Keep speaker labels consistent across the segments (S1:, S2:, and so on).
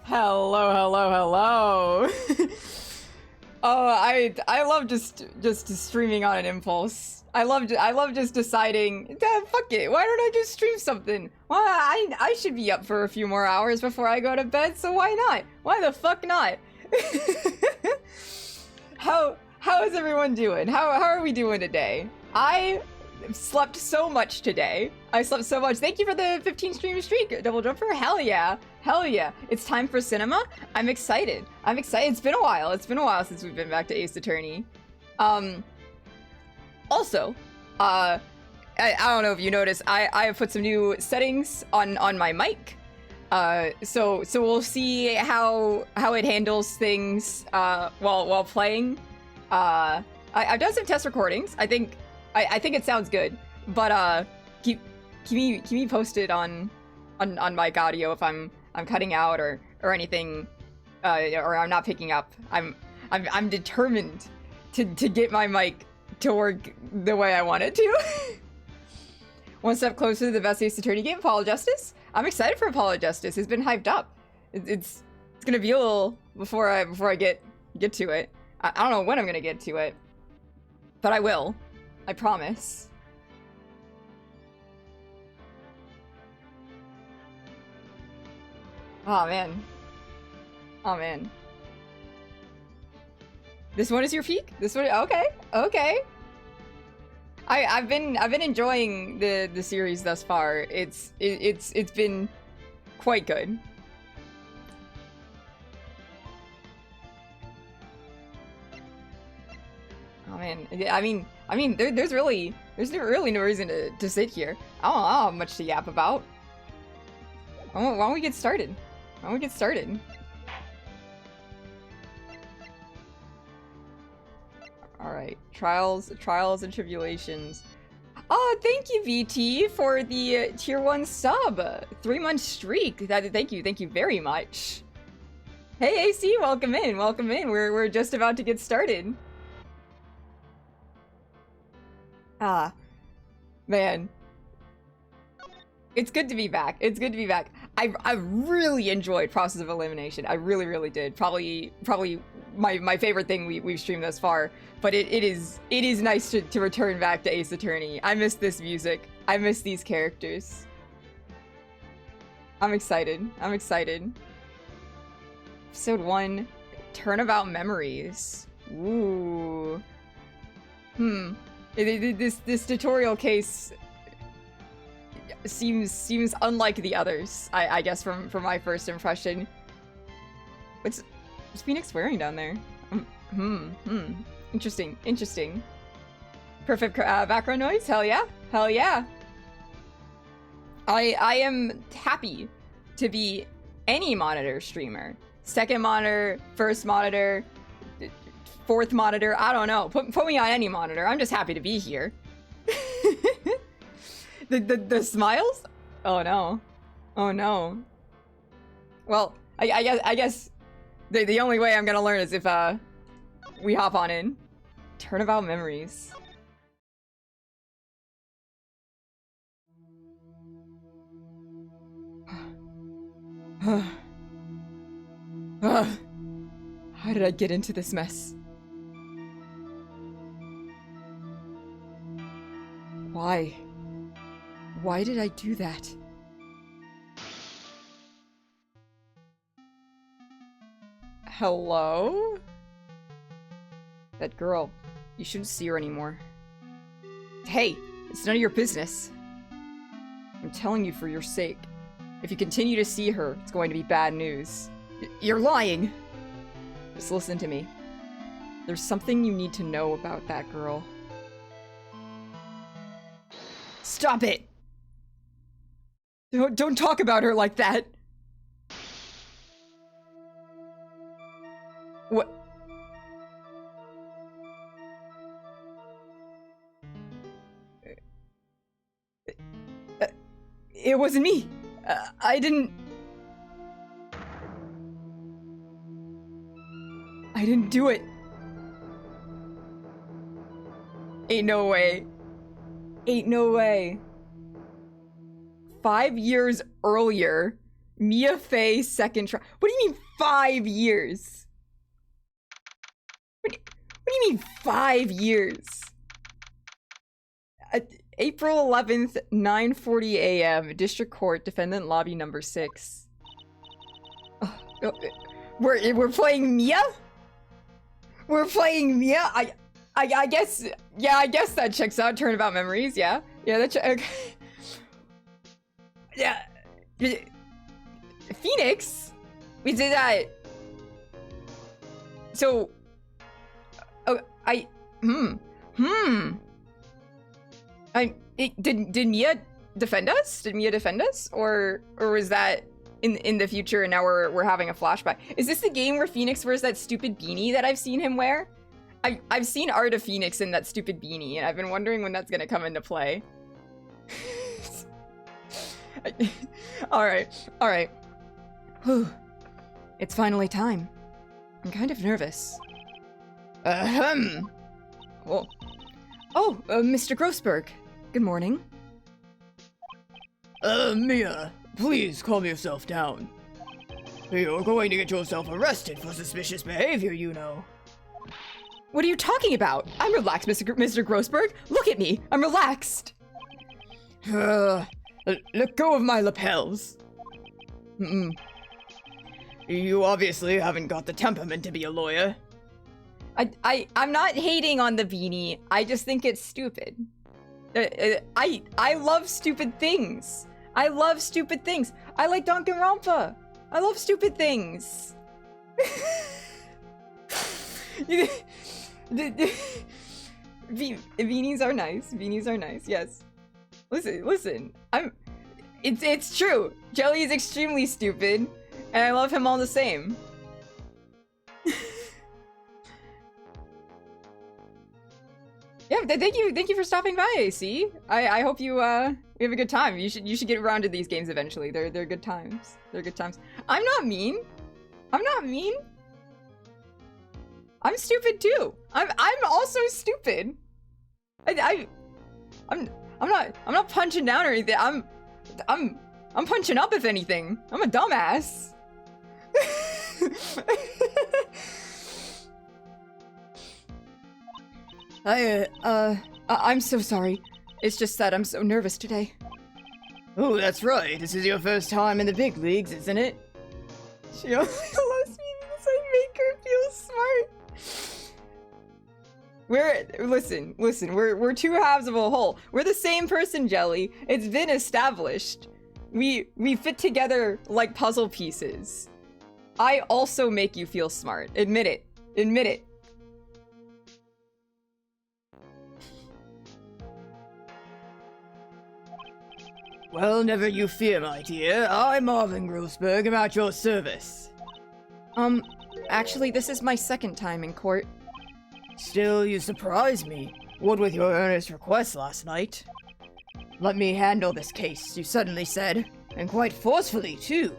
S1: Hello, hello, hello. Oh, I love just streaming on an impulse. I love just deciding, fuck it. Why don't I just stream something? Well, I should be up for a few more hours before I go to bed, so why not? Why the fuck not? How is everyone doing? How are we doing today? I slept so much today. I slept so much. Thank you for the 15 stream streak, Double Jumper. Hell yeah. Hell yeah. It's time for cinema. I'm excited. I'm excited. It's been a while. It's been a while since we've been back to Ace Attorney. Also, I don't know if you noticed, I have put some new settings on my mic. So we'll see how it handles things while playing. I've done some test recordings. I think it sounds good, but keep me posted on mic audio if I'm cutting out or anything, or I'm not picking up. I'm determined to get my mic to work the way I want it to. One step closer to the best Ace Attorney game, Apollo Justice. I'm excited for Apollo Justice. It's been hyped up. It's gonna be a little before I get to it. I don't know when I'm gonna get to it, but I will. I promise. Oh man. Oh man. This one is your peak? This one? Okay. Okay. I've been enjoying the series thus far. It's been quite good. Oh man, I mean, there's really no reason to sit here. I don't have much to yap about. Why don't we get started? Why don't we get started? All right, trials and tribulations. Oh, thank you, VT, for the tier 1 sub, 3-month streak. Thank you very much. Hey, AC, welcome in, welcome in. We're just about to get started. Ah, man. It's good to be back. It's good to be back. I really enjoyed Process of Elimination. I really did. Probably my favorite thing we've streamed thus far. But it is nice to return back to Ace Attorney. I miss this music. I miss these characters. I'm excited. I'm excited. Episode 1, Turnabout Memories. Ooh. This tutorial case seems unlike the others, I guess from my first impression. What's Phoenix wearing down there? Interesting. Perfect background noise? Hell yeah. Hell yeah. I am happy to be any monitor streamer. Second monitor, first monitor, fourth monitor, I don't know. Put me on any monitor. I'm just happy to be here. The smiles? Oh no. Oh no. Well, I guess the only way I'm gonna learn is if we hop on in. Turnabout Memories. How did I get into this mess? Why? Why did I do that? Hello? That girl. You shouldn't see her anymore. Hey, it's none of your business. I'm telling you for your sake. If you continue to see her, it's going to be bad news. You're lying! Just listen to me. There's something you need to know about that girl. Stop it! Don't talk about her like that! What? It wasn't me! I didn't do it! Ain't no way. Ain't no way. 5 years earlier, Mia Fey second try. What do you mean 5 years? What do you mean 5 years? April 11th, 9:40 a.m. District Court, Defendant Lobby number 6. We're playing Mia? We're playing Mia? I guess, yeah, I guess that checks out. Turnabout memories, yeah. Yeah, that okay. Yeah. Phoenix? We did that. So, oh, did Mia defend us? Did Mia defend us? Or was that in the future and now we're having a flashback? Is this the game where Phoenix wears that stupid beanie that I've seen him wear? I've seen art of Phoenix in that stupid beanie and I've been wondering when that's gonna come into play. Alright. Whew. It's finally time. I'm kind of nervous. Well, Mr. Grossberg. Good morning.
S2: Mia, please calm yourself down. You're going to get yourself arrested for suspicious behavior, you know.
S1: What are you talking about? I'm relaxed, Mr. Grossberg. Look at me. I'm relaxed.
S2: Let go of my lapels. You obviously haven't got the temperament to be a lawyer.
S1: I'm not hating on the beanie. I just think it's stupid. I love stupid things. I love stupid things. I like Danganronpa. I love stupid things. Beanies are nice. Beanies are nice. Yes. Listen. It's true. Jelly is extremely stupid, and I love him all the same. Yeah, thank you for stopping by, AC. I hope you have a good time. You should get around to these games eventually. They're good times. They're good times. I'm not mean. I'm not mean. I'm stupid too. I'm also stupid. I'm not punching down or anything. I'm punching up if anything. I'm a dumbass. I'm so sorry. It's just that I'm so nervous today.
S2: Oh, that's right. This is your first time in the big leagues, isn't it?
S1: She only loves me because I make her feel smart. Listen, we're two halves of a whole. We're the same person, Jelly. It's been established. We fit together like puzzle pieces. I also make you feel smart. Admit it. Admit it.
S2: Well, never you fear, my dear. I'm Marvin Grossberg. I'm at your service.
S1: Actually, this is my second time in court.
S2: Still, you surprise me. What with your earnest request last night? Let me handle this case, you suddenly said. And quite forcefully, too.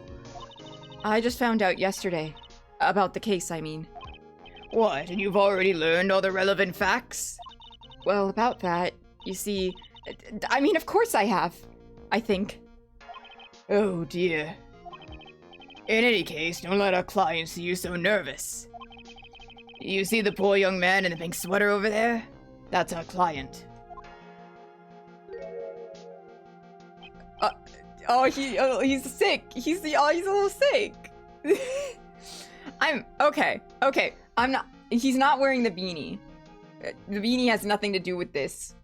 S1: I just found out yesterday. About the case, I mean.
S2: What, and you've already learned all the relevant facts?
S1: Well, about that, you see... I mean, of course I have. I think.
S2: Oh dear. In any case, don't let our client see you so nervous. You see the poor young man in the pink sweater over there? That's our client.
S1: He's sick. He's a little sick. Okay. He's not wearing the beanie. The beanie has nothing to do with this.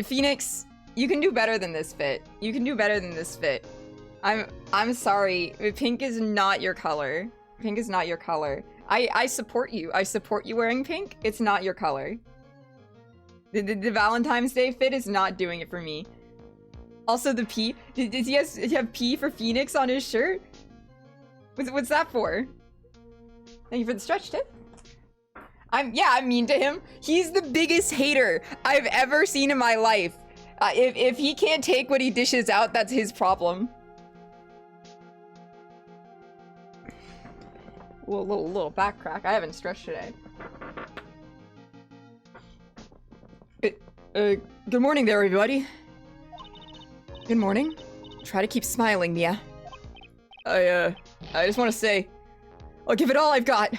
S1: Phoenix, you can do better than this fit. You can do better than this fit. I'm sorry. Pink is not your color. Pink is not your color. I support you. I support you wearing pink. It's not your color. The Valentine's Day fit is not doing it for me. Also, the P. Does he have P for Phoenix on his shirt? What's that for? Thank you for the stretch tip. I'm mean to him. He's the biggest hater I've ever seen in my life. If he can't take what he dishes out, that's his problem. Little back crack. I haven't stretched today. Good morning there, everybody. Good morning. Try to keep smiling, Mia. I just want to say, I'll give it all I've got.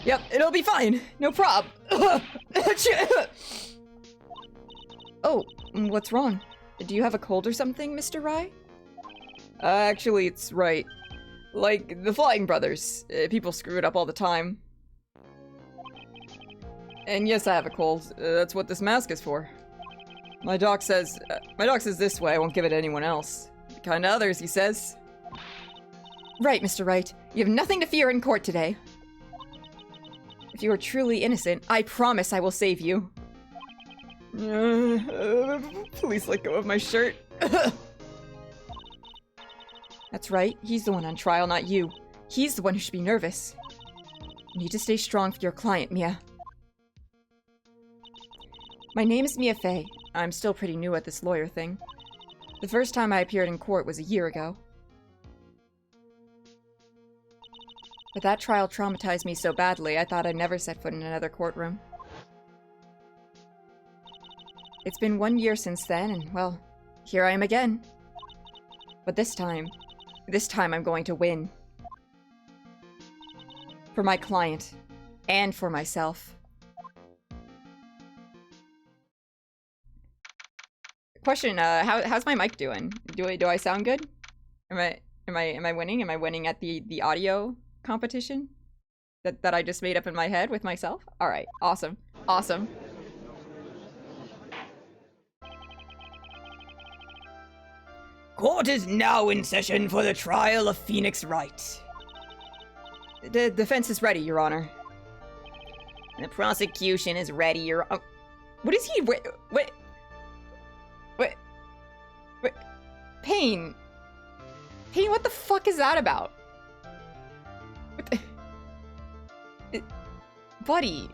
S1: Yep, it'll be fine. No prob. Oh, what's wrong? Do you have a cold or something, Mr. Rye? Actually, it's right. Like the Flying Brothers. People screw it up all the time. And yes, I have a cold. That's what this mask is for. My doc says this way I won't give it to anyone else. Kind to others, he says. Right, Mr. Wright. You have nothing to fear in court today. If you are truly innocent, I promise I will save you. Please let go of my shirt. That's right. He's the one on trial, not you. He's the one who should be nervous. You need to stay strong for your client, Mia. My name is Mia Fey. I'm still pretty new at this lawyer thing. The first time I appeared in court was a year ago. But that trial traumatized me so badly, I thought I'd never set foot in another courtroom. It's been 1 year since then, and, well, here I am again. But this time I'm going to win. For my client. And for myself. Question, how's my mic doing? Do I sound good? Am I winning? Am I winning at the audio competition? That I just made up in my head with myself? Alright, awesome. Awesome.
S2: Court is now in session for the trial of Phoenix Wright.
S1: The defense is ready, Your Honor.
S3: The prosecution is ready, Your Honor.
S1: What is he? Wait. Pain, what the fuck is that about? What the... Buddy,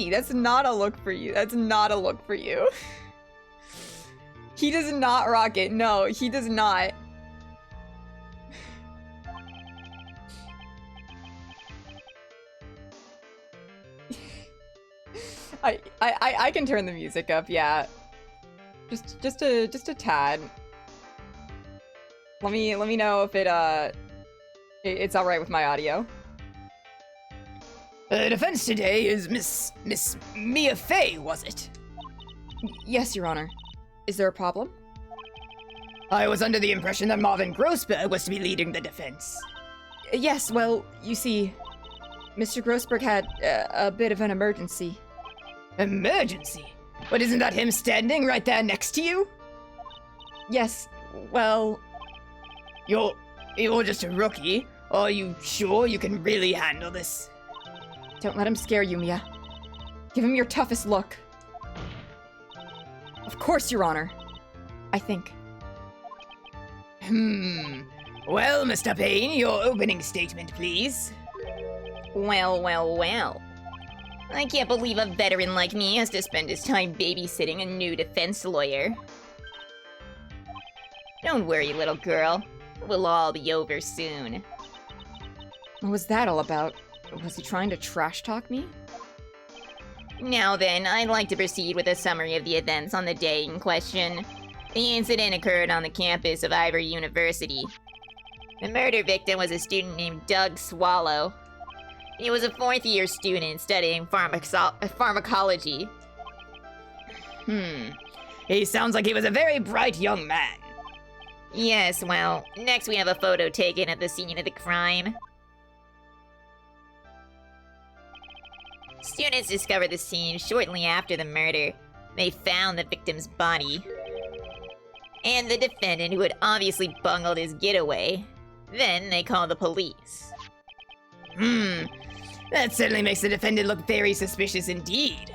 S1: that's not a look for you. That's not a look for you. He does not rock it. No, he does not. I can turn the music up, yeah. Just a tad. Let me know if it's all right with my audio.
S2: The defense today is Miss Mia Fey, was it?
S1: Yes, Your Honor. Is there a problem?
S2: I was under the impression that Marvin Grossberg was to be leading the defense.
S1: Yes, well, you see, Mr. Grossberg had a bit of an emergency.
S2: Emergency? But isn't that him standing right there next to you?
S1: Yes, well...
S2: You're just a rookie. Are you sure you can really handle this?
S1: Don't let him scare you, Mia. Give him your toughest look. Of course, Your Honor. I think.
S2: Well, Mr. Payne, your opening statement, please.
S3: Well. I can't believe a veteran like me has to spend his time babysitting a new defense lawyer. Don't worry, little girl. We'll all be over soon.
S1: What was that all about? Was he trying to trash talk me?
S3: Now then, I'd like to proceed with a summary of the events on the day in question. The incident occurred on the campus of Ivory University. The murder victim was a student named Doug Swallow. He was a fourth-year student studying pharmacology.
S2: He sounds like he was a very bright young man.
S3: Yes, well, next we have a photo taken at the scene of the crime. Students discovered the scene shortly after the murder. They found the victim's body. And the defendant, who had obviously bungled his getaway. Then they called the police.
S2: That certainly makes the defendant look very suspicious indeed.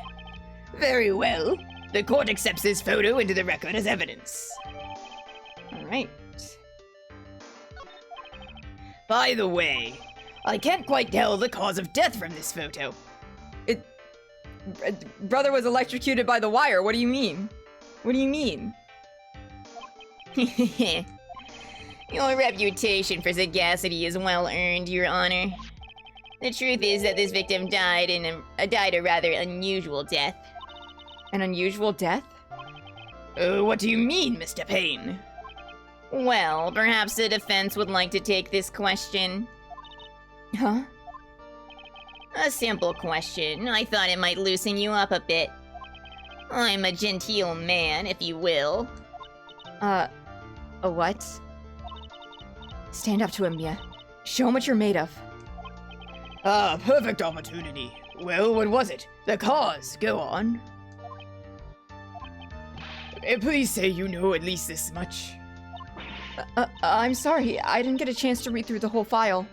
S2: Very well. The court accepts this photo into the record as evidence.
S1: Alright.
S2: By the way, I can't quite tell the cause of death from this photo.
S1: Brother was electrocuted by the wire. What do you mean? What do you mean?
S3: Your reputation for sagacity is well earned, Your Honor. The truth is that this victim died a rather unusual death.
S1: An unusual death?
S2: What do you mean, Mr. Payne?
S3: Well, perhaps the defense would like to take this question.
S1: Huh?
S3: A simple question. I thought it might loosen you up a bit. I'm a genteel man, if you will.
S1: A what? Stand up to him, Mia. Show him what you're made of.
S2: Ah, perfect opportunity. Well, what was it? The cause. Go on. Please say you know at least this much.
S1: I'm sorry. I didn't get a chance to read through the whole file.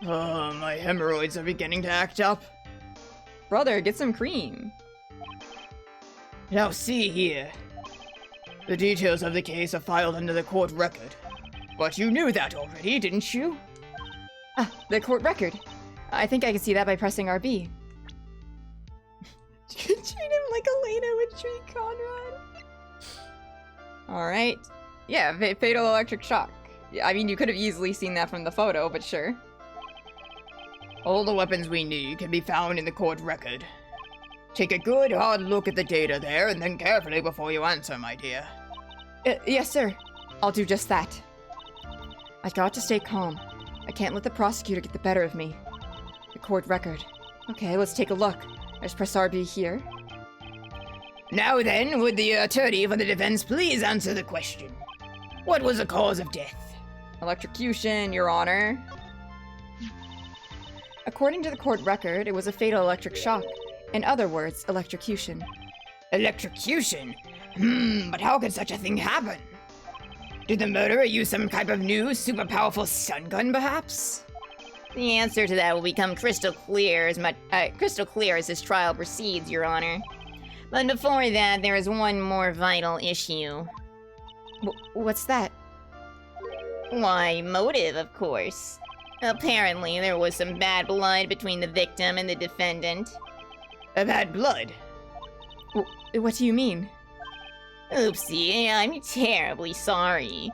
S2: Oh, my hemorrhoids are beginning to act up.
S1: Brother, get some cream.
S2: Now see here. The details of the case are filed under the court record. But you knew that already, didn't you?
S1: Ah, the court record. I think I can see that by pressing RB. Treat him like Elena would treat Conrad. Alright. Yeah, fatal electric shock. I mean, you could have easily seen that from the photo, but sure.
S2: All the weapons we need can be found in the court record. Take a good hard look at the data there, and then carefully before you answer, my dear.
S1: Yes, sir. I'll do just that. I got to stay calm. I can't let the prosecutor get the better of me. The court record. Okay, let's take a look. I just press RB here.
S2: Now then, would the attorney for the defense please answer the question? What was the cause of death?
S1: Electrocution, Your Honor. According to the court record, it was a fatal electric shock. In other words, electrocution.
S2: Electrocution? But how could such a thing happen? Did the murderer use some type of new, super powerful stun gun, perhaps?
S3: The answer to that will become crystal clear as this trial proceeds, Your Honor. But before that, there is one more vital issue.
S1: What's that?
S3: Why, motive, of course. Apparently, there was some bad blood between the victim and the defendant.
S2: Bad blood?
S1: What do you mean?
S3: Oopsie, I'm terribly sorry.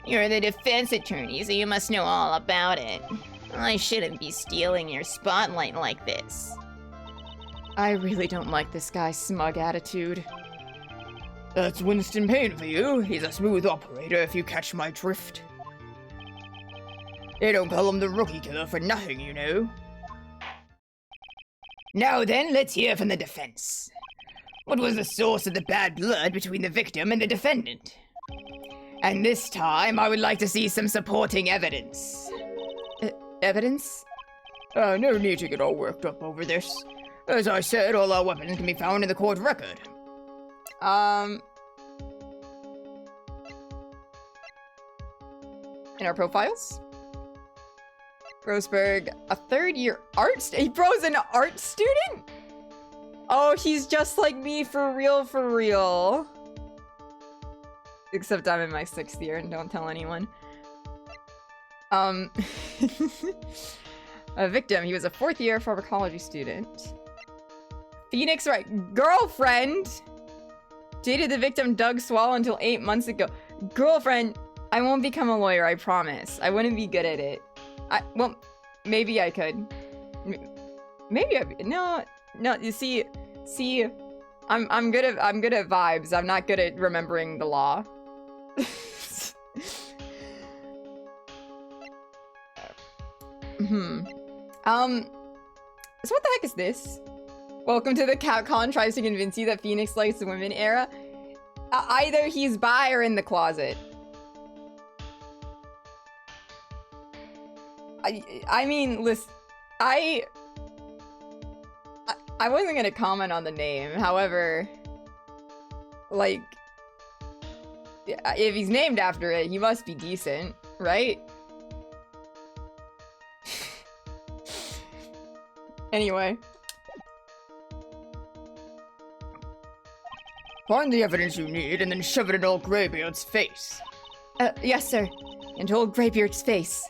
S3: You're the defense attorney, so you must know all about it. I shouldn't be stealing your spotlight like this.
S1: I really don't like this guy's smug attitude.
S2: That's Winston Payne for you. He's a smooth operator, if you catch my drift. They don't call him the rookie killer for nothing, you know. Now then, let's hear from the defense. What was the source of the bad blood between the victim and the defendant? And this time, I would like to see some supporting evidence.
S1: Evidence?
S2: No need to get all worked up over this. As I said, all our weapons can be found in the court record.
S1: In our profiles? Grossberg, a third-year art bro's an art student? Oh, he's just like me for real, for real. Except I'm in my 6th year and don't tell anyone. A victim, he was a 4th-year pharmacology student. Phoenix, right, girlfriend! Dated the victim Doug Swallow until 8 months ago. Girlfriend, I won't become a lawyer, I promise. I wouldn't be good at it. Well, maybe I could. Maybe no, you see, I'm good at vibes. I'm not good at remembering the law. So what the heck is this? Welcome to the CatCon tries to convince you that Phoenix likes the women era. Either he's bi or in the closet. I mean, listen, I wasn't gonna comment on the name. However, like, if he's named after it, he must be decent, right? Anyway.
S2: Find the evidence you need and then shove it in old Greybeard's face.
S1: Yes, sir. Into old Greybeard's face.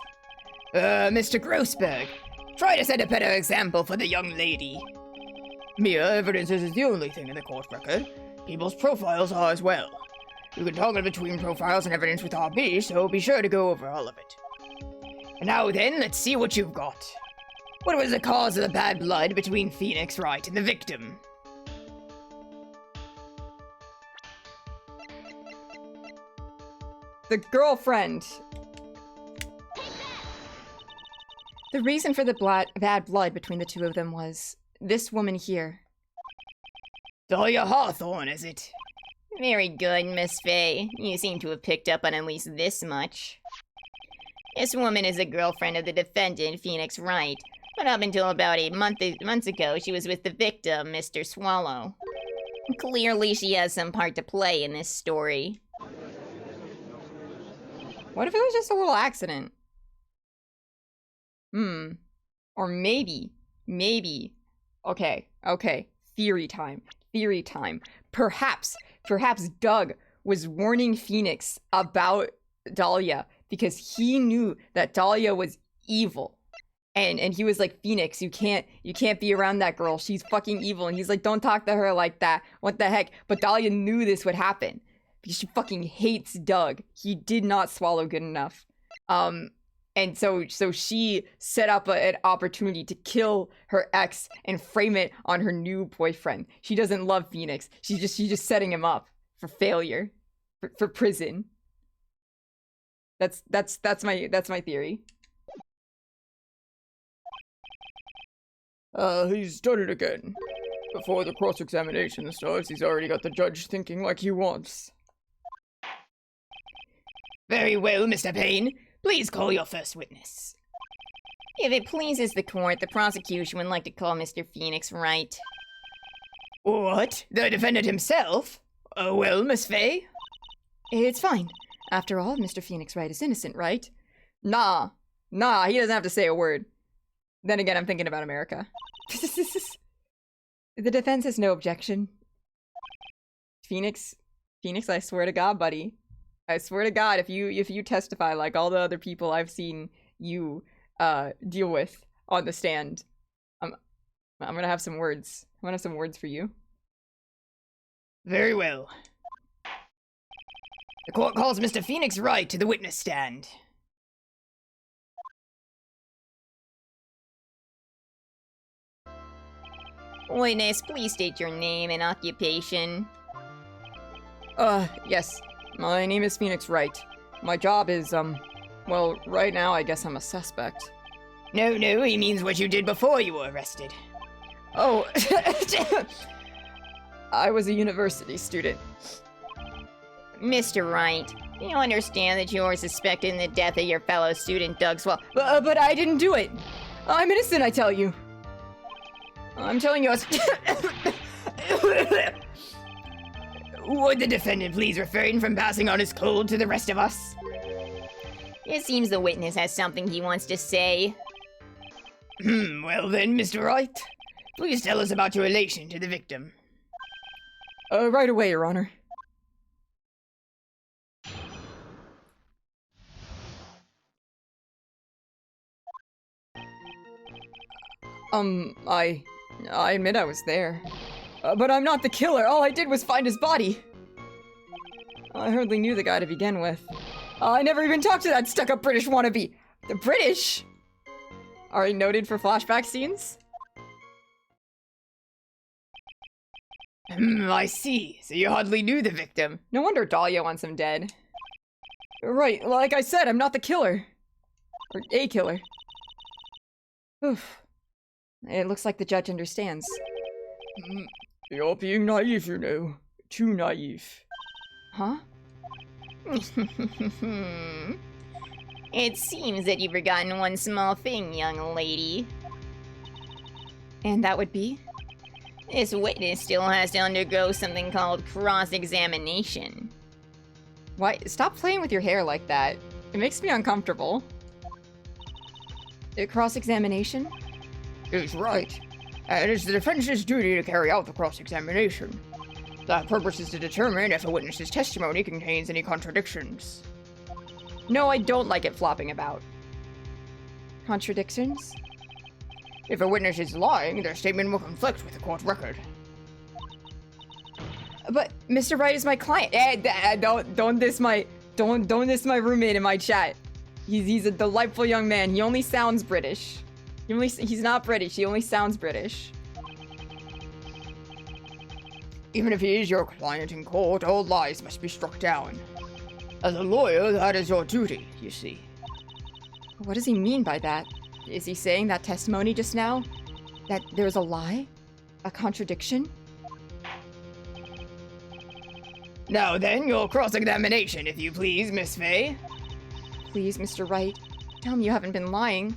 S2: Mr. Grossberg, try to set a better example for the young lady. Mere evidence isn't the only thing in the court record. People's profiles are as well. You can toggle between profiles and evidence with RB, so be sure to go over all of it. And now then, let's see what you've got. What was the cause of the bad blood between Phoenix Wright and the victim?
S1: the girlfriend. The reason for the bad blood between the two of them was this woman here.
S2: Dahlia Hawthorne, is it?
S3: Very good, Miss Faye. You seem to have picked up on at least this much. This woman is a girlfriend of the defendant, Phoenix Wright. But up until about 8 months ago, she was with the victim, Mr. Swallow. Clearly, she has some part to play in this story.
S1: What if it was just a little accident? Or maybe. Okay. Theory time. Perhaps Doug was warning Phoenix about Dahlia because he knew that Dahlia was evil. And he was like, Phoenix, you can't be around that girl. She's fucking evil. And he's like, don't talk to her like that. What the heck? But Dahlia knew this would happen because she fucking hates Doug. He did not swallow good enough. And so she set up an opportunity to kill her ex and frame it on her new boyfriend. She doesn't love Phoenix. She's just setting him up for failure, for prison. That's my theory.
S2: He's done it again. Before the cross-examination starts, he's already got the judge thinking like he wants. Very well, Mr. Payne. Please call your first witness.
S3: If it pleases the court, the prosecution would like to call Mr. Phoenix Wright.
S2: What? The defendant himself? Well, Miss Faye?
S1: It's fine. After all, Mr. Phoenix Wright is innocent, right? Nah, he doesn't have to say a word. Then again, I'm thinking about America. The defense has no objection. Phoenix, I swear to God, buddy. I swear to God, if you testify like all the other people I've seen you deal with on the stand, I'm gonna have some words. I'm gonna have some words for you.
S2: Very well. The court calls Mr. Phoenix Wright to the witness stand.
S3: Witness, please state your name and occupation.
S1: Yes. My name is Phoenix Wright. My job is, well, right now I guess I'm a suspect.
S2: No, he means what you did before you were arrested.
S1: Oh, I was a university student.
S3: Mr. Wright, you understand that you are suspected in the death of your fellow student, Doug Swell.
S1: But I didn't do it. I'm innocent, I tell you. I'm telling you,
S2: Would the defendant please refrain from passing on his cold to the rest of us?
S3: It seems the witness has something he wants to say.
S2: Well then, Mr. Wright, please tell us about your relation to the victim.
S1: Right away, Your Honor. I admit I was there. But I'm not the killer. All I did was find his body. I hardly knew the guy to begin with. I never even talked to that stuck-up British wannabe. The British are noted for flashback scenes?
S2: I see. So you hardly knew the victim.
S1: No wonder Dahlia wants him dead. Right, like I said, I'm not the killer. Or a killer. Oof. It looks like the judge understands.
S2: You're being naive, you know. Too naive.
S1: Huh?
S3: It seems that you've forgotten one small thing, young lady.
S1: And that would be?
S3: This witness still has to undergo something called cross-examination.
S1: Why? Stop playing with your hair like that. It makes me uncomfortable. Cross-examination?
S2: Is right. And it's the defense's duty to carry out the cross-examination. That purpose is to determine if a witness's testimony contains any contradictions.
S1: No, I don't like it flopping about. Contradictions?
S2: If a witness is lying, their statement will conflict with the court record.
S1: But Mr. Wright is my client. Don't diss my roommate in my chat. He's a delightful young man. He only sounds British. He's not British. He only sounds British.
S2: Even if he is your client in court, all lies must be struck down. As a lawyer, that is your duty, you see.
S1: What does he mean by that? Is he saying that testimony just now? That there's a lie? A contradiction?
S2: Now then, your cross-examination, if you please, Miss Fay.
S1: Please, Mr. Wright, tell me you haven't been lying.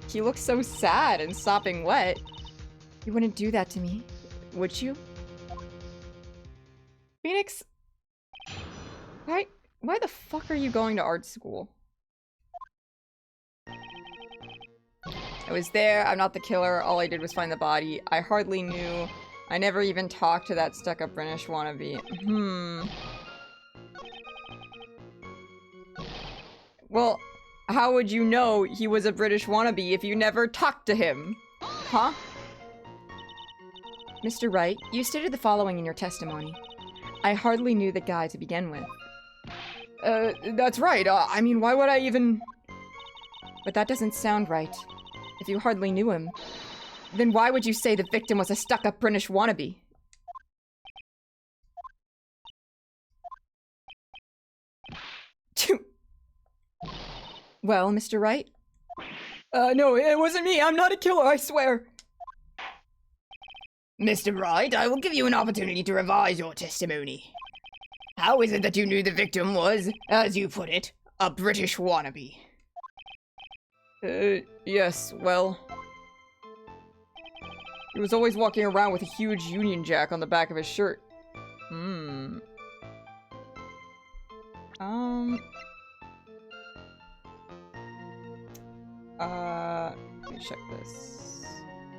S1: He looks so sad and sopping wet. You wouldn't do that to me, would you? Phoenix, why the fuck are you going to art school? I was there, I'm not the killer, all I did was find the body. I hardly knew. I never even talked to that stuck-up British wannabe. Well, how would you know he was a British wannabe if you never talked to him? Huh? Mr. Wright, you stated the following in your testimony. I hardly knew the guy to begin with.
S2: That's right. I mean, why would I even...
S1: But that doesn't sound right. If you hardly knew him, then why would you say the victim was a stuck-up British wannabe? Well, Mr. Wright?
S2: No, it wasn't me. I'm not a killer, I swear. Mr. Wright, I will give you an opportunity to revise your testimony. How is it that you knew the victim was, as you put it, a British wannabe?
S1: Yes, well... He was always walking around with a huge Union Jack on the back of his shirt. Let me check this.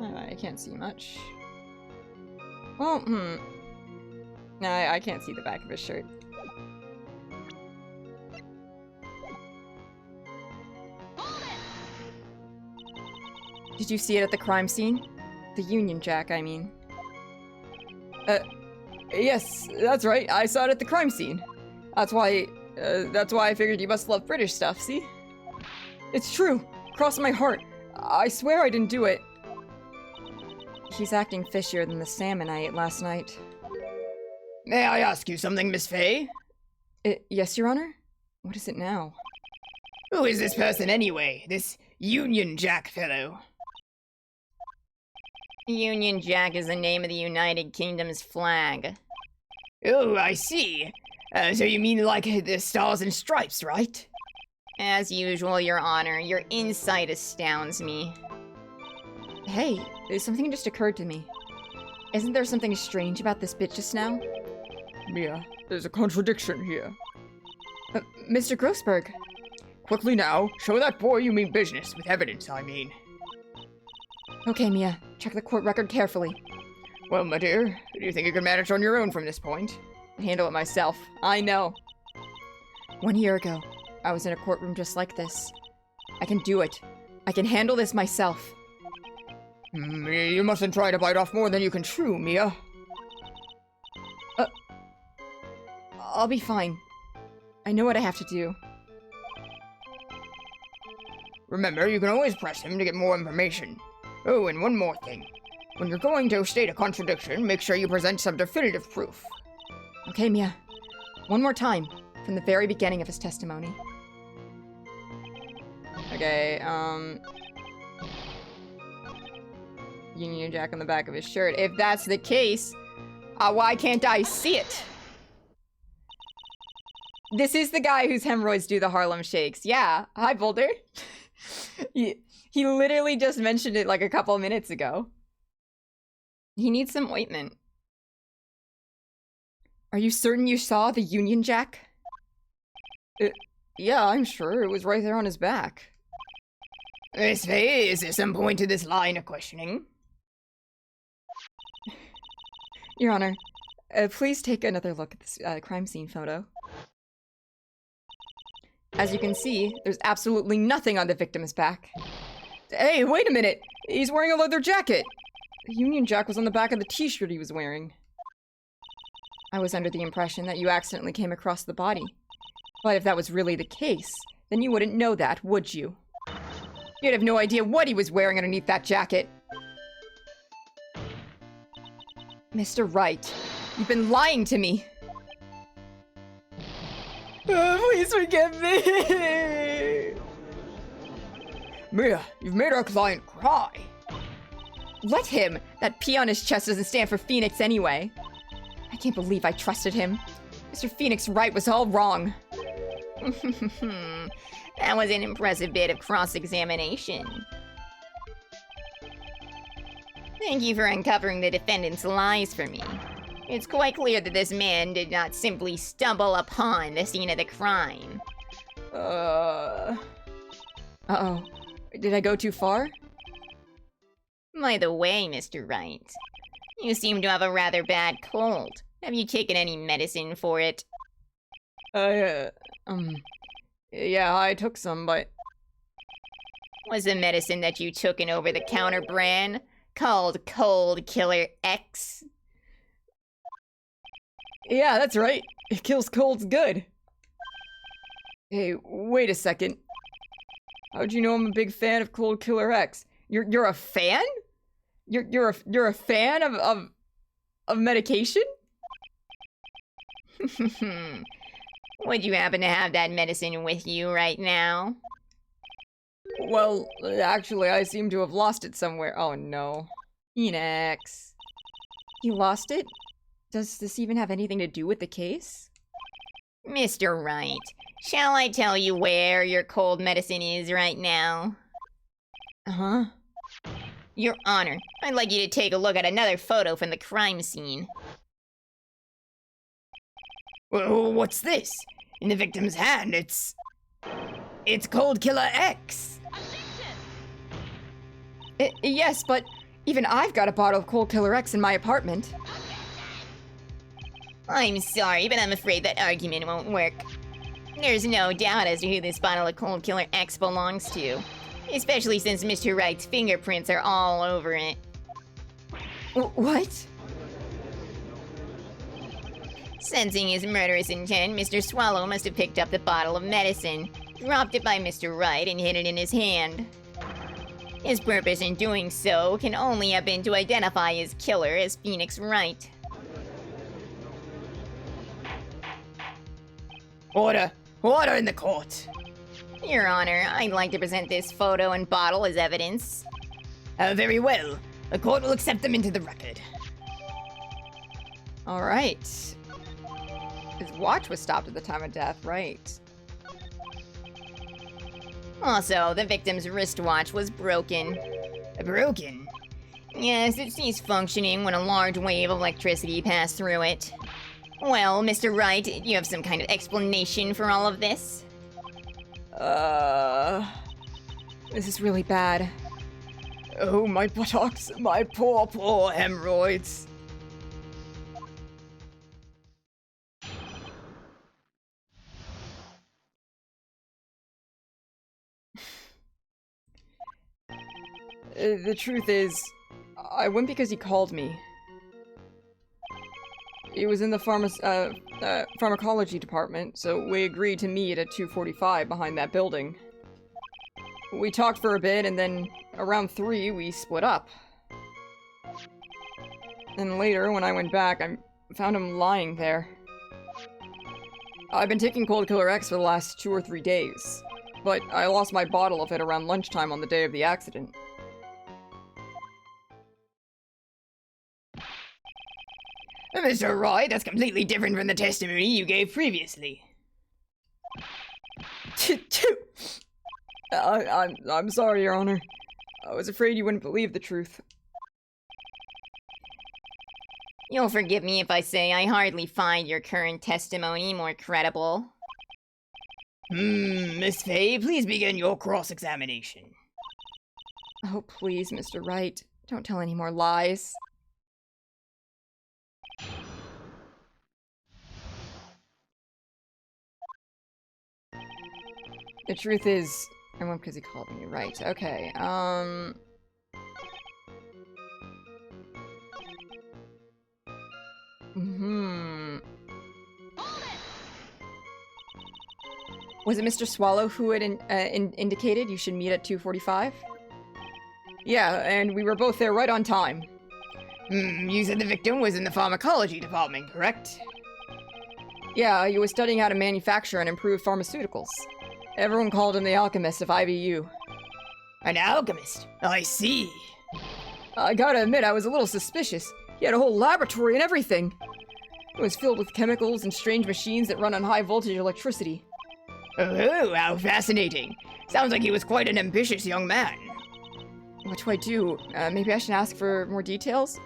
S1: I can't see much. Well, No, I can't see the back of his shirt. Did you see it at the crime scene? The Union Jack, I mean.
S2: Yes, that's right. I saw it at the crime scene. That's why I figured you must love British stuff, see? It's true. Cross my heart. I swear I didn't do it.
S1: He's acting fishier than the salmon I ate last night.
S2: May I ask you something, Miss Fay?
S1: Yes, Your Honor? What is it now?
S2: Who is this person anyway? This Union Jack fellow?
S3: Union Jack is the name of the United Kingdom's flag.
S2: Oh, I see. So you mean like the Stars and Stripes, right?
S3: As usual, Your Honor, your insight astounds me.
S1: Hey, something just occurred to me. Isn't there something strange about this bit just now?
S2: Mia, there's a contradiction here.
S1: Mr. Grossberg.
S2: Quickly now, show that boy you mean business, with evidence, I mean.
S1: Okay, Mia, check the court record carefully.
S2: Well, my dear, do you think you can manage on your own from this point?
S1: Handle it myself, I know. 1 year ago, I was in a courtroom just like this. I can do it. I can handle this myself.
S2: You mustn't try to bite off more than you can chew, Mia.
S1: I'll be fine. I know what I have to do.
S2: Remember, you can always press him to get more information. Oh, and one more thing. When you're going to state a contradiction, make sure you present some definitive proof.
S1: Okay, Mia. One more time, from the very beginning of his testimony. Okay, Union Jack on the back of his shirt. If that's the case, why can't I see it? This is the guy whose hemorrhoids do the Harlem shakes. Yeah. Hi, Boulder. He literally just mentioned it like a couple minutes ago. He needs some ointment. Are you certain you saw the Union Jack?
S2: Yeah, I'm sure. It was right there on his back. Miss Fay, is there some point to this line of questioning?
S1: Your Honor, please take another look at this crime scene photo. As you can see, there's absolutely nothing on the victim's back.
S2: Hey, wait a minute! He's wearing a leather jacket!
S1: The Union Jack was on the back of the t-shirt he was wearing. I was under the impression that you accidentally came across the body. But if that was really the case, then you wouldn't know that, would you?
S2: You'd have no idea what he was wearing underneath that jacket.
S1: Mr. Wright, you've been lying to me.
S2: Please forgive me! Mia, you've made our client cry.
S1: Let him! That P on his chest doesn't stand for Phoenix anyway. I can't believe I trusted him. Mr. Phoenix Wright was all wrong.
S3: That was an impressive bit of cross-examination. Thank you for uncovering the defendant's lies for me. It's quite clear that this man did not simply stumble upon the scene of the crime.
S1: Uh-oh. Did I go too far?
S3: By the way, Mr. Wright, you seem to have a rather bad cold. Have you taken any medicine for it?
S1: Yeah, I took some, but...
S3: Was the medicine that you took an over-the-counter brand called Cold Killer X?
S1: Yeah, that's right. It kills colds good. Hey, wait a second. How'd you know I'm a big fan of Cold Killer X? You're a fan? You're a fan of medication?
S3: Would you happen to have that medicine with you right now?
S1: Well, actually, I seem to have lost it somewhere. Oh no. Phoenix. You lost it? Does this even have anything to do with the case?
S3: Mr. Wright, shall I tell you where your cold medicine is right now?
S1: Huh?
S3: Your Honor, I'd like you to take a look at another photo from the crime scene.
S2: Well, what's this? In the victim's hand, it's Cold Killer X.
S1: Yes, but even I've got a bottle of Cold Killer X in my apartment.
S3: I'm sorry, but I'm afraid that argument won't work. There's no doubt as to who this bottle of Cold Killer X belongs to, especially since Mr. Wright's fingerprints are all over it.
S1: What?
S3: Sensing his murderous intent, Mr. Swallow must have picked up the bottle of medicine, dropped it by Mr. Wright, and hid it in his hand. His purpose in doing so can only have been to identify his killer as Phoenix Wright.
S2: Order in the court.
S3: Your Honor, I'd like to present this photo and bottle as evidence.
S2: Very well. The court will accept them into the record.
S1: Alright. His watch was stopped at the time of death, right?
S3: Also, the victim's wristwatch was broken.
S2: Broken?
S3: Yes, it ceased functioning when a large wave of electricity passed through it. Well, Mr. Wright, do you have some kind of explanation for all of this?
S1: This is really bad.
S2: Oh, my buttocks, my poor hemorrhoids.
S1: The truth is, I went because he called me. He was in the pharmacology department, so we agreed to meet at 2:45 behind that building. We talked for a bit, and then around 3, we split up. And later, when I went back, I found him lying there. I've been taking Cold Killer X for the last 2 or 3 days, but I lost my bottle of it around lunchtime on the day of the accident.
S2: Mr. Wright, that's completely different from the testimony you gave previously.
S1: I'm sorry, Your Honor. I was afraid you wouldn't believe the truth.
S3: You'll forgive me if I say I hardly find your current testimony more credible.
S2: Miss Fay, please begin your cross-examination.
S1: Oh, please, Mr. Wright. Don't tell any more lies. The truth is, I went because he called me, right? Okay, Was it Mr. Swallow who had indicated you should meet at 2:45? Yeah, and we were both there right on time.
S2: You said the victim was in the pharmacology department, correct?
S1: Yeah, he was studying how to manufacture and improve pharmaceuticals. Everyone called him the alchemist of IBU.
S2: An alchemist? I see.
S1: I gotta admit, I was a little suspicious. He had a whole laboratory and everything. It was filled with chemicals and strange machines that run on high voltage electricity.
S2: Oh, how fascinating. Sounds like he was quite an ambitious young man.
S1: What do I do? Maybe I should ask for more details?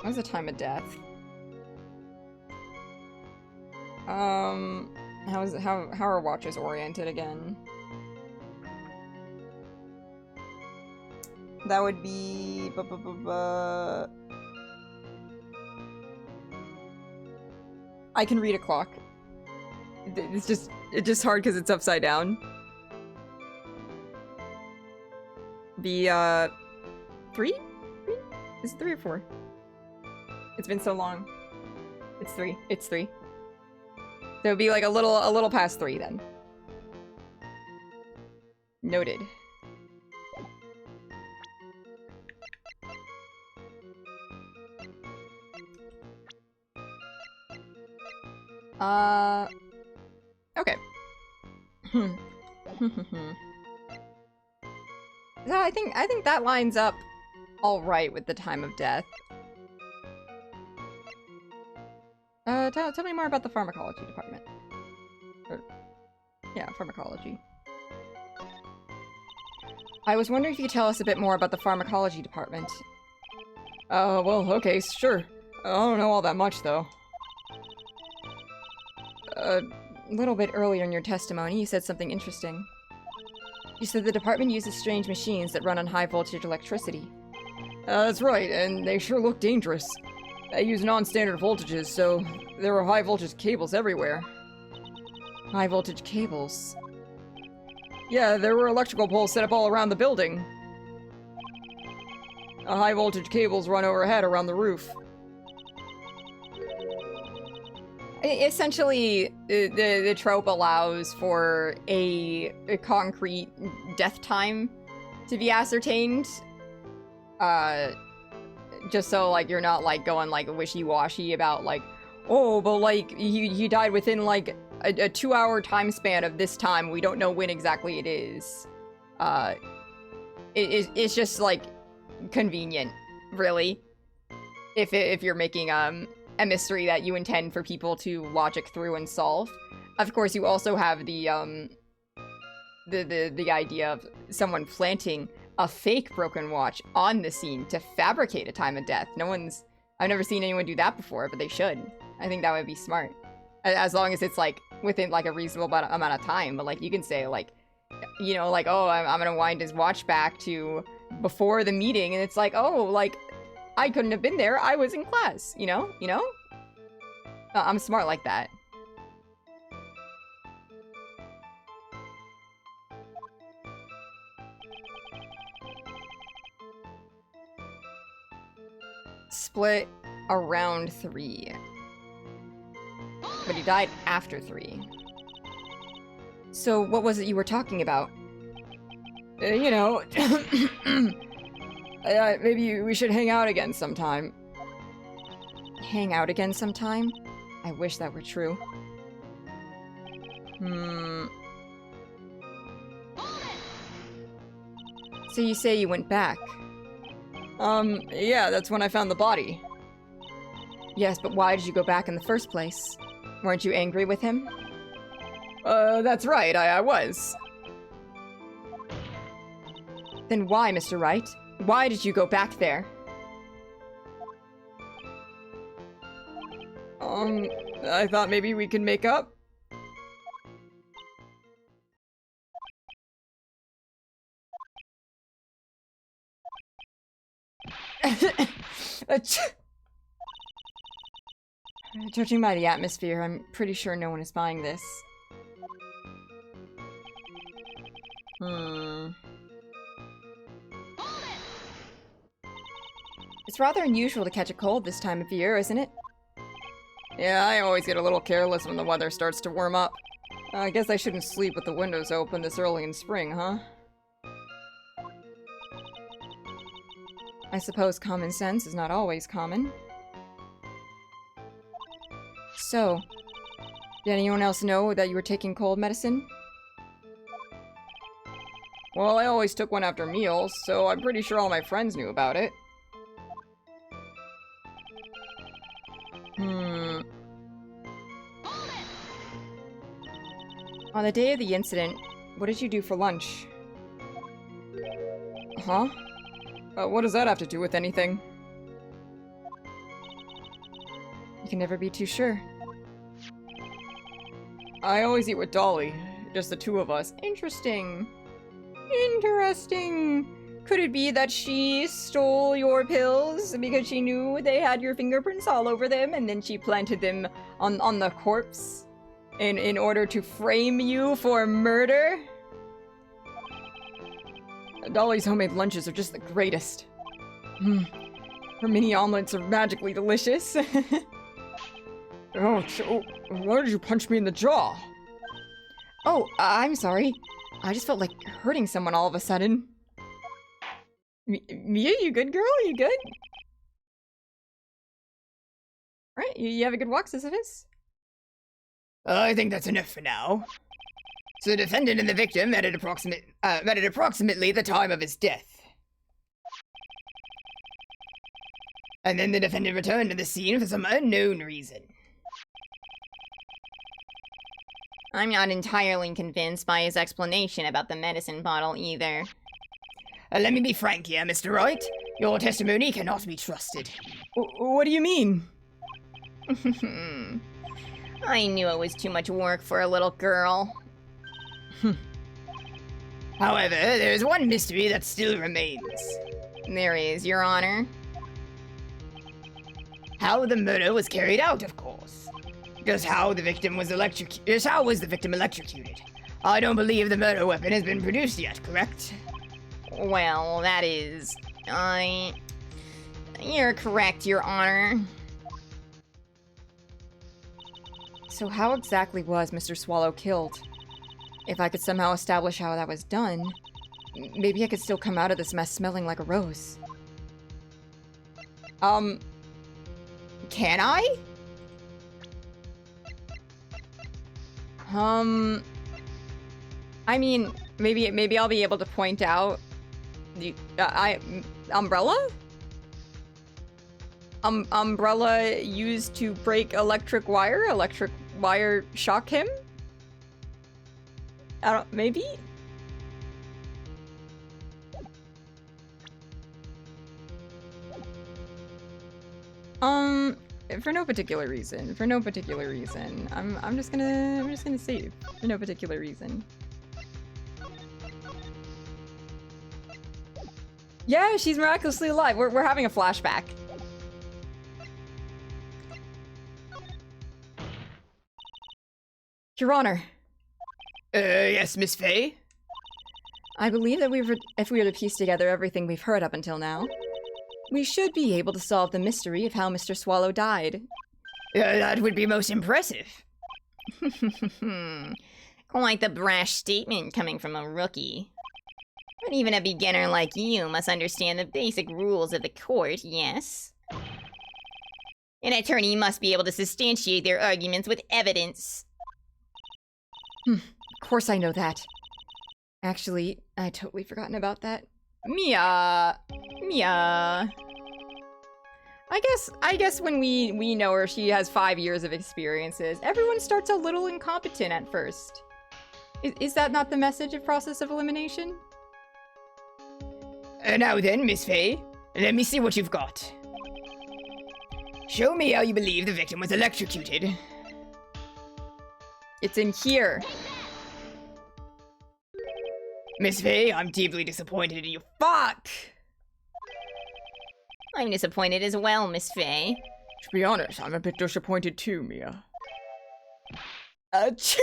S1: What's the time of death? How are watches oriented again? That would be... I can read a clock. It's just hard because it's upside down. The, 3? Is it 3 or 4? It's been so long. It's 3. It's 3. So it'd be like a little past 3 then. Noted. Okay. Yeah, I think that lines up all right with the time of death. Tell me more about the pharmacology department. Yeah, pharmacology. I was wondering if you could tell us a bit more about the pharmacology department. Well, okay, sure. I don't know all that much, though. A little bit earlier in your testimony, you said something interesting. You said the department uses strange machines that run on high-voltage electricity. That's right, and they sure look dangerous. They use non-standard voltages, so there are high-voltage cables everywhere. High-voltage cables? Yeah, there were electrical poles set up all around the building. High-voltage cables run overhead around the roof. Essentially, the trope allows for a concrete death time to be ascertained. Just so, like, you're not, like, going, like, wishy-washy about, like, oh, but, like, he died within, like, a 2-hour time span of this time. We don't know when exactly it is. It's just, like, convenient, really. If you're making, a mystery that you intend for people to logic through and solve. Of course, you also have the idea of someone planting a fake broken watch on the scene to fabricate a time of death. I've never seen anyone do that before, but they should. I think that would be smart. As long as it's, like, within, like, a reasonable amount of time. But, like, you can say, like, you know, like, oh, I'm gonna wind his watch back to before the meeting, and it's like, oh, like, I couldn't have been there. I was in class, you know? You know? I'm smart like that. Split around 3. But he died after 3. So what was it you were talking about? You know... maybe we should hang out again sometime. Hang out again sometime? I wish that were true. So you say you went back? Yeah, that's when I found the body. Yes, but why did you go back in the first place? Weren't you angry with him? That's right, I was. Then why, Mr. Wright? Why did you go back there? I thought maybe we could make up. Judging by the atmosphere, I'm pretty sure no one is buying this. It's rather unusual to catch a cold this time of year, isn't it? Yeah, I always get a little careless when the weather starts to warm up. I guess I shouldn't sleep with the windows open this early in spring, huh? I suppose common sense is not always common. So, did anyone else know that you were taking cold medicine? Well, I always took one after meals, so I'm pretty sure all my friends knew about it. On the day of the incident, what did you do for lunch? Huh? What does that have to do with anything? You can never be too sure. I always eat with Dolly. Just the two of us. Interesting. Interesting. Could it be that she stole your pills because she knew they had your fingerprints all over them and then she planted them on the corpse in order to frame you for murder? Dolly's homemade lunches are just the greatest. Her mini omelets are magically delicious. Oh, why did you punch me in the jaw? Oh, I'm sorry. I just felt like hurting someone all of a sudden. Mia, you good, girl? You good? Right, you have a good walk, Sisyphus?
S2: I think that's enough for now. So the defendant and the victim met at approximately the time of his death. And then the defendant returned to the scene for some unknown reason.
S3: I'm not entirely convinced by his explanation about the medicine bottle either.
S2: Let me be frank here, Mr. Wright. Your testimony cannot be trusted.
S1: What do you mean?
S3: I knew it was too much work for a little girl.
S2: However, there is one mystery that still remains.
S3: There is, Your Honor.
S2: How the murder was carried out, of course. Just how was the victim electrocuted? I don't believe the murder weapon has been produced yet, correct?
S3: Well, that is... You're correct, Your Honor.
S1: So how exactly was Mr. Swallow killed? If I could somehow establish how that was done, maybe I could still come out of this mess smelling like a rose. Can I? I mean, maybe I'll be able to point out the umbrella? Umbrella used to break electric wire shock him? I don't, maybe? For no particular reason. I'm just gonna save. For no particular reason. Yeah, she's miraculously alive. We're having a flashback. Your Honor.
S2: Yes, Miss Faye?
S1: I believe that if we were to piece together everything we've heard up until now, we should be able to solve the mystery of how Mr. Swallow died.
S2: That would be most impressive.
S3: Quite the brash statement coming from a rookie. But even a beginner like you must understand the basic rules of the court, yes? An attorney must be able to substantiate their arguments with evidence.
S1: Of course I know that. Actually, I totally forgotten about that. Mia. I guess when we know her, she has 5 years of experiences. Everyone starts a little incompetent at first. Is that not the message of process of elimination?
S2: Now then, Miss Faye, let me see what you've got. Show me how you believe the victim was electrocuted.
S1: It's in here.
S2: Miss Faye, I'm deeply disappointed in you. Fuck!
S3: I'm disappointed as well, Miss Faye.
S1: To be honest, I'm a bit disappointed too, Mia. Achoo!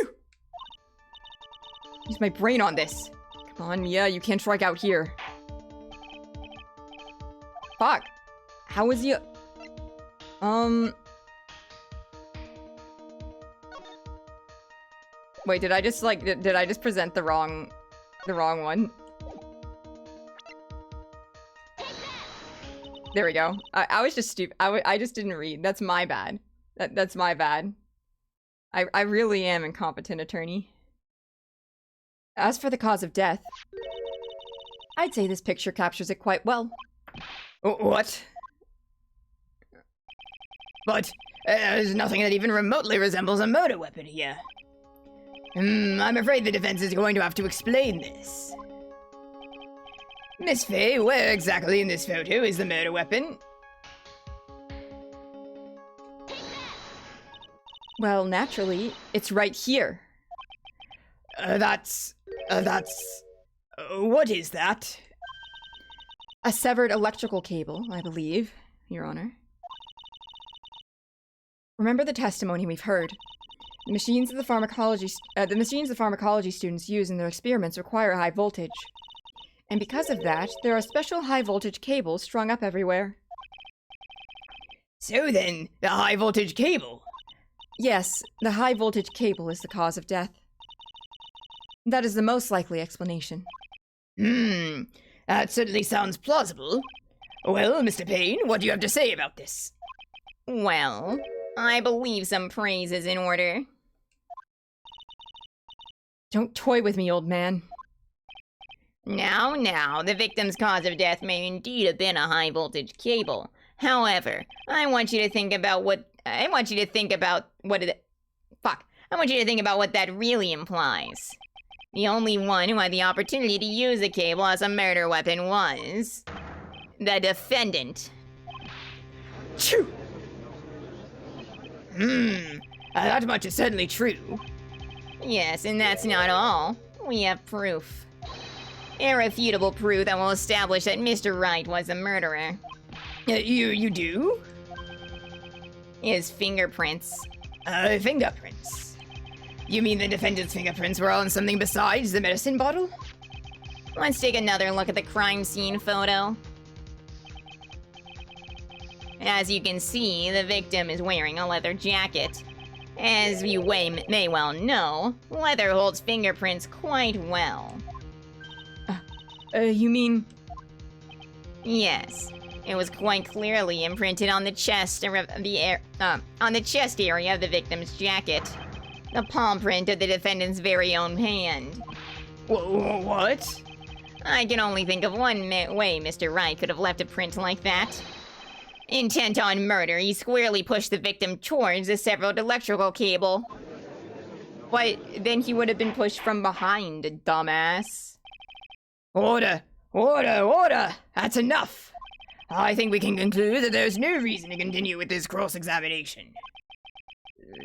S1: Use my brain on this. Come on, Mia, you can't strike out here. Fuck. How was you? Wait, did I just present the wrong one? There we go. I was just stupid. I just didn't read. That's my bad. That's my bad. I really am incompetent, attorney. As for the cause of death, I'd say this picture captures it quite well.
S2: What? But there's nothing that even remotely resembles a murder weapon here. I'm afraid the defense is going to have to explain this. Miss Faye, where exactly in this photo is the murder weapon?
S1: Well, naturally, it's right here.
S2: What is that?
S1: A severed electrical cable, I believe, Your Honor. Remember the testimony we've heard. The machines the pharmacology students use in their experiments require high voltage. And because of that, there are special high voltage cables strung up everywhere.
S2: So then, the high voltage cable.
S1: Yes, the high voltage cable is the cause of death. That is the most likely explanation.
S2: That certainly sounds plausible. Well, Mr. Payne, what do you have to say about this?
S3: Well, I believe some praise is in order.
S1: Don't toy with me, old man.
S3: Now, the victim's cause of death may indeed have been a high voltage cable. However, I want you to think about what that really implies. The only one who had the opportunity to use the cable as a murder weapon was the defendant.
S2: Choo! That much is certainly true.
S3: Yes, and that's not all. We have proof. Irrefutable proof that will establish that Mr. Wright was the murderer.
S2: You do?
S3: His fingerprints.
S2: Fingerprints? You mean the defendant's fingerprints were on something besides the medicine bottle?
S3: Let's take another look at the crime scene photo. As you can see, the victim is wearing a leather jacket. As you may well know, leather holds fingerprints quite well.
S1: You mean...
S3: Yes, it was quite clearly imprinted on the chest area of the victim's jacket. The palm print of the defendant's very own hand.
S2: What?
S3: I can only think of one way Mr. Wright could have left a print like that. Intent on murder, he squarely pushed the victim towards the severed electrical cable.
S1: But then he would have been pushed from behind, dumbass.
S2: Order! Order! Order! That's enough! I think we can conclude that there's no reason to continue with this cross-examination.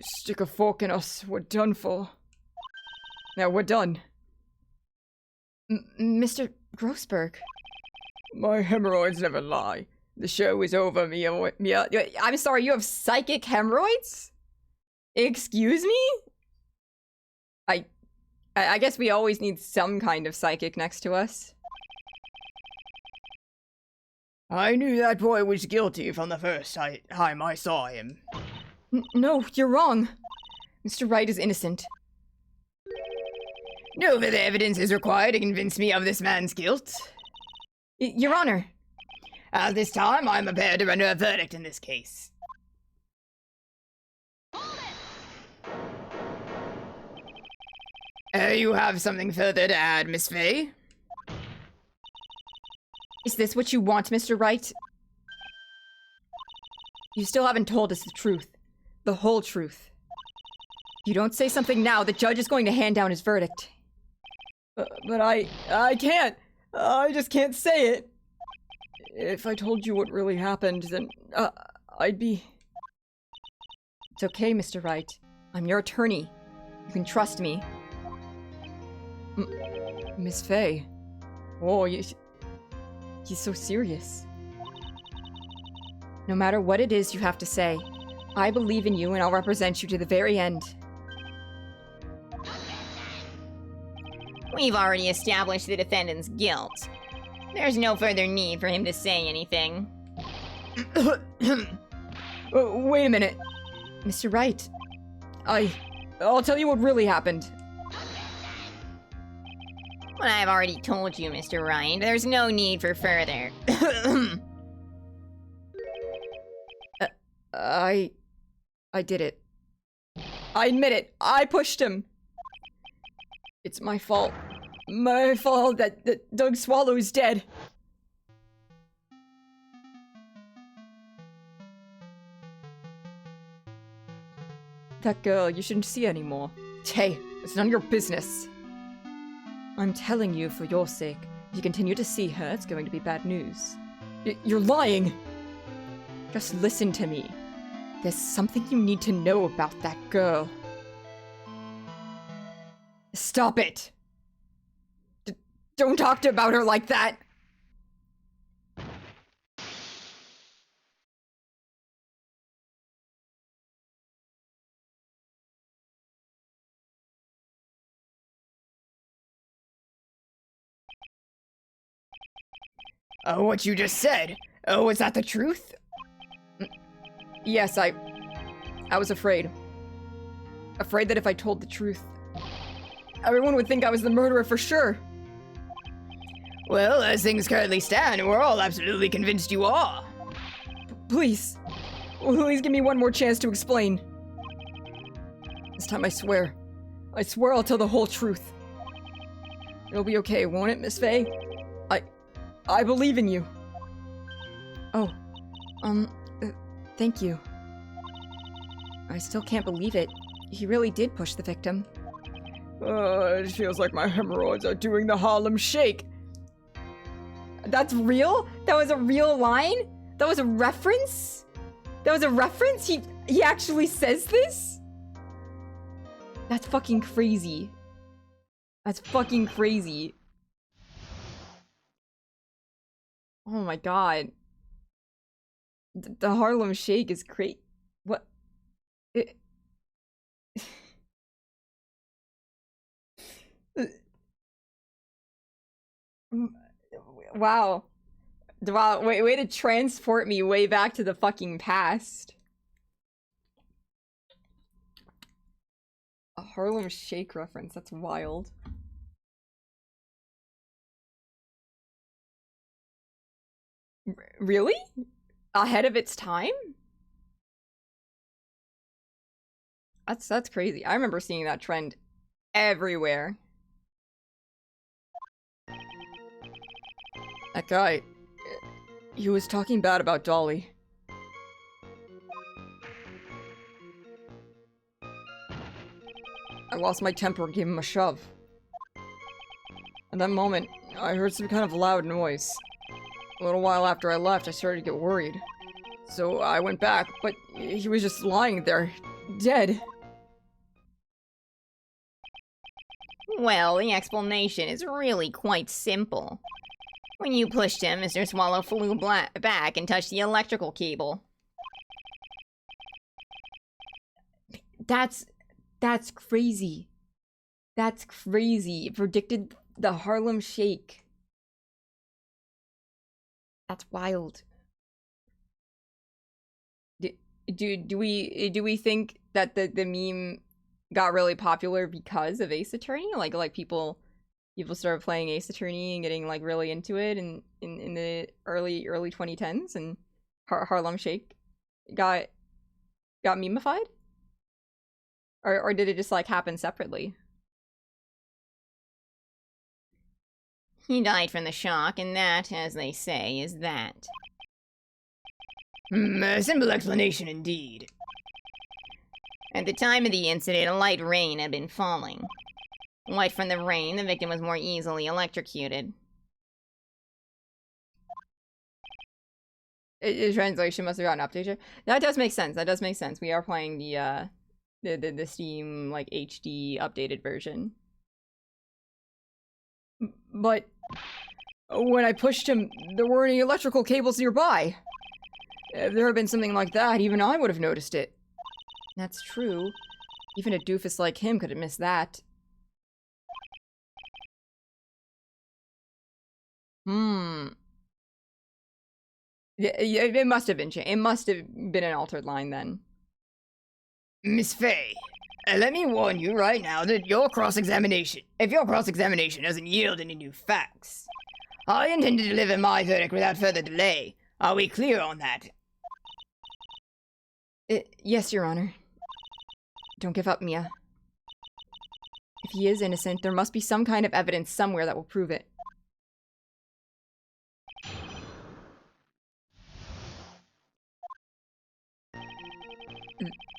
S1: Stick a fork in us. We're done for. Now we're done. Mr. Grossberg. My hemorrhoids never lie. The show is over, Mia. I'm sorry, you have psychic hemorrhoids? Excuse me? I guess we always need some kind of psychic next to us.
S2: I knew that boy was guilty from the first time I saw him.
S1: No, you're wrong. Mr. Wright is innocent.
S2: No further evidence is required to convince me of this man's guilt.
S1: Your Honor.
S2: At this time, I'm prepared to render a verdict in this case. You have something further to add, Miss Faye?
S1: Is this what you want, Mr. Wright? You still haven't told us the truth. The whole truth. If you don't say something now, the judge is going to hand down his verdict. But I can't. I just can't say it. If I told you what really happened, then I'd be... It's okay, Mr. Wright. I'm your attorney. You can trust me. Miss Faye. Oh, he's so serious. No matter what it is you have to say, I believe in you and I'll represent you to the very end.
S3: We've already established the defendant's guilt. There's no further need for him to say anything.
S1: Wait a minute. Mr. Wright. I'll tell you what really happened.
S3: But I've already told you, Mr. Wright, there's no need for further.
S1: I did it. I admit it. I pushed him. It's my fault. My fault that Doug Swallow's dead. That girl, you shouldn't see anymore. Hey, it's none of your business. I'm telling you for your sake. If you continue to see her, it's going to be bad news. You're lying! Just listen to me. There's something you need to know about that girl. Stop it! Don't talk about her like that!
S2: Oh, what you just said? Oh, is that the truth?
S1: Yes, I was afraid. Afraid that if I told the truth, everyone would think I was the murderer for sure.
S2: Well, as things currently stand, we're all absolutely convinced you are.
S1: Please. Please give me one more chance to explain. This time I swear. I swear I'll tell the whole truth. It'll be okay, won't it, Miss Faye? I believe in you. Oh, thank you. I still can't believe it. He really did push the victim.
S2: It feels like my hemorrhoids are doing the Harlem Shake.
S1: That's real? That was a real line? That was a reference? That was a reference? He actually says this? That's fucking crazy. That's fucking crazy. Oh my god. The Harlem Shake is great. What? Wow. Wow, way to transport me way back to the fucking past. A Harlem Shake reference, that's wild. Really? Ahead of its time? That's crazy. I remember seeing that trend everywhere. That guy, he was talking bad about Dolly. I lost my temper and gave him a shove. At that moment, I heard some kind of loud noise. A little while after I left, I started to get worried. So I went back, but he was just lying there, dead.
S3: Well, the explanation is really quite simple. When you pushed him, Mr. Swallow flew back and touched the electrical cable.
S1: That's crazy. That's crazy. It predicted the Harlem Shake. That's wild. Do we think that the meme got really popular because of Ace Attorney? Like people started playing Ace Attorney and getting like really into it in the early 2010s, and Harlem Shake got memeified? Or did it just like happen separately?
S3: He died from the shock, and that, as they say, is that.
S2: A simple explanation indeed.
S3: At the time of the incident, a light rain had been falling. What from the rain, the victim was more easily electrocuted.
S1: Translation must have gotten updated. That does make sense. That does make sense. We are playing the Steam like HD updated version. But when I pushed him, there weren't any electrical cables nearby. If there had been something like that, even I would have noticed it. That's true. Even a doofus like him could have missed that. Yeah, it must have been it must have been an altered line then.
S2: Miss Faye, let me warn you right now that if your cross-examination doesn't yield any new facts, I intend to deliver my verdict without further delay. Are we clear on that?
S1: Yes, Your Honor. Don't give up, Mia. If he is innocent, there must be some kind of evidence somewhere that will prove it.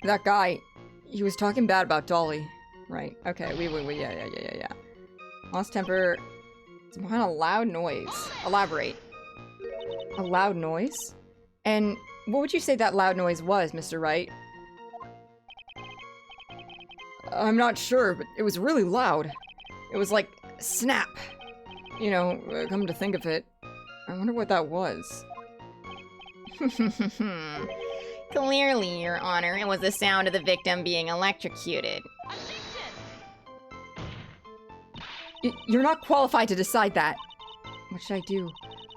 S1: That guy, he was talking bad about Dolly. Right, okay, yeah. Lost temper, some kind of loud noise. Elaborate. A loud noise? And what would you say that loud noise was, Mr. Wright? I'm not sure, but it was really loud. It was like, snap. You know, come to think of it, I wonder what that was.
S3: Clearly, Your Honor, it was the sound of the victim being electrocuted.
S1: You're not qualified to decide that. What should I do?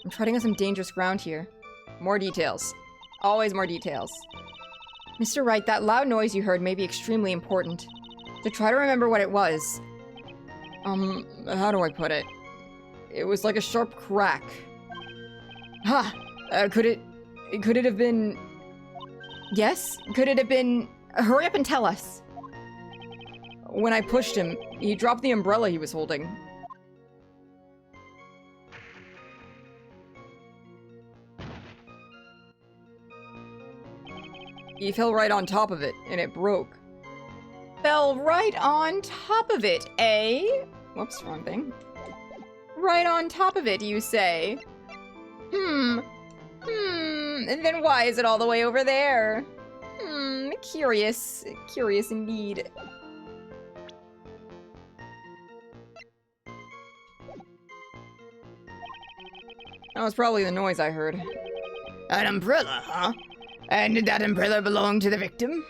S1: I'm treading on some dangerous ground here. More details. Always more details. Mr. Wright, that loud noise you heard may be extremely important. To try to remember what it was. How do I put it? It was like a sharp crack. Ha! Could it have been... Yes? Could it have been... Hurry up and tell us. When I pushed him, he dropped the umbrella he was holding. He fell right on top of it, and it broke. Fell right on top of it, eh? Whoops, wrong thing. Right on top of it, you say? And then why is it all the way over there? Curious. Curious indeed. That was probably the noise I heard.
S2: An umbrella, huh? And did that umbrella belong to the victim?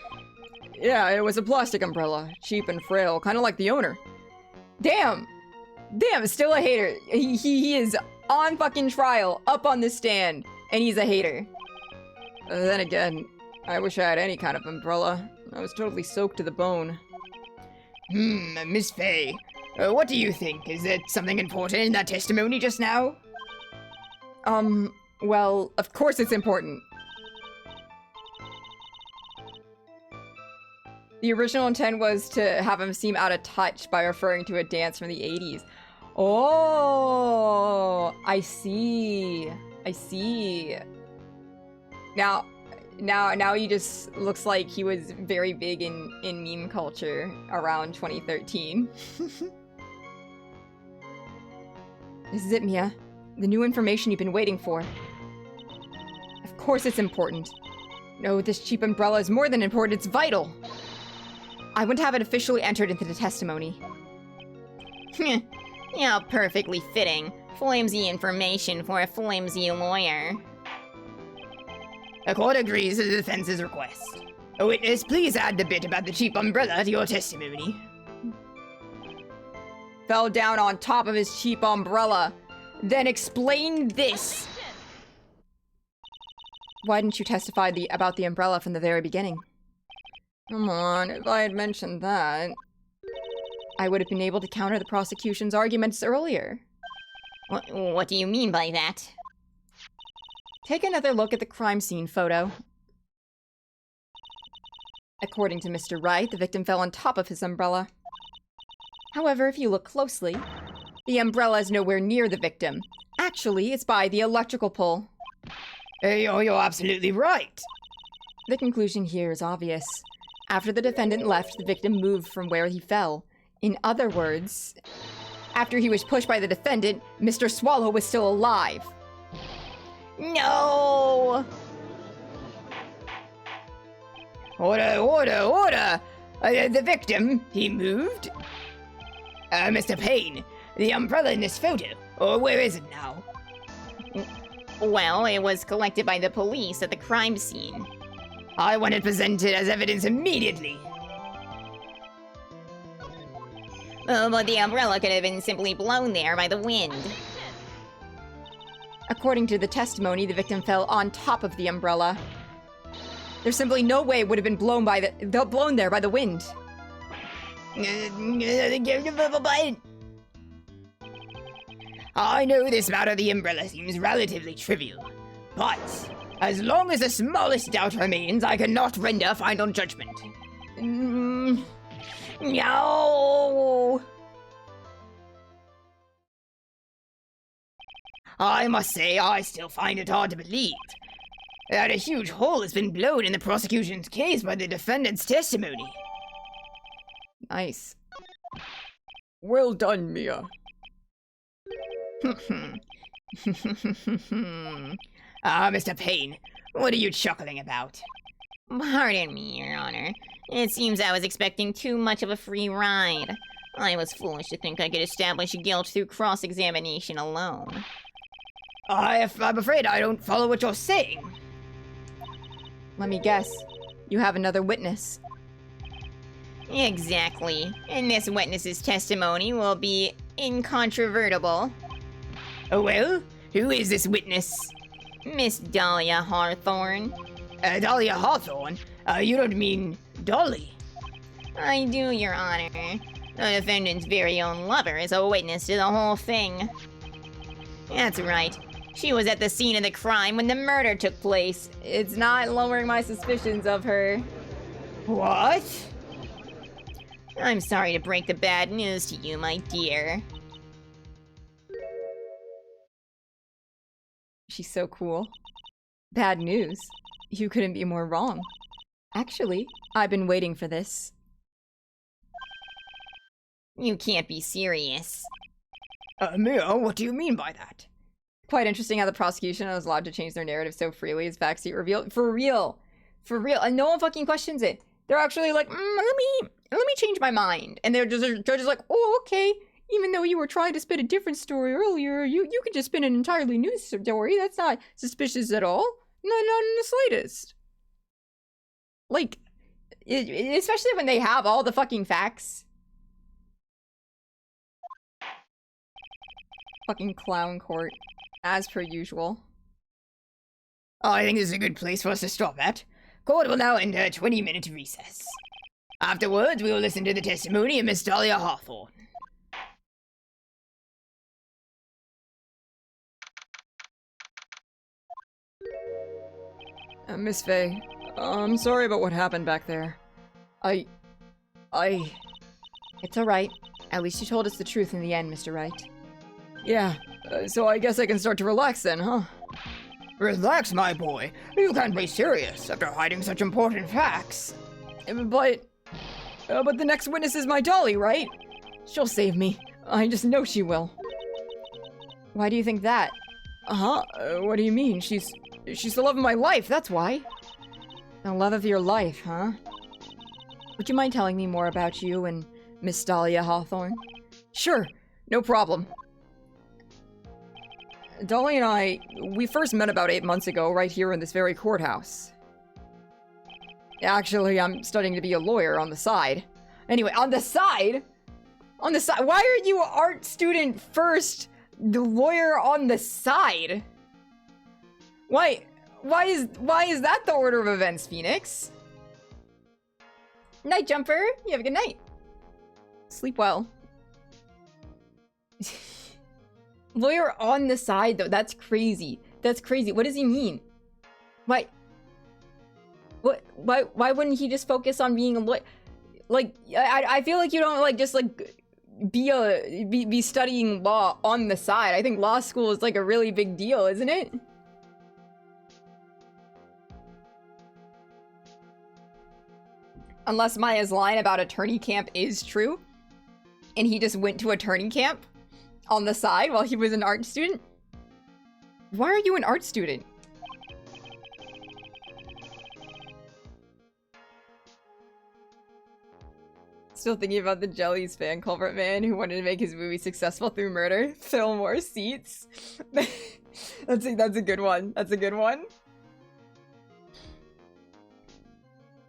S1: Yeah, it was a plastic umbrella. Cheap and frail, kind of like the owner. Damn! Damn, still a hater. He is on fucking trial, up on the stand, and he's a hater. Then again, I wish I had any kind of umbrella. I was totally soaked to the bone.
S2: Miss Faye, what do you think? Is there something important in that testimony just now?
S1: Well, of course it's important. The original intent was to have him seem out of touch by referring to a dance from the 80s. Oh, I see. I see. Now he just looks like he was very big in meme culture around 2013. This is it, Mia. The new information you've been waiting for. Of course it's important. No, this cheap umbrella is more than important, it's vital. I want to have it officially entered into the testimony.
S3: How perfectly fitting. Flimsy information for a flimsy lawyer.
S2: The court agrees to the defense's request. A witness, please add the bit about the cheap umbrella to your testimony.
S1: Fell down on top of his cheap umbrella. Then explain this. Why didn't you testify about the umbrella from the very beginning? Come on, if I had mentioned that, I would have been able to counter the prosecution's arguments earlier.
S3: What do you mean by that?
S1: Take another look at the crime scene photo. According to Mr. Wright, the victim fell on top of his umbrella. However, if you look closely, the umbrella is nowhere near the victim. Actually, it's by the electrical pole.
S2: You're absolutely right.
S1: The conclusion here is obvious. After the defendant left, the victim moved from where he fell. In other words, after he was pushed by the defendant, Mr. Swallow was still alive.
S3: No!
S2: Order! The victim, he moved? Mr. Payne, the umbrella in this photo, where is it now?
S3: Well, it was collected by the police at the crime scene.
S2: I want it presented as evidence immediately.
S3: But the umbrella could have been simply blown there by the wind.
S1: According to the testimony, the victim fell on top of the umbrella. There's simply no way it would have been blown there by the wind.
S2: I know this matter of the umbrella seems relatively trivial, But, as long as the smallest doubt remains, I cannot render final judgment. No! I must say, I still find it hard to believe that a huge hole has been blown in the prosecution's case by the defendant's testimony.
S1: Nice. Well done, Mia.
S2: Mr. Payne, what are you chuckling about?
S3: Pardon me, Your Honor. It seems I was expecting too much of a free ride. I was foolish to think I could establish guilt through cross-examination alone.
S2: I'm afraid I don't follow what you're saying.
S1: Let me guess. You have another witness.
S3: Exactly. And this witness's testimony will be incontrovertible.
S2: Oh, well, who is this witness?
S3: Miss Dahlia Hawthorne.
S2: Dahlia Hawthorne? You don't mean Dolly?
S3: I do, Your Honor. The defendant's very own lover is a witness to the whole thing. That's right. She was at the scene of the crime when the murder took place.
S1: It's not lowering my suspicions of her.
S2: What?
S3: I'm sorry to break the bad news to you, my dear.
S1: She's so cool. Bad news. You couldn't be more wrong. Actually, I've been waiting for this.
S3: You can't be serious.
S2: Mia, what do you mean by that?
S1: Quite interesting how the prosecution was allowed to change their narrative so freely as facts get revealed. For real. For real. And no one fucking questions it. They're actually like, let me change my mind. And they're just, the judge is like, oh, okay. Even though you were trying to spin a different story earlier, you can just spin an entirely new story. That's not suspicious at all. No, not in the slightest. Like, especially when they have all the fucking facts. Fucking clown court. As per usual.
S2: I think this is a good place for us to stop at. Court will now enter a 20-minute recess. Afterwards, we will listen to the testimony of Miss Dahlia Hawthorne.
S1: Miss Faye, I'm sorry about what happened back there. It's alright. At least you told us the truth in the end, Mr. Wright. Yeah, so I guess I can start to relax then, huh?
S2: Relax, my boy. You can't be serious after hiding such important facts.
S1: But the next witness is my Dolly, right? She'll save me. I just know she will. Why do you think that? What do you mean? She's the love of my life, that's why. The love of your life, huh? Would you mind telling me more about you and Miss Dahlia Hawthorne? Sure, no problem. Dolly and we first met about 8 months ago, right here in this very courthouse. Actually, I'm studying to be a lawyer on the side. Anyway, on the side? On the side? Why are you an art student first, the lawyer on the side? Why is that the order of events, Phoenix? Night, Jumper. You have a good night. Sleep well. Lawyer on the side, though. That's crazy. That's crazy. What does he mean? Why wouldn't he just focus on being a lawyer? Like, I feel like you don't, like, just, like, be studying law on the side. I think law school is, like, a really big deal, isn't it? Unless Maya's line about attorney camp is true, and he just went to attorney camp on the side while he was an art student. Why are you an art student? Still thinking about the Jellies fan culprit man who wanted to make his movie successful through murder. Fill more seats. That's a good one. That's a good one.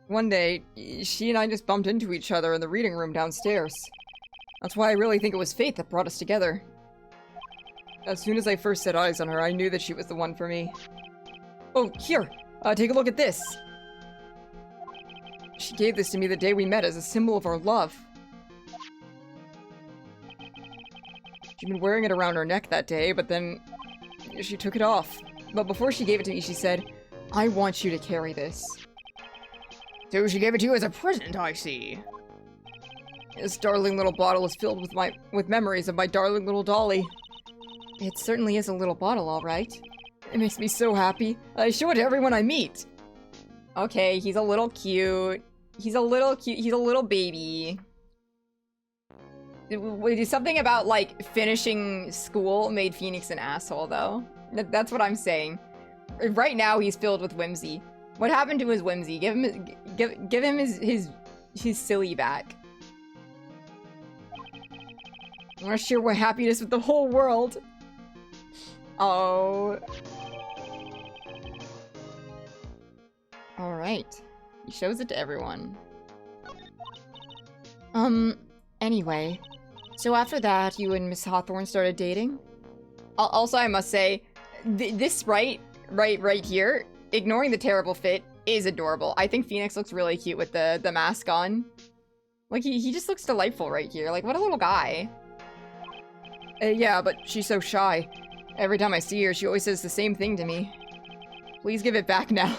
S1: One day, she and I just bumped into each other in the reading room downstairs. That's why I really think it was fate that brought us together. As soon as I first set eyes on her, I knew that she was the one for me. Oh, here! Take a look at this! She gave this to me the day we met as a symbol of our love. She'd been wearing it around her neck that day, but then she took it off. but before she gave it to me, she said, "I want you to carry this."
S2: So she gave it to you as a present, I see.
S1: This darling little bottle is filled with memories of my darling little dolly. It certainly is a little bottle, all right. It makes me so happy. I show it to everyone I meet. Okay, he's a little cute. He's a little cute. He's a little baby. Something about, like, finishing school made Phoenix an asshole, though. That's what I'm saying. Right now, he's filled with whimsy. What happened to his whimsy? Give him his silly back. I want to share my happiness with the whole world. Oh. Alright. He shows it to everyone. Anyway. So after that, you and Miss Hawthorne started dating? Also, I must say, this right here, ignoring the terrible fit, is adorable. I think Phoenix looks really cute with the mask on. Like, he just looks delightful right here. Like, what a little guy. Yeah, but she's so shy. Every time I see her, she always says the same thing to me. Please give it back now.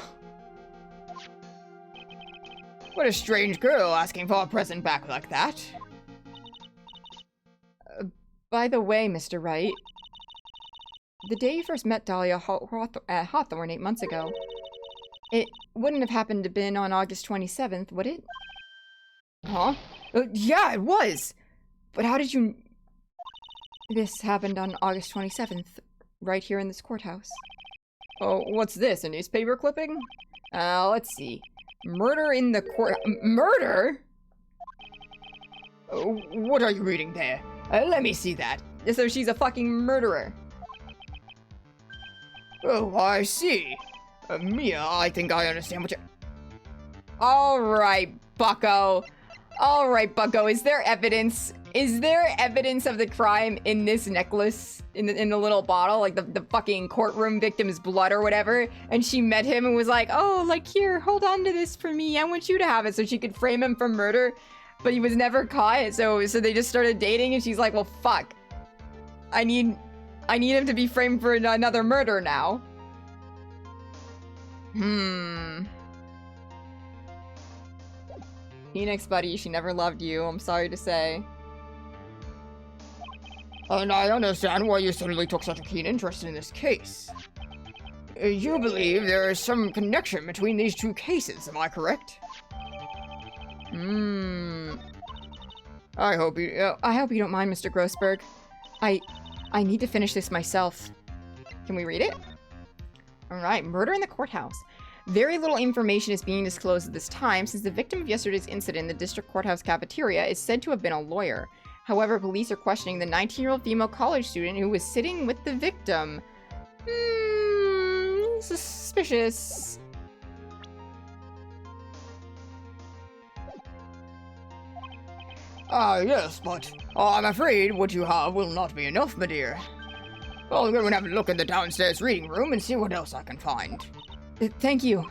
S2: What a strange girl asking for a present back like that.
S1: By the way, Mr. Wright, the day you first met Dahlia Hawthorne 8 months ago, it wouldn't have happened to been on August 27th, would it?
S2: Huh?
S1: Yeah, it was! But how did you... This happened on August 27th, right here in this courthouse. Oh, what's this, a newspaper clipping? Let's see. Murder in the court... Murder?!
S2: What are you reading there? Let me see that.
S1: So she's a fucking murderer.
S2: Oh, I see. Mia, I think I understand what you...
S1: Alright, bucko. Alright, bucko. Is there evidence? Is there evidence of the crime in this necklace? In the little bottle? Like the fucking courtroom victim's blood or whatever? And she met him and was like, oh, like, here, hold on to this for me. I want you to have it, so she could frame him for murder. But he was never caught, so they just started dating, and she's like, well, fuck. I need him to be framed for another murder now. Phoenix, buddy, she never loved you, I'm sorry to say.
S2: And I understand why you suddenly took such a keen interest in this case. You believe there is some connection between these two cases, am I correct?
S1: I hope you don't mind, Mr. Grossberg. I need to finish this myself. Can we read it? Alright, murder in the courthouse. Very little information is being disclosed at this time, since the victim of yesterday's incident in the district courthouse cafeteria is said to have been a lawyer. However, police are questioning the 19-year-old female college student who was sitting with the victim. Suspicious.
S2: Yes, but I'm afraid what you have will not be enough, my dear. I'll go and have a look in the downstairs reading room and see what else I can find.
S1: Thank you.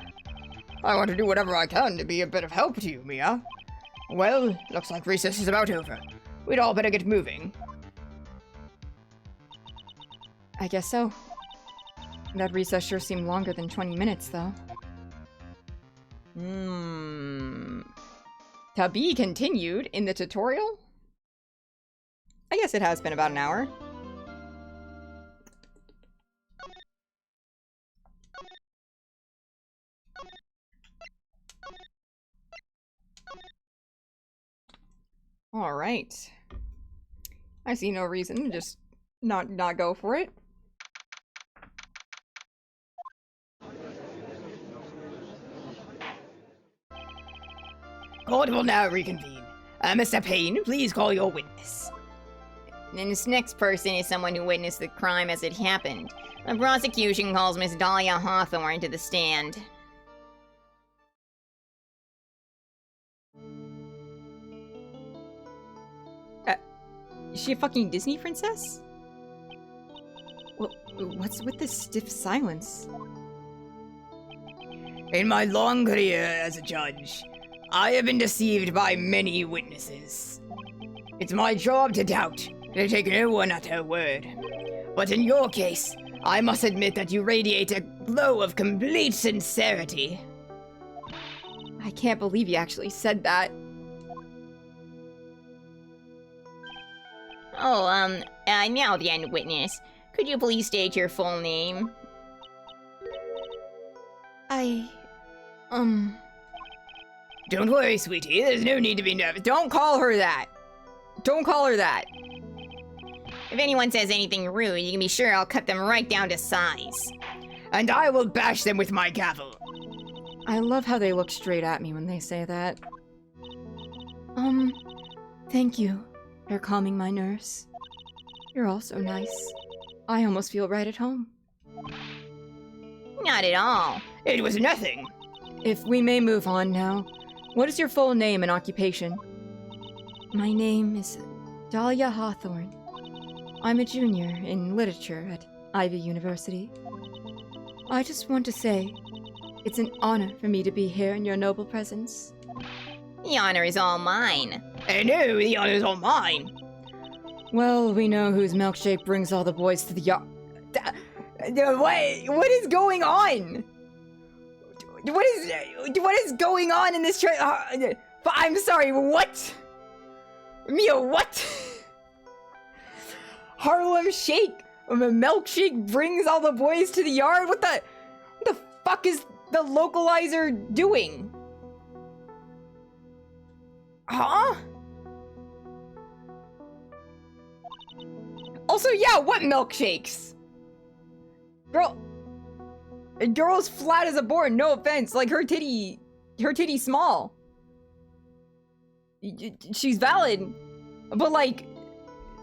S2: I want to do whatever I can to be a bit of help to you, Mia. Well, looks like recess is about over. We'd all better get moving.
S1: I guess so. That recess sure seemed longer than 20 minutes, though. To be continued in the tutorial? I guess it has been about an hour. Alright. I see no reason to just not go for it.
S2: Court will now reconvene. Mr. Payne, please call your witness.
S3: And this next person is someone who witnessed the crime as it happened. The prosecution calls Miss Dahlia Hawthorne to the stand.
S1: Is she a fucking Disney princess? What's with this stiff silence?
S2: In my long career as a judge, I have been deceived by many witnesses. It's my job to doubt, to take no one at her word. But in your case, I must admit that you radiate a glow of complete sincerity.
S1: I can't believe you actually said that.
S3: Oh, now then, witness. Could you please state your full name?
S2: Don't worry, sweetie. There's no need to be nervous.
S1: Don't call her that. Don't call her that.
S3: If anyone says anything rude, you can be sure I'll cut them right down to size.
S2: And I will bash them with my gavel.
S1: I love how they look straight at me when they say that. Thank you for calming my nerves. You're also nice. I almost feel right at home.
S3: Not at all.
S2: It was nothing.
S1: If we may move on now, what is your full name and occupation? My name is Dahlia Hawthorne. I'm a junior in literature at Ivy University. I just want to say, it's an honor for me to be here in your noble presence.
S3: The honor is all mine.
S2: No, the honor's all mine.
S1: Well, we know whose milkshake brings all the boys to the yard. What is going on? What is going on in this I'm sorry, what? Mia, what? Harlem Shake? A milkshake brings all the boys to the yard? What the fuck is the localizer doing? Huh? Also, yeah, what milkshakes? Girl's flat as a board, no offense. Like, her titty small. She's valid. But, like,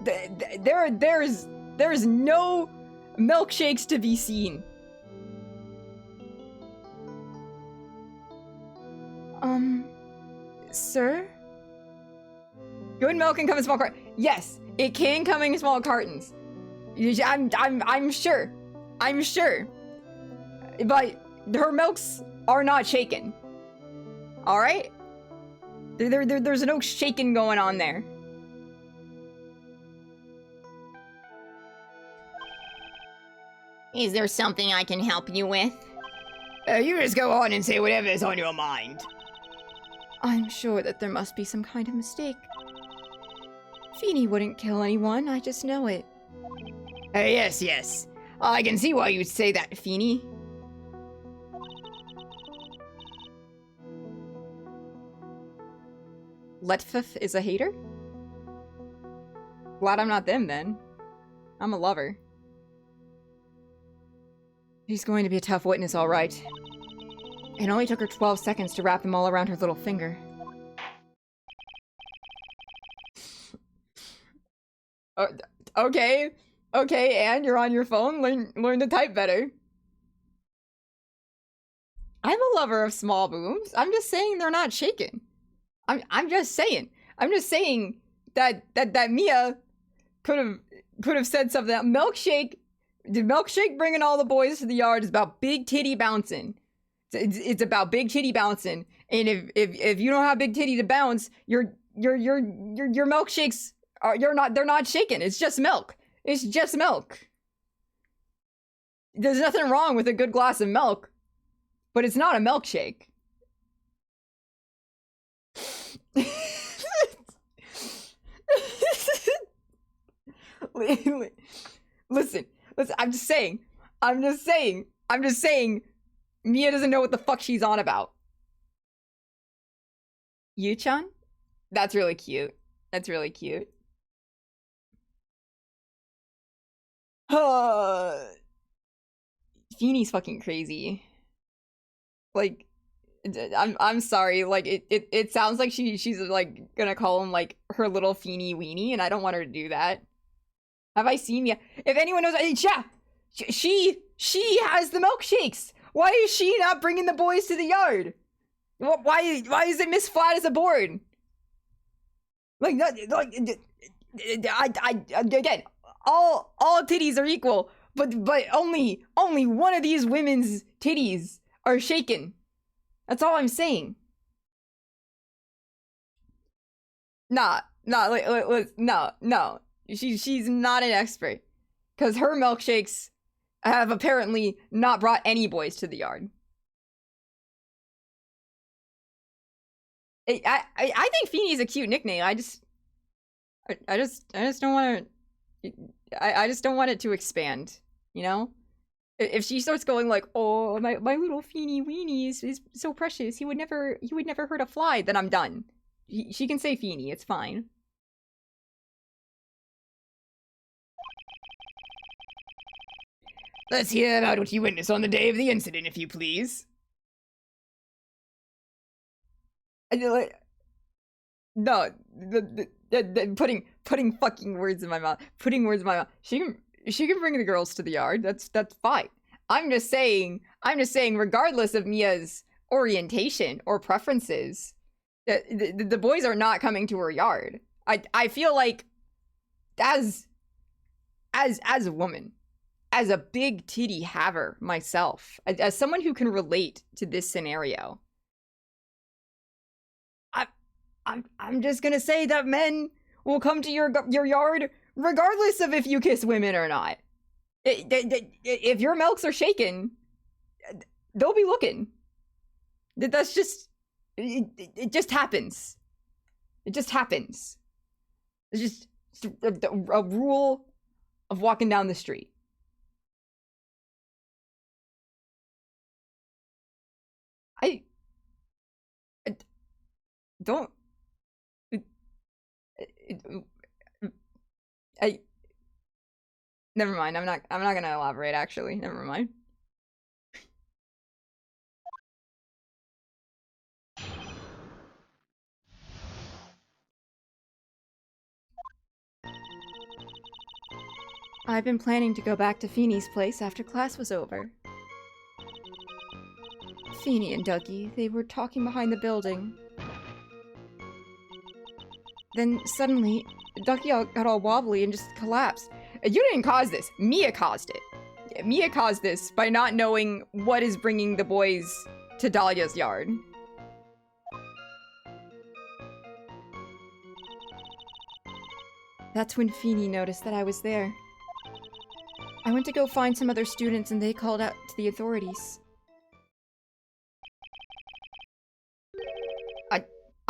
S1: there's no milkshakes to be seen. Sir? Good milk can come in small cartons. Yes, it can come in small cartons. I'm sure. I'm sure. But her milks are not shaken. All right? There's no shaking going on there.
S3: Is there something I can help you with?
S2: You just go on and say whatever is on your mind.
S1: I'm sure that there must be some kind of mistake. Feeny wouldn't kill anyone, I just know it.
S2: Yes. I can see why you'd say that, Feeny.
S1: Letfif is a hater? Glad I'm not them, then. I'm a lover. She's going to be a tough witness, all right. It only took her 12 seconds to wrap them all around her little finger. Okay, and you're on your phone. Learn to type better. I'm a lover of small boobs. I'm just saying they're not shaken. I'm just saying. I'm just saying that Mia could have said something. The milkshake bringing all the boys to the yard is about big titty bouncing. It's about big titty bouncing. And if you don't have big titty to bounce, your milkshakes they're not shaken. It's just milk. It's just milk. There's nothing wrong with a good glass of milk, but it's not a milkshake. Listen, I'm just saying, Mia doesn't know what the fuck she's on about. Yu-chan? That's really cute. Feeny's fucking crazy. Like, I'm sorry, like, it sounds like she's like gonna call him like her little Feeny weenie, and I don't want her to do that. Have I seen Mia? If anyone knows, yeah, she has the milkshakes. Why is she not bringing the boys to the yard? Why is it Miss Flat as a board? Like, again, all titties are equal, but only one of these women's titties are shaken. That's all I'm saying. No. She's not an expert, because her milkshakes have apparently not brought any boys to the yard. I think Feeney's a cute nickname. I just don't want to. I just don't want it to expand. You know, if she starts going like, "Oh, my little Feeny weenie is so precious. He would never hurt a fly," then I'm done. She can say Feeny. It's fine.
S2: Let's hear about what you witnessed on the day of the incident, if you please.
S1: No, putting fucking words in my mouth. Putting words in my mouth. She can bring the girls to the yard. That's fine. I'm just saying, regardless of Mia's orientation or preferences, the boys are not coming to her yard. I feel like as a woman, as a big titty haver myself, as someone who can relate to this scenario, I'm just gonna say that men will come to your yard regardless of if you kiss women or not. If your milks are shaken, they'll be looking. That's just it just happens. It just happens. It's just a rule of walking down the street. I don't. Never mind. I'm not gonna elaborate. Actually, never mind. I've been planning to go back to Feeney's place after class was over. Feeney and Dougie, they were talking behind the building. Then suddenly, Dougie got all wobbly and just collapsed. You didn't cause this. Mia caused it. Mia caused this by not knowing what is bringing the boys to Dahlia's yard. That's when Feeney noticed that I was there. I went to go find some other students and they called out to the authorities.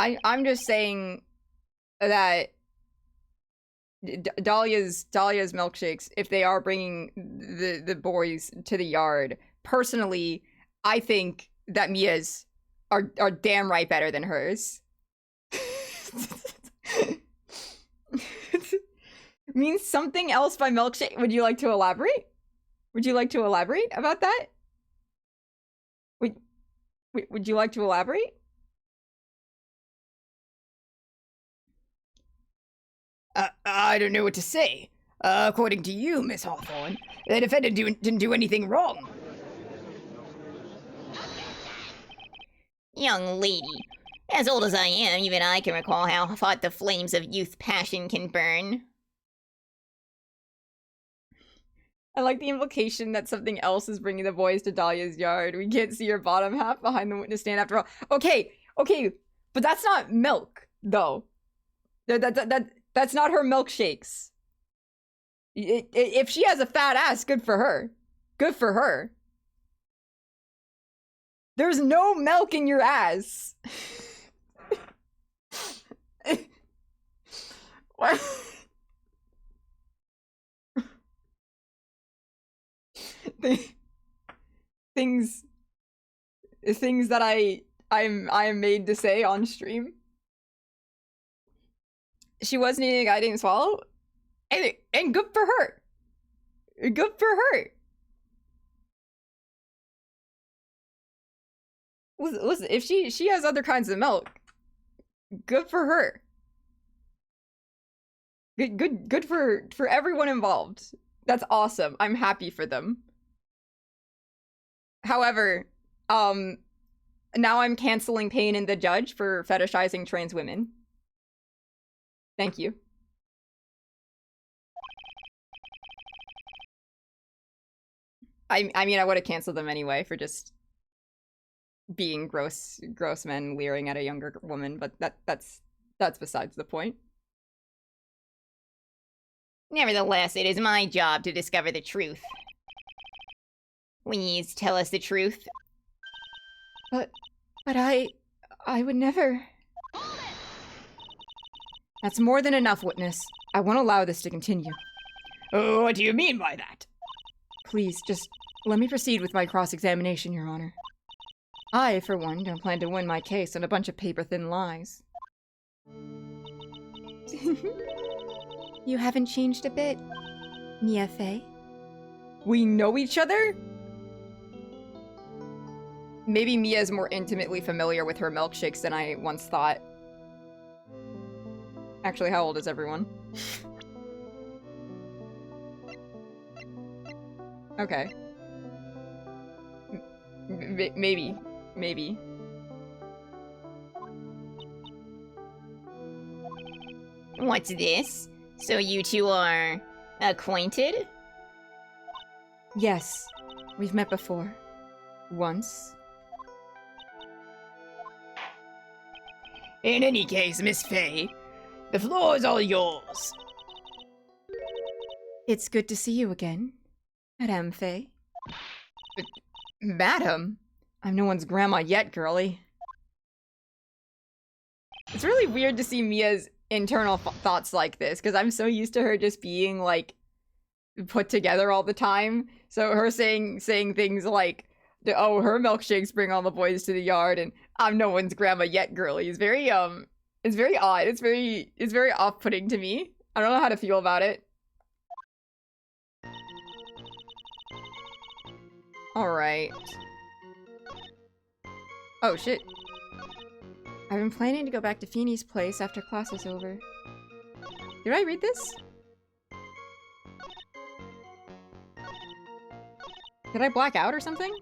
S1: I'm just saying that Dahlia's milkshakes, if they are bringing the boys to the yard, personally, I think that Mia's are damn right better than hers. Means something else by Milkshake. Would you like to elaborate? Would you like to elaborate about that? Would you like to elaborate?
S2: I don't know what to say. According to you, Miss Hawthorne, the defendant didn't do anything wrong.
S3: Young lady, as old as I am, even I can recall how hot the flames of youth passion can burn.
S1: I like the implication that something else is bringing the boys to Dahlia's yard. We can't see your bottom half behind the witness stand after all. Okay, but that's not milk, though. That's not her milkshakes. If she has a fat ass, good for her. Good for her. There's no milk in your ass. What? Things that I am made to say on stream. She was eating, I didn't swallow, and good for her. Good for her. Listen, if she has other kinds of milk, good for her. Good for everyone involved. That's awesome. I'm happy for them. However, now I'm canceling Payne and the Judge for fetishizing trans women. Thank you. I mean, I would have canceled them anyway for just being gross men leering at a younger woman, but that's besides the point.
S3: Nevertheless, it is my job to discover the truth. Please tell us the truth.
S1: But I would never. That's more than enough, witness. I won't allow this to continue.
S2: Oh, what do you mean by that?
S1: Please, just let me proceed with my cross-examination, Your Honor. I, for one, don't plan to win my case on a bunch of paper-thin lies. You haven't changed a bit, Mia Fey. We know each other? Maybe Mia's more intimately familiar with her milkshakes than I once thought. Actually, how old is everyone? Okay. Maybe.
S3: What's this? So you two are acquainted?
S1: Yes, we've met before. Once.
S2: In any case, Miss Fey, the floor is all yours.
S1: It's good to see you again, Madame Fey. Madam? I'm no one's grandma yet, girlie. It's really weird to see Mia's internal thoughts like this, because I'm so used to her just being, like, put together all the time. So her saying things like, oh, her milkshakes bring all the boys to the yard, and I'm no one's grandma yet, girlie, is very, it's very odd. It's very off-putting to me. I don't know how to feel about it. Alright. Oh, shit. I've been planning to go back to Feeney's place after class is over. Did I read this? Did I black out or something?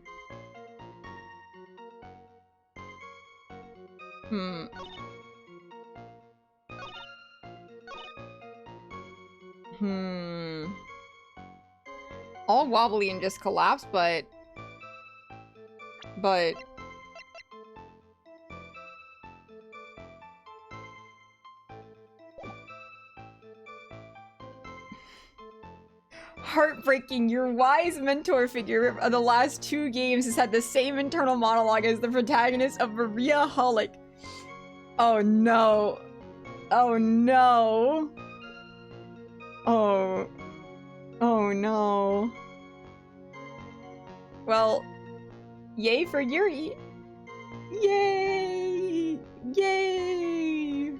S1: All wobbly and just collapse, but... Heartbreaking. Your wise mentor figure of the last 2 games has had the same internal monologue as the protagonist of Maria-holic. Oh no. Oh no. Oh. Oh no. Well, yay for Yuri. Yay! Yay!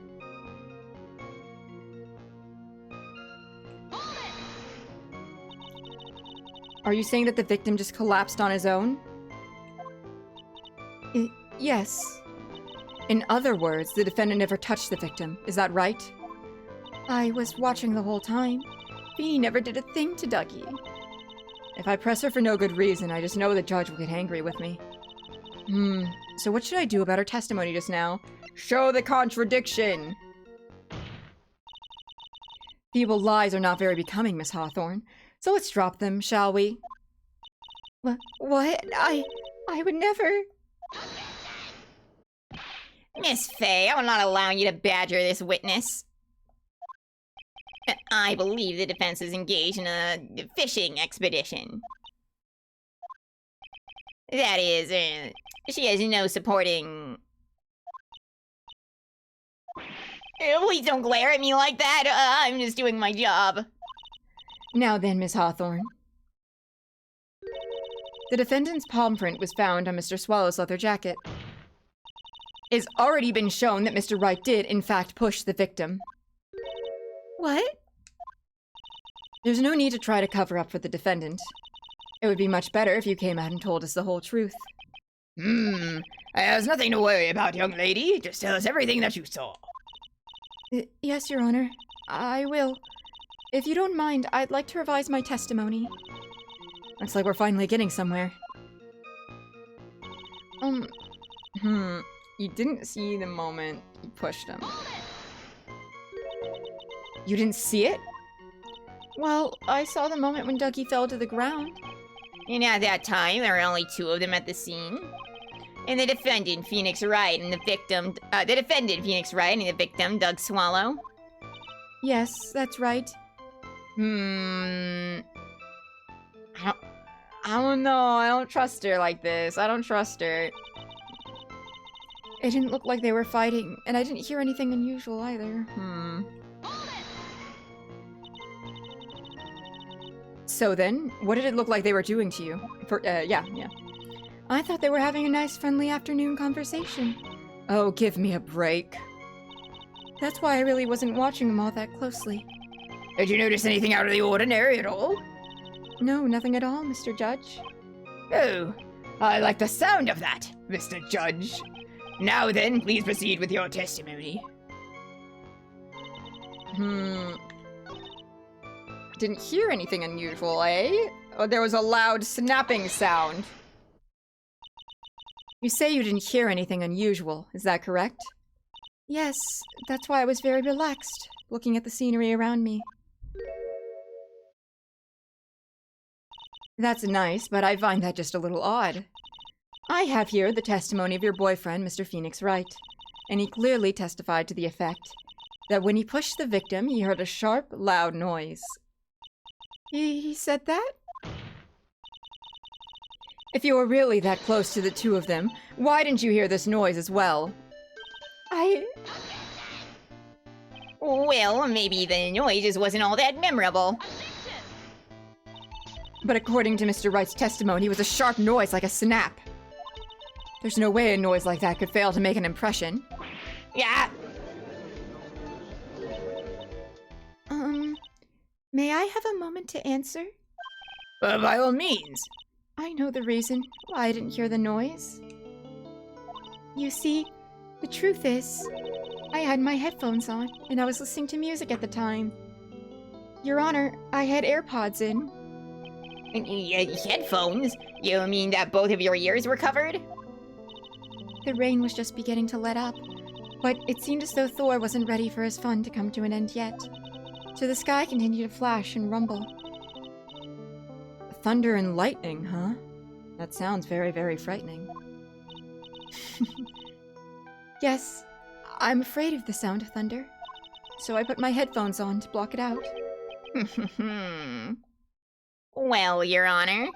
S1: Are you saying that the victim just collapsed on his own? Yes. In other words, the defendant never touched the victim. Is that right? I was watching the whole time. Feeny never did a thing to Dougie. If I press her for no good reason, I just know the judge will get angry with me. So what should I do about her testimony just now? Show the contradiction! Feeble lies are not very becoming, Miss Hawthorne. So let's drop them, shall we? What? I would never...
S3: Miss Fey, I'm not allowing you to badger this witness. I believe the defense is engaged in a fishing expedition. That is, she has no supporting... Please don't glare at me like that. I'm just doing my job.
S1: Now then, Miss Hawthorne. The defendant's palm print was found on Mr. Swallow's leather jacket. It has already been shown that Mr. Wright did, in fact, push the victim. What? There's no need to try to cover up for the defendant. It would be much better if you came out and told us the whole truth.
S2: There's nothing to worry about, young lady. Just tell us everything that you saw.
S1: Yes, Your Honor. I will. If you don't mind, I'd like to revise my testimony. Looks like we're finally getting somewhere. You didn't see the moment he pushed him. You didn't see it? Well, I saw the moment when Dougie fell to the ground.
S3: And at that time, there were only 2 of them at the scene. And the defendant, Phoenix Wright, and the victim, Doug Swallow.
S1: Yes, that's right.
S3: I
S1: I don't know. I don't trust her like this. I don't trust her. It didn't look like they were fighting, and I didn't hear anything unusual either. So then, what did it look like they were doing to you? Yeah. I thought they were having a nice, friendly afternoon conversation. Oh, give me a break. That's why I really wasn't watching them all that closely.
S2: Did you notice anything out of the ordinary at all?
S1: No, nothing at all, Mr. Judge.
S2: Oh, I like the sound of that, Mr. Judge. Now then, please proceed with your testimony.
S1: Didn't hear anything unusual, eh? Oh, there was a loud snapping sound. You say you didn't hear anything unusual, is that correct? Yes, that's why I was very relaxed, looking at the scenery around me. That's nice, but I find that just a little odd. I have here the testimony of your boyfriend, Mr. Phoenix Wright, and he clearly testified to the effect that when he pushed the victim, he heard a sharp, loud noise. He said that? If you were really that close to the two of them, why didn't you hear this noise as well?
S3: Well, maybe the noise just wasn't all that memorable.
S1: But according to Mr. Wright's testimony, it was a sharp noise like a snap. There's no way a noise like that could fail to make an impression.
S3: Yeah.
S1: May I have a moment to answer?
S2: By all means.
S1: I know the reason why I didn't hear the noise. You see, the truth is, I had my headphones on, and I was listening to music at the time. Your Honor, I had AirPods in.
S3: Headphones? You mean that both of your ears were covered?
S1: The rain was just beginning to let up, but it seemed as though Thor wasn't ready for his fun to come to an end yet. So the sky continued to flash and rumble. Thunder and lightning, huh? That sounds very, very frightening. Yes, I'm afraid of the sound of thunder, so I put my headphones on to block it out.
S3: Well, Your Honor,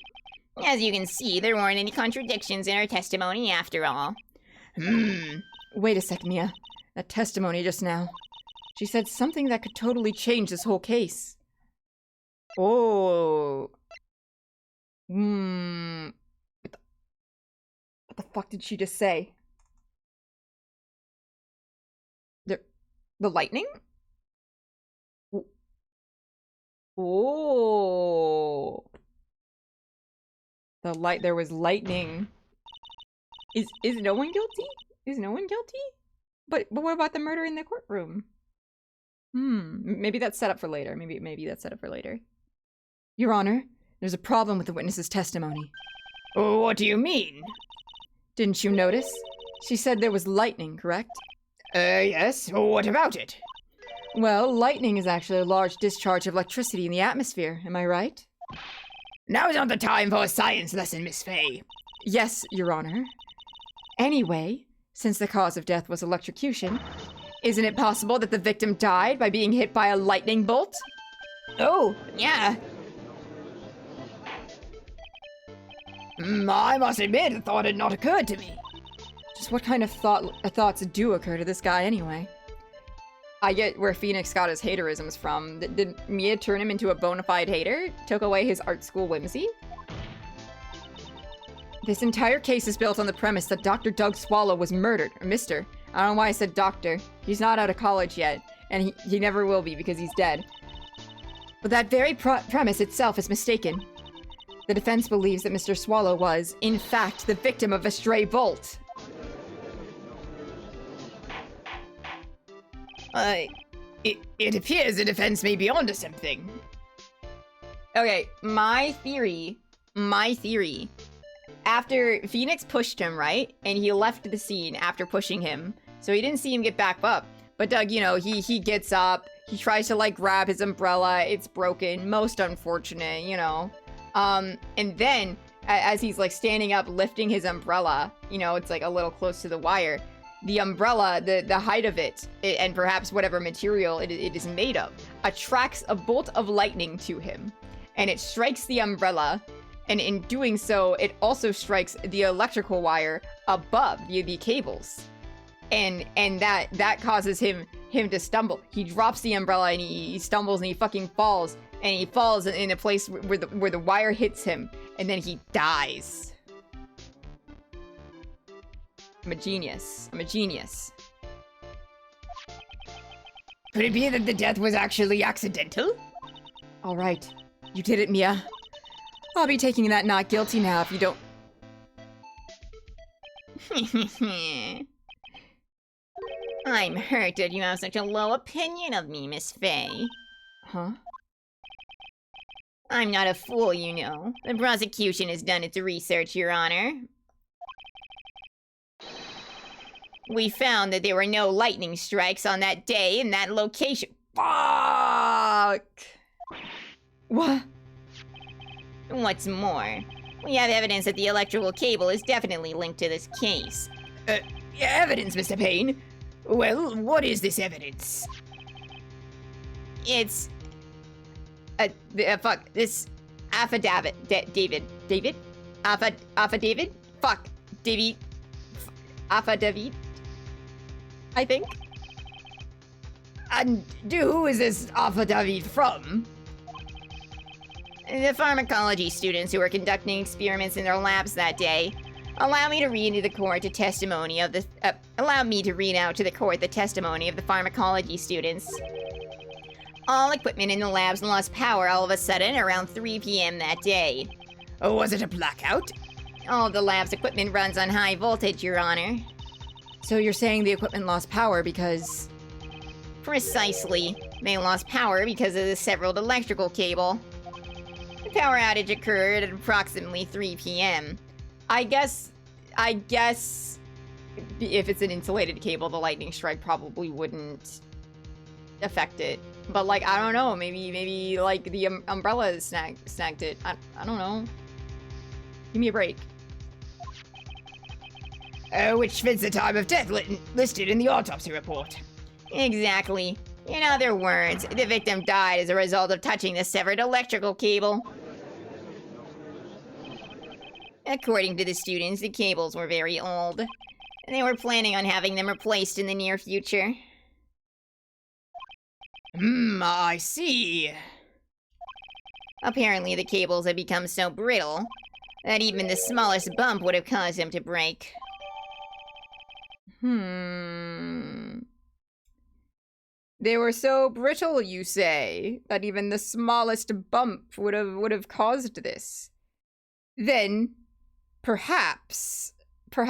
S3: as you can see, there weren't any contradictions in our testimony after all.
S1: Wait a sec, Mia. That testimony just now. She said something that could totally change this whole case. Oh. What the fuck did she just say? The lightning? Oh. There was lightning. Is no one guilty? Is no one guilty? But what about the murder in the courtroom? Maybe that's set up for later. Maybe that's set up for later. Your Honor, there's a problem with the witness's testimony.
S2: What do you mean?
S1: Didn't you notice? She said there was lightning, correct?
S2: Yes. What about it?
S1: Well, lightning is actually a large discharge of electricity in the atmosphere, am I right?
S2: Now's not the time for a science lesson, Miss Fay.
S1: Yes, Your Honor. Anyway, since the cause of death was electrocution, isn't it possible that the victim died by being hit by a lightning bolt?
S2: Oh, yeah. I must admit, the thought had not occurred to me.
S1: Just what kind of thoughts do occur to this guy anyway? I get where Phoenix got his haterisms from. Did Mia turn him into a bona fide hater? Took away his art school whimsy? This entire case is built on the premise that Dr. Doug Swallow was murdered. Or Mr. I don't know why I said doctor. He's not out of college yet, and he never will be because he's dead. But that very premise itself is mistaken. The defense believes that Mr. Swallow was, in fact, the victim of a stray bolt.
S2: It appears the defense may be onto something.
S1: Okay, my theory, after Phoenix pushed him, right? And he left the scene after pushing him, so he didn't see him get back up. But Doug, you know, he gets up, he tries to, like, grab his umbrella, it's broken, most unfortunate, you know. And then, as he's, like, standing up, lifting his umbrella, you know, it's, like, a little close to the wire, the umbrella, the height of it, and perhaps whatever material it is made of, attracts a bolt of lightning to him. And it strikes the umbrella, and in doing so, it also strikes the electrical wire above the cables. And that causes him to stumble. He drops the umbrella and he stumbles and he fucking falls. And he falls in a place where the wire hits him, and then he dies. I'm a genius. I'm a genius.
S2: Could it be that the death was actually accidental?
S1: All right. You did it, Mia. I'll be taking that not guilty now if you don't...
S3: I'm hurt that you have such a low opinion of me, Miss Faye.
S1: Huh?
S3: I'm not a fool, you know. The prosecution has done its research, Your Honor. We found that there were no lightning strikes on that day in that location.
S1: Fuck! What?
S3: What's more, we have evidence that the electrical cable is definitely linked to this case.
S2: Evidence, Mr. Payne? Well, what is this evidence?
S3: It's...
S1: This affidavit, David? Affidavit? Fuck, David, affidavit? I think.
S2: And who is this affidavit from?
S3: The pharmacology students who were conducting experiments in their labs that day. Allow me to read out to the court the testimony of the pharmacology students. All equipment in the labs lost power all of a sudden around 3 p.m. that day.
S2: Oh, was it a blackout?
S3: All of the lab's equipment runs on high voltage, Your Honor.
S1: So you're saying the equipment lost power because...
S3: Precisely. They lost power because of the severed electrical cable. The power outage occurred at approximately 3 p.m.
S1: I guess if it's an insulated cable, the lightning strike probably wouldn't affect it. But like, I don't know, maybe like the umbrella snagged it. I don't know. Give me a break.
S2: Which fits the time of death listed in the autopsy report.
S3: Exactly. In other words, the victim died as a result of touching the severed electrical cable. According to the students, the cables were very old, and they were planning on having them replaced in the near future.
S2: I see.
S3: Apparently, the cables had become so brittle that even the smallest bump would have caused them to break.
S1: They were so brittle, you say, that even the smallest bump would have caused this. Then, perhaps, the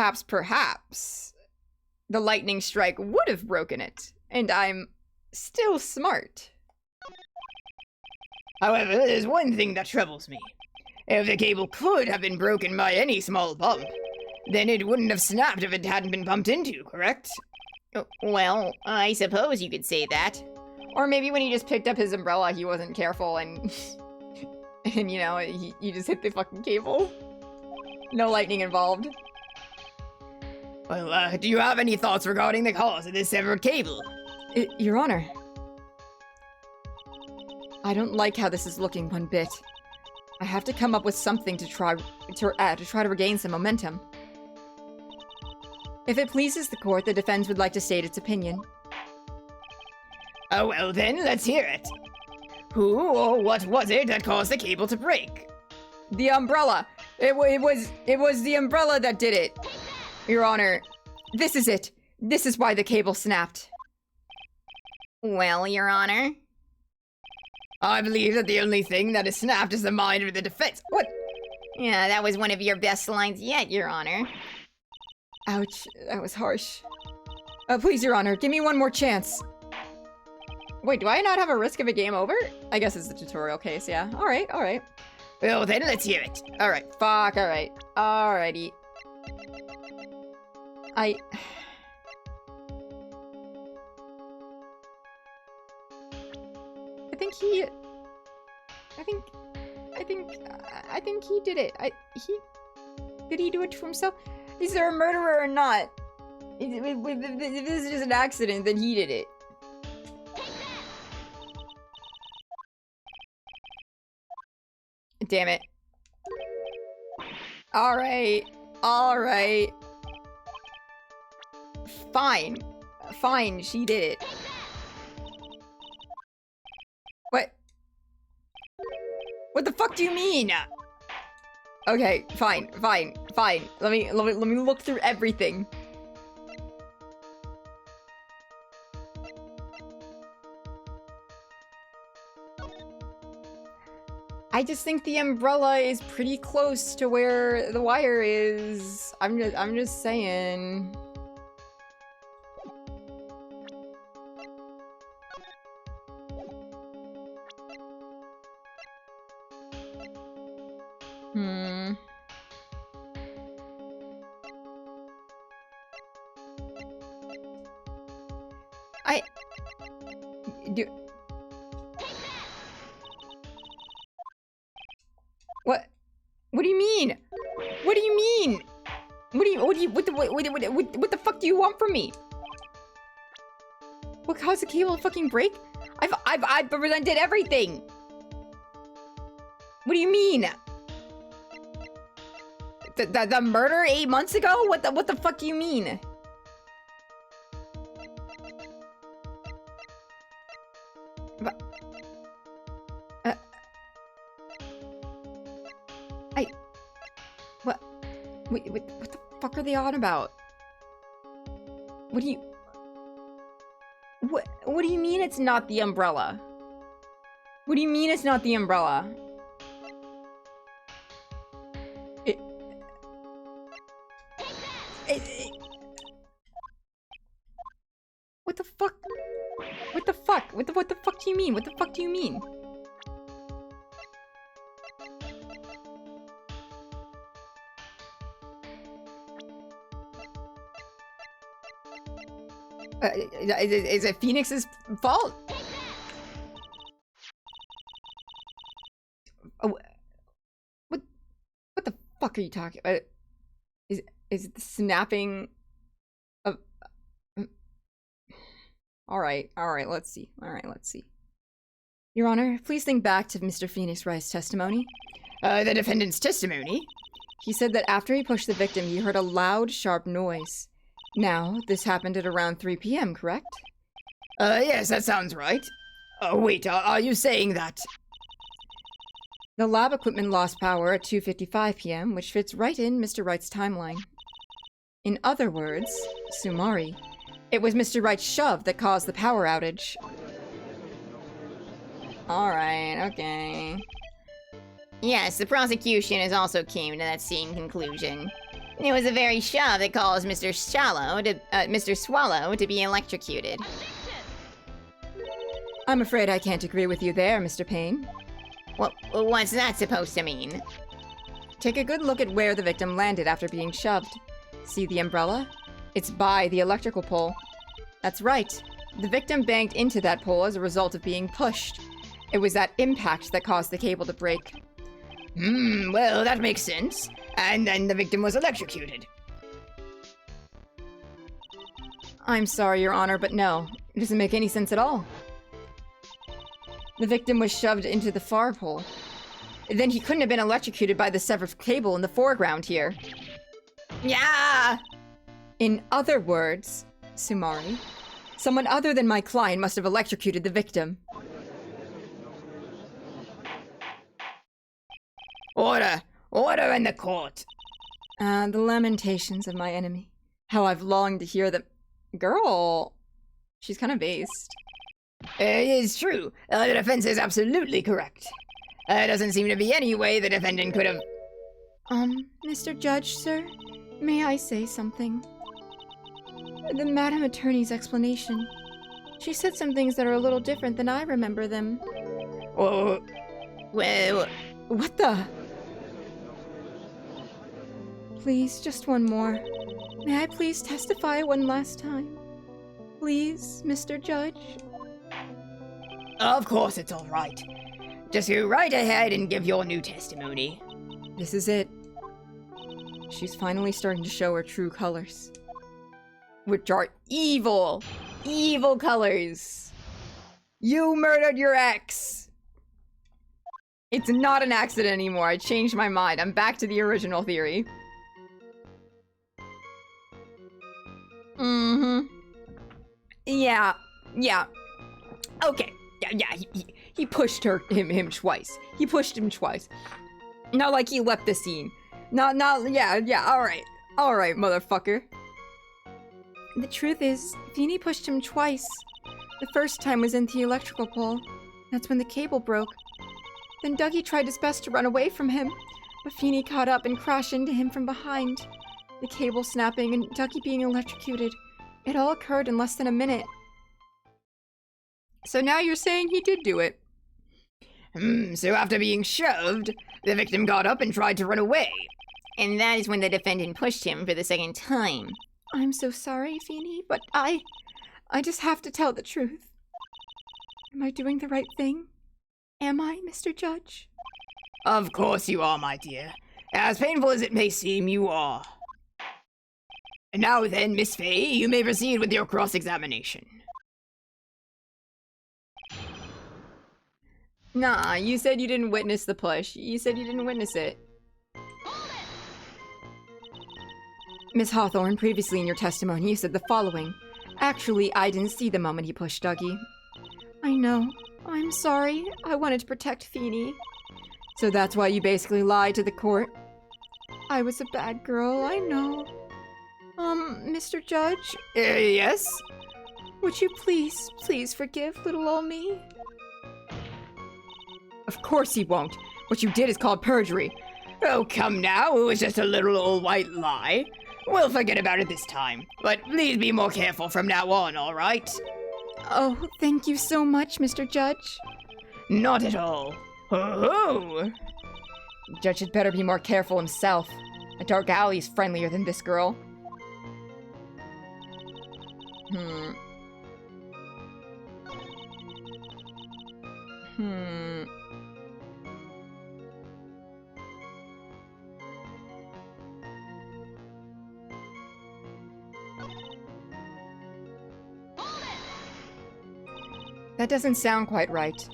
S1: lightning strike would have broken it, and I'm still smart.
S2: However, there's one thing that troubles me. If the cable could have been broken by any small bump, then it wouldn't have snapped if it hadn't been bumped into, correct?
S3: Well, I suppose you could say that.
S1: Or maybe when he just picked up his umbrella, he wasn't careful and... and, you know, he just hit the fucking cable. No lightning involved.
S2: Well, do you have any thoughts regarding the cause of this severed cable?
S1: Your Honor. I don't like how this is looking one bit. I have to come up with something to try to regain some momentum. If it pleases the court, the defense would like to state its opinion.
S2: Oh, well then, let's hear it. Who or what was it that caused the cable to break?
S1: The umbrella! It was the umbrella that did it! Your Honor, this is it. This is why the cable snapped.
S3: Well, Your Honor?
S2: I believe that the only thing that is snapped is the mind of the defense. What?
S3: Yeah, that was one of your best lines yet, Your Honor.
S1: Ouch, that was harsh. Please, Your Honor, give me one more chance. Wait, do I not have a risk of a game over? I guess it's a tutorial case, yeah. Alright.
S2: Well, then let's hear it.
S1: Alright, fuck, alright. Alrighty. I think he did it. Did he do it to himself? Is there a murderer or not? If this is just an accident, then he did it. Damn it. Alright. Alright. Fine. Fine, she did it. What? What the fuck do you mean? Okay, fine, fine, fine. Let me look through everything. I just think the umbrella is pretty close to where the wire is. I'm just saying. What do you mean? What do you mean? What the fuck do you want from me? What caused the cable to fucking break? I've presented everything. What do you mean? The murder 8 months ago? What the fuck do you mean? What the fuck are they on about? What do you mean it's not the umbrella? What do you mean it's not the umbrella? What the fuck? What the fuck? What the fuck do you mean? What the fuck do you mean? Is it Phoenix's fault? Oh, what the fuck are you talking about? Is it the snapping of... Alright, let's see. Your Honor, please think back to Mr. Phoenix Wright's testimony.
S2: The defendant's testimony?
S1: He said that after he pushed the victim, he heard a loud, sharp noise. Now, this happened at around 3 p.m., correct?
S2: Yes, that sounds right. Wait, are you saying that?
S1: The lab equipment lost power at 2:55 p.m., which fits right in Mr. Wright's timeline. In other words, Sumari, it was Mr. Wright's shove that caused the power outage. Alright, okay.
S3: Yes, the prosecution has also came to that same conclusion. It was a very shove that caused Mr. Swallow to be electrocuted.
S1: I'm afraid I can't agree with you there, Mr. Payne.
S3: What's that supposed to mean?
S1: Take a good look at where the victim landed after being shoved. See the umbrella? It's by the electrical pole. That's right. The victim banged into that pole as a result of being pushed. It was that impact that caused the cable to break.
S2: Well, that makes sense. And then the victim was electrocuted.
S1: I'm sorry, Your Honor, but no. It doesn't make any sense at all. The victim was shoved into the far pole. Then he couldn't have been electrocuted by the severed cable in the foreground here.
S2: Yeah!
S1: In other words, Sumari, someone other than my client must have electrocuted the victim.
S2: Order! Order in the court!
S1: The lamentations of my enemy. How I've longed to hear them. Girl, she's kind of based.
S2: It is true. The defense is absolutely correct. There doesn't seem to be any way the defendant could have...
S1: Mr. Judge, sir? May I say something? The Madam Attorney's explanation. She said some things that are a little different than I remember them.
S2: Oh...
S3: Well...
S1: What the... Please, just one more. May I please testify one last time? Please, Mr. Judge?
S2: Of course it's all right. Just go right ahead and give your new testimony.
S1: This is it. She's finally starting to show her true colors. Which are evil! Evil colors! You murdered your ex! It's not an accident anymore. I changed my mind. I'm back to the original theory. Mm-hmm. Yeah. Yeah. Okay. Yeah. He pushed him twice. He pushed him twice. Not like he left the scene. Yeah. All right, motherfucker. The truth is, Feeny pushed him twice. The first time was into the electrical pole. That's when the cable broke. Then Dougie tried his best to run away from him, but Feeny caught up and crashed into him from behind. The cable snapping and Dougie being electrocuted. It all occurred in less than a minute. So now you're saying he did do it.
S2: So after being shoved, the victim got up and tried to run away.
S3: And that is when the defendant pushed him for the second time.
S1: I'm so sorry, Feeny, but I just have to tell the truth. Am I doing the right thing? Am I, Mr. Judge?
S2: Of course you are, my dear. As painful as it may seem, you are. And now then, Miss Fay, you may proceed with your cross-examination.
S1: Nah, you said you didn't witness the push. You said you didn't witness it. Miss Hawthorne, previously in your testimony, you said the following. Actually, I didn't see the moment he pushed Dougie. I know. I'm sorry. I wanted to protect Feeny. So that's why you basically lied to the court? I was a bad girl, I know. Mr. Judge?
S2: Yes?
S1: Would you please forgive little old me? Of course he won't. What you did is called perjury.
S2: Oh, come now, it was just a little old white lie. We'll forget about it this time, but please be more careful from now on, all right?
S1: Oh, thank you so much, Mr. Judge.
S2: Not at all. Oh!
S1: The judge had better be more careful himself. A dark alley is friendlier than this girl. That doesn't sound quite right.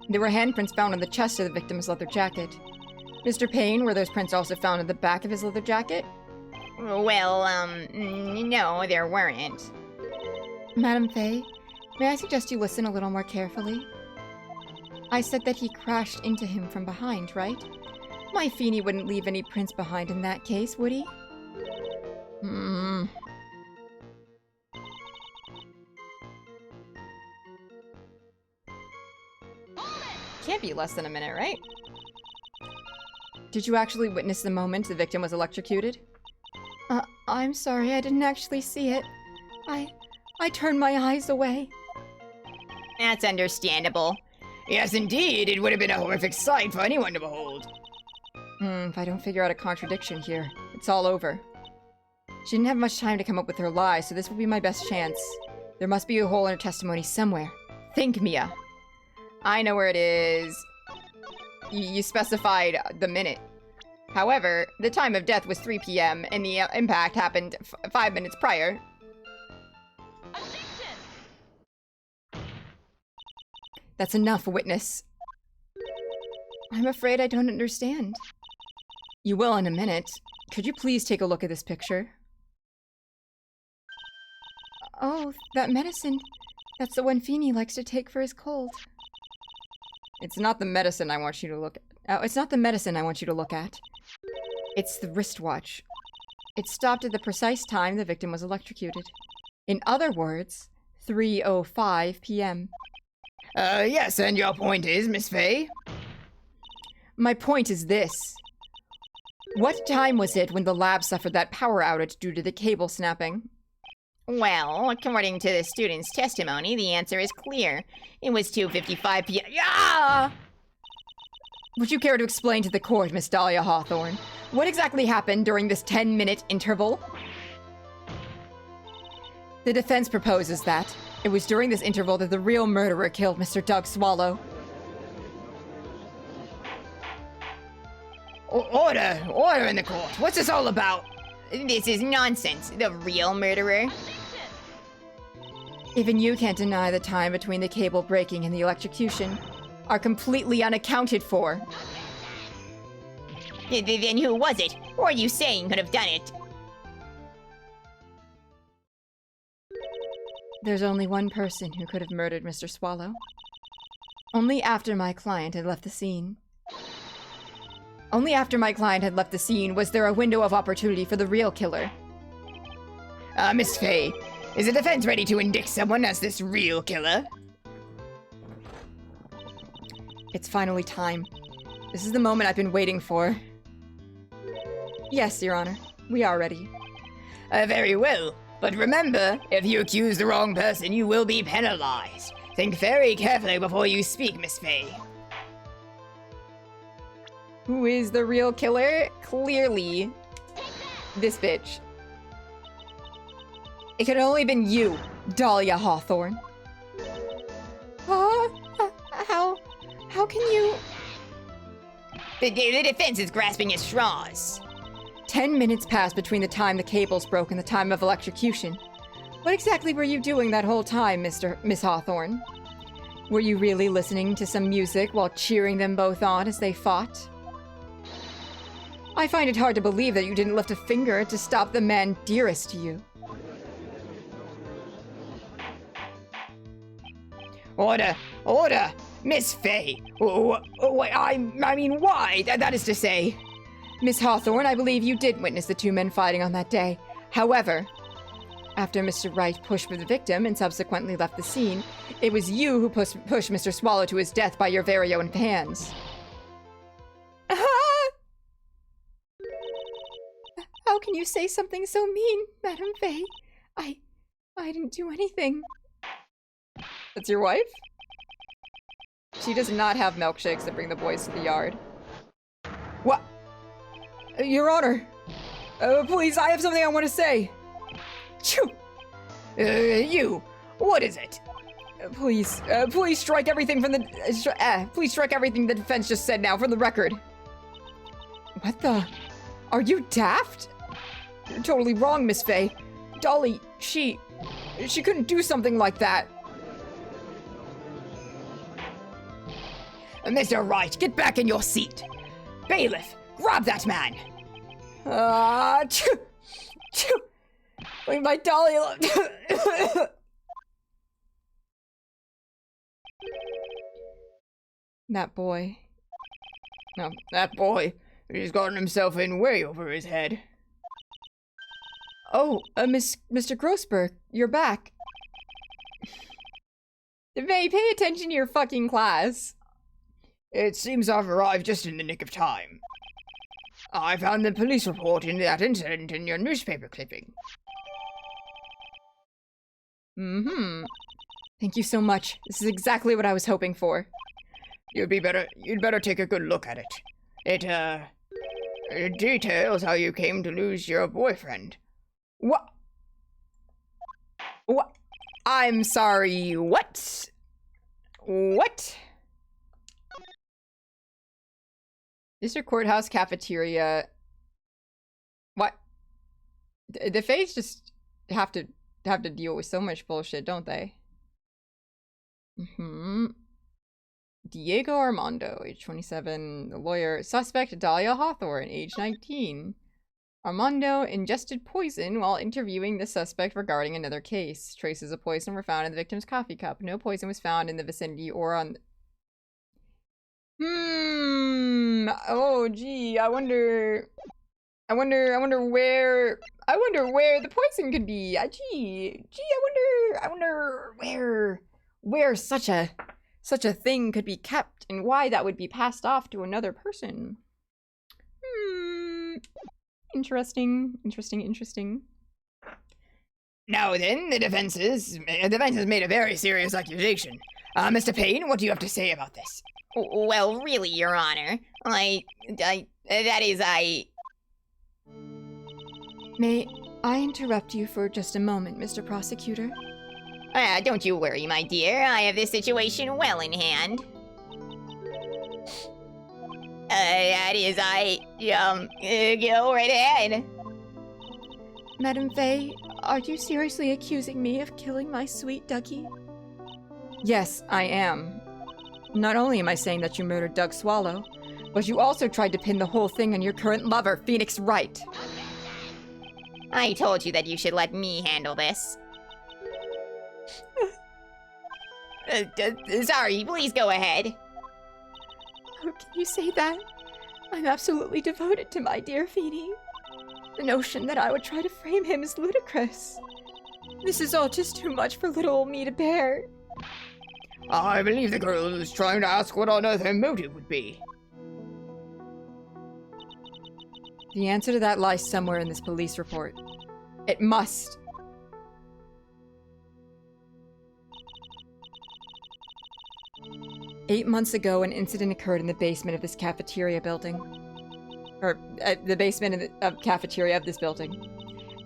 S1: There were handprints found on the chest of the victim's leather jacket. Mr. Payne, were those prints also found on the back of his leather jacket?
S3: Well, no, there weren't.
S1: Madam Fay, may I suggest you listen a little more carefully? I said that he crashed into him from behind, right? My Feeny wouldn't leave any prints behind in that case, would he? Can't be less than a minute, right? Did you actually witness the moment the victim was electrocuted? I'm sorry, I didn't actually see it. I turned my eyes away.
S3: That's understandable.
S2: Yes, indeed, it would have been a horrific sight for anyone to behold.
S1: If I don't figure out a contradiction here, it's all over. She didn't have much time to come up with her lie, so this will be my best chance. There must be a hole in her testimony somewhere. Think, Mia. I know where it is. You specified the minute. However, the time of death was 3 p.m. and the impact happened 5 minutes prior. That's enough, witness. I'm afraid I don't understand. You will in a minute. Could you please take a look at this picture? Oh, that medicine. That's the one Feeny likes to take for his cold. It's not the medicine I want you to look at. Oh, it's not the medicine I want you to look at. It's the wristwatch. It stopped at the precise time the victim was electrocuted. In other words, 3:05 p.m.
S2: Yes, and your point is, Miss Fay?
S1: My point is this. What time was it when the lab suffered that power outage due to the cable snapping?
S3: Well, according to the student's testimony, the answer is clear. It was 2:55 p.m. Yeah!
S1: Would you care to explain to the court, Miss Dahlia Hawthorne, what exactly happened during this 10-minute interval? The defense proposes that it was during this interval that the real murderer killed Mr. Doug Swallow.
S2: Order in the court. What's this all about?
S3: This is nonsense. The real murderer?
S1: Even you can't deny the time between the cable breaking and the electrocution. are completely unaccounted for.
S3: Then who was it? Who are you saying could have done it?
S1: There's only one person who could have murdered Mr. Swallow. Only after my client had left the scene. Only after my client had left the scene was there a window of opportunity for the real killer.
S2: Miss Faye, is the defense ready to indict someone as this real killer?
S1: It's finally time. This is the moment I've been waiting for. Yes, Your Honor. We are ready.
S2: Very well. But remember, if you accuse the wrong person, you will be penalized. Think very carefully before you speak, Miss Faye.
S1: Who is the real killer? Clearly, this bitch. It could have only been you, Dahlia Hawthorne. How can you...
S3: The defense is grasping at straws.
S1: 10 minutes passed between the time the cables broke and the time of electrocution. What exactly were you doing that whole time, Miss Hawthorne? Were you really listening to some music while cheering them both on as they fought? I find it hard to believe that you didn't lift a finger to stop the man dearest to you.
S2: Order! Order! Miss Faye! I mean, why? That is to say...
S1: Miss Hawthorne, I believe you did witness the two men fighting on that day. However, after Mr. Wright pushed for the victim and subsequently left the scene, it was you who pushed Mr. Swallow to his death by your very own hands. How can you say something so mean, Madame Faye? I didn't do anything. That's your wife? She does not have milkshakes that bring the boys to the yard. What? Your Honor! Please, I have something I want to say!
S2: Choo! You! What is it?
S1: Please strike everything from the... please strike everything the defense just said now from the record. What the... Are you daft? You're totally wrong, Miss Faye. Dolly, she couldn't do something like that.
S2: Mr. Wright, get back in your seat! Bailiff, grab that man!
S1: Leave my Dolly alone. That boy.
S2: No, that boy. He's gotten himself in way over his head.
S1: Oh, Mr. Grossberg, you're back. May, pay attention to your fucking class.
S2: It seems I've arrived just in the nick of time. I found the police report in that incident in your newspaper clipping.
S1: Thank you so much. This is exactly what I was hoping for.
S2: You'd better take a good look at it. It details how you came to lose your boyfriend.
S1: What? I'm sorry, what? What? District Courthouse Cafeteria. What? The Fays just have to deal with so much bullshit, don't they? Diego Armando, age 27. The lawyer. Suspect Dahlia Hawthorne, age 19. Armando ingested poison while interviewing the suspect regarding another case. Traces of poison were found in the victim's coffee cup. No poison was found in the vicinity or on... Oh, gee, I wonder where the poison could be. I wonder where such a thing could be kept and why that would be passed off to another person. Interesting.
S2: Now then, the defense has made a very serious accusation. Mr. Payne, what do you have to say about this?
S3: Well, really, Your Honor, May
S1: I interrupt you for just a moment, Mr. Prosecutor?
S3: Don't you worry, my dear. I have this situation well in hand. Go right ahead.
S1: Madam Faye, are you seriously accusing me of killing my sweet ducky? Yes, I am. Not only am I saying that you murdered Doug Swallow, but you also tried to pin the whole thing on your current lover, Phoenix Wright.
S3: I told you that you should let me handle this. Sorry, please go ahead.
S1: How can you say that? I'm absolutely devoted to my dear Feeny. The notion that I would try to frame him is ludicrous. This is all just too much for little old me to bear.
S2: I believe the girl is trying to ask what on earth her motive would be.
S1: The answer to that lies somewhere in this police report. It must. "8 months ago, an incident occurred in the basement of this cafeteria building. Or, the basement of cafeteria of this building.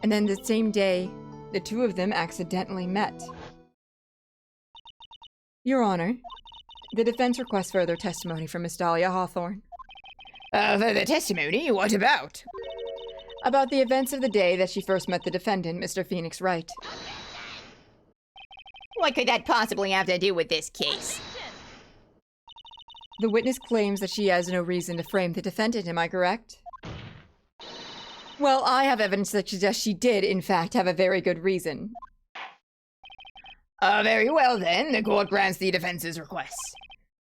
S1: And then the same day, the two of them accidentally met. Your Honor, the defense requests further testimony from Miss Dahlia Hawthorne.
S2: Further testimony? What about?
S1: About the events of the day that she first met the defendant, Mr. Phoenix Wright.
S3: What could that possibly have to do with this case?
S1: The witness claims that she has no reason to frame the defendant, am I correct? Well, I have evidence that suggests she did, in fact, have a very good reason.
S2: Very well then, the court grants the defense's requests.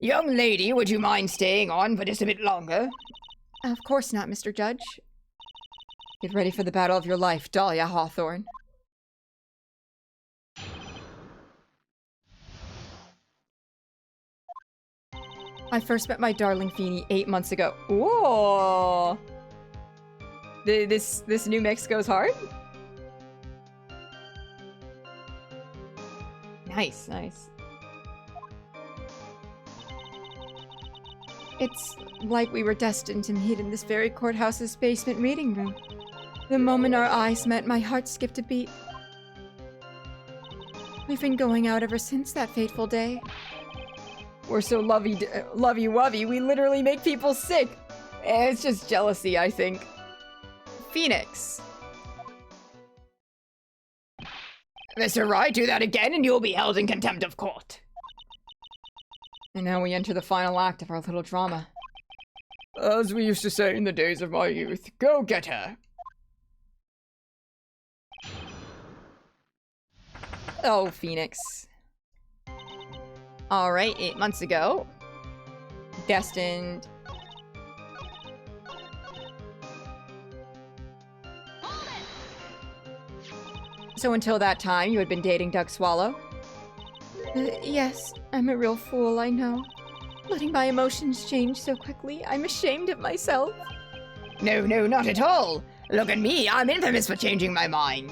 S2: Young lady, would you mind staying on for just a bit longer?
S1: Of course not, Mr. Judge. Get ready for the battle of your life, Dahlia Hawthorne. I first met my darling Feeny 8 months ago. Whoa! This new mix goes hard? Nice, nice. It's like we were destined to meet in this very courthouse's basement reading room. The moment our eyes met, my heart skipped a beat. We've been going out ever since that fateful day. We're so lovey-wovey, we literally make people sick. It's just jealousy, I think. Phoenix.
S2: Mr. Wright, do that again and you'll be held in contempt of court.
S1: And now we enter the final act of our little drama.
S2: As we used to say in the days of my youth, go get her.
S1: Oh, Phoenix. Alright, 8 months ago. Destined. So until that time, you had been dating Doug Swallow? Yes, I'm a real fool, I know. Letting my emotions change so quickly, I'm ashamed of myself.
S2: No, not at all. Look at me, I'm infamous for changing my mind.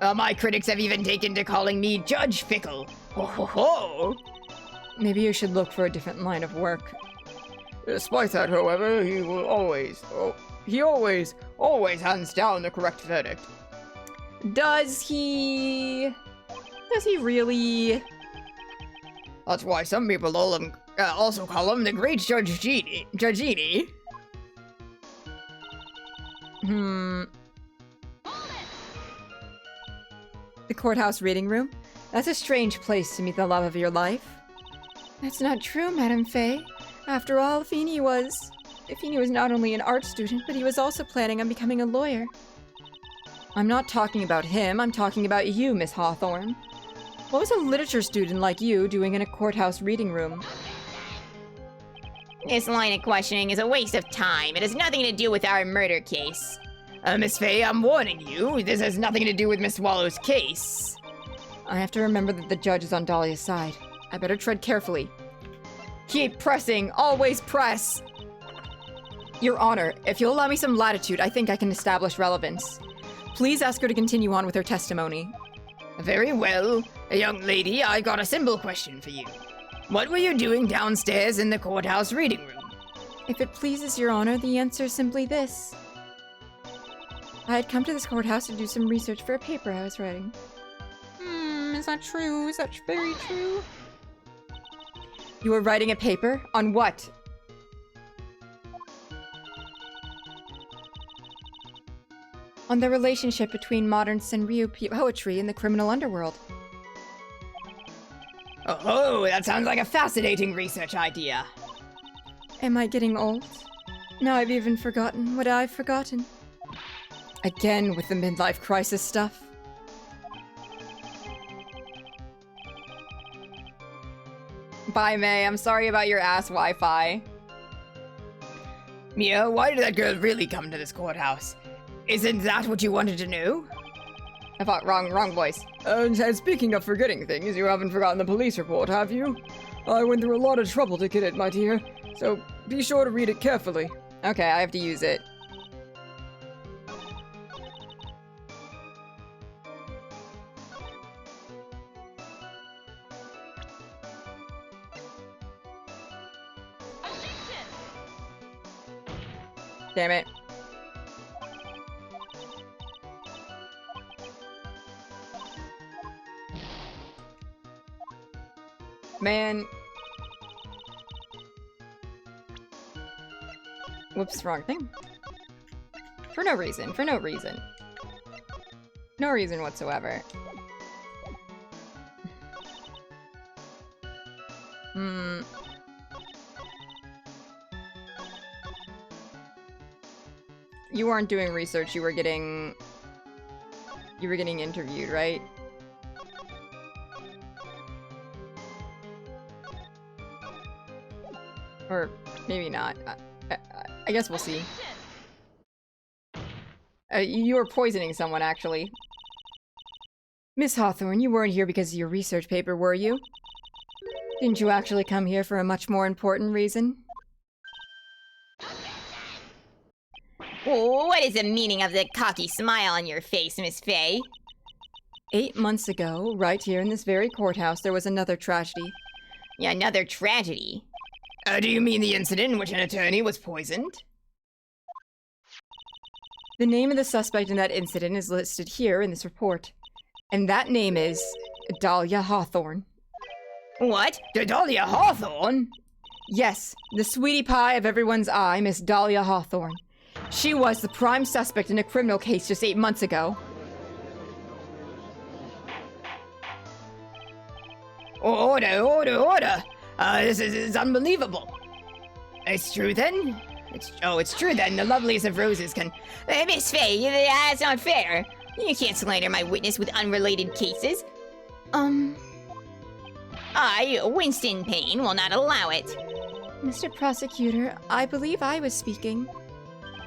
S2: My critics have even taken to calling me Judge Fickle. Ho ho ho!
S1: Maybe you should look for a different line of work.
S2: Despite that, however, he always hands down the correct verdict.
S1: Does he really?
S2: That's why some people also call him the Great Judge Judgini.
S1: The courthouse reading room? That's a strange place to meet the love of your life. That's not true, Madame Faye. After all, Feeny was not only an art student, but he was also planning on becoming a lawyer. I'm not talking about him, I'm talking about you, Miss Hawthorne. What was a literature student like you doing in a courthouse reading room?
S3: This line of questioning is a waste of time. It has nothing to do with our murder case.
S2: Miss Faye, I'm warning you, this has nothing to do with Miss Swallow's case.
S1: I have to remember that the judge is on Dahlia's side. I better tread carefully. Keep pressing, always press! Your Honor, if you'll allow me some latitude, I think I can establish relevance. Please ask her to continue on with her testimony.
S2: Very well. Young lady, I got a simple question for you. What were you doing downstairs in the courthouse reading room?
S1: If it pleases Your Honor, the answer is simply this. I had come to this courthouse to do some research for a paper I was writing. Is that true? Is that very true? You were writing a paper? On what? On the relationship between modern Senryu poetry and the criminal underworld.
S2: Oh, that sounds like a fascinating research idea.
S1: Am I getting old? Now I've even forgotten what I've forgotten. Again with the midlife crisis stuff. Bye, May. I'm sorry about your ass Wi-Fi.
S2: Mia, why did that girl really come to this courthouse? Isn't that what you wanted to know?
S1: I thought wrong voice.
S4: And speaking of forgetting things, you haven't forgotten the police report, have you? I went through a lot of trouble to get it, my dear, so be sure to read it carefully.
S1: Okay, I have to use it. Damn it. Man. Whoops, wrong thing. For no reason, for no reason. No reason whatsoever. You weren't doing research, you were getting interviewed, right? Or maybe not. I guess we'll see. You were poisoning someone, actually. Miss Hawthorne, you weren't here because of your research paper, were you? Didn't you actually come here for a much more important reason?
S3: What is the meaning of the cocky smile on your face, Miss Faye?
S1: 8 months ago, right here in this very courthouse, there was another tragedy.
S3: Yeah, another tragedy.
S2: Do you mean the incident in which an attorney was poisoned?
S1: The name of the suspect in that incident is listed here in this report. And that name is Dahlia Hawthorne.
S3: What?
S2: Dahlia Hawthorne?
S1: Yes, the sweetie pie of everyone's eye, Miss Dahlia Hawthorne. She was the prime suspect in a criminal case just 8 months ago.
S2: Order! This is unbelievable. It's true then? It's true then. The loveliest of roses can...
S3: Miss Faye, that's not fair. You can't slander my witness with unrelated cases. I, Winston Payne, will not allow it.
S1: Mr. Prosecutor, I believe I was speaking.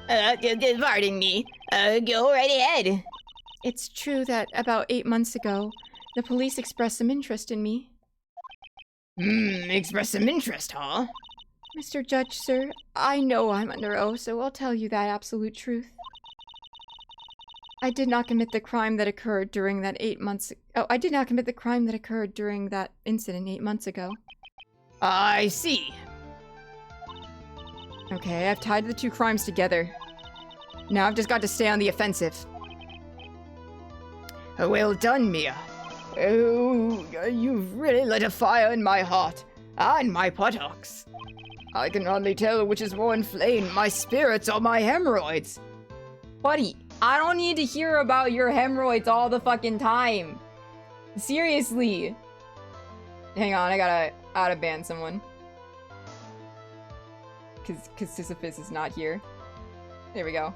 S3: Pardon me. Go right ahead.
S1: It's true that about 8 months ago, the police expressed some interest in me.
S2: Express some interest, huh?
S1: Mr. Judge, sir, I know I'm under oath, so I'll tell you that absolute truth. I did not commit the crime that occurred during that 8 months... Oh, I did not commit the crime that occurred during that incident 8 months ago.
S2: I see.
S1: Okay, I've tied the two crimes together. Now I've just got to stay on the offensive.
S2: Well done, Mia. Oh, you've really lit a fire in my heart, and my buttocks. I can hardly tell which is more inflamed, my spirits or my hemorrhoids.
S1: Buddy, I don't need to hear about your hemorrhoids all the fucking time. Seriously. Hang on, I gotta out-of-ban someone. Cause Sisyphus is not here. There we go.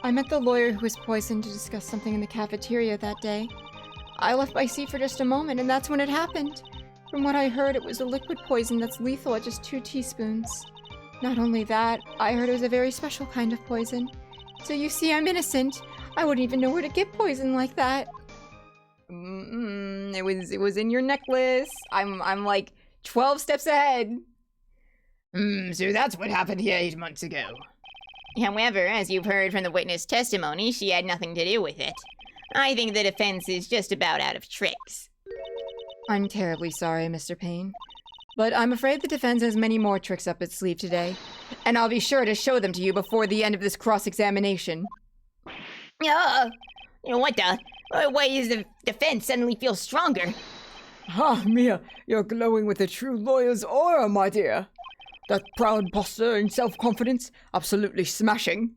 S1: I met the lawyer who was poisoned to discuss something in the cafeteria that day. I left my seat for just a moment, and that's when it happened. From what I heard, it was a liquid poison that's lethal at just 2 teaspoons. Not only that, I heard it was a very special kind of poison. So you see, I'm innocent. I wouldn't even know where to get poison like that. It was in your necklace. I'm like 12 steps ahead.
S2: So that's what happened here 8 months ago.
S3: However, as you've heard from the witness testimony, she had nothing to do with it. I think the defense is just about out of tricks.
S1: I'm terribly sorry, Mr. Payne. But I'm afraid the defense has many more tricks up its sleeve today. And I'll be sure to show them to you before the end of this cross-examination.
S3: What the? Why does the defense suddenly feel stronger?
S4: Ah, Mia, you're glowing with a true lawyer's aura, my dear. That proud posture and self-confidence, absolutely smashing.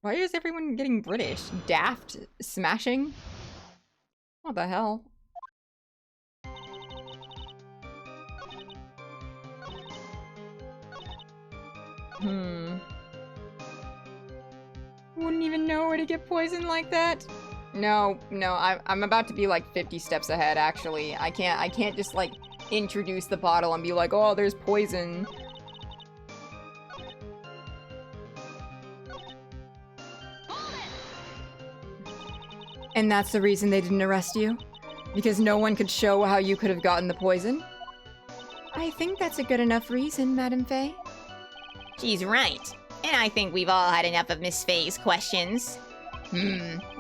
S1: Why is everyone getting British? Daft? Smashing? What the hell? Wouldn't even know where to get poison like that. No, I'm about to be like 50 steps ahead, actually. I can't just like introduce the bottle and be like, oh, there's poison. And that's the reason they didn't arrest you? Because no one could show how you could have gotten the poison? I think that's a good enough reason, Madam Faye.
S3: She's right. And I think we've all had enough of Miss Faye's questions.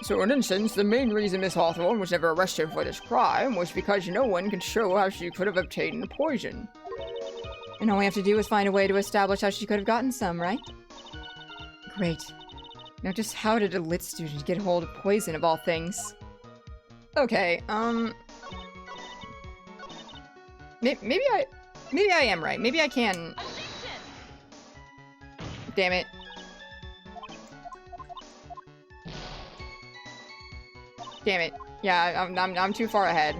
S4: So in essence, the main reason Miss Hawthorne was never arrested for this crime was because no one could show how she could have obtained the poison.
S1: And all we have to do is find a way to establish how she could have gotten some, right? Great. Now just how did a lit student get hold of poison of all things? Okay, maybe I am right. Maybe I can... Damn it. Damn it. Yeah, I'm too far ahead.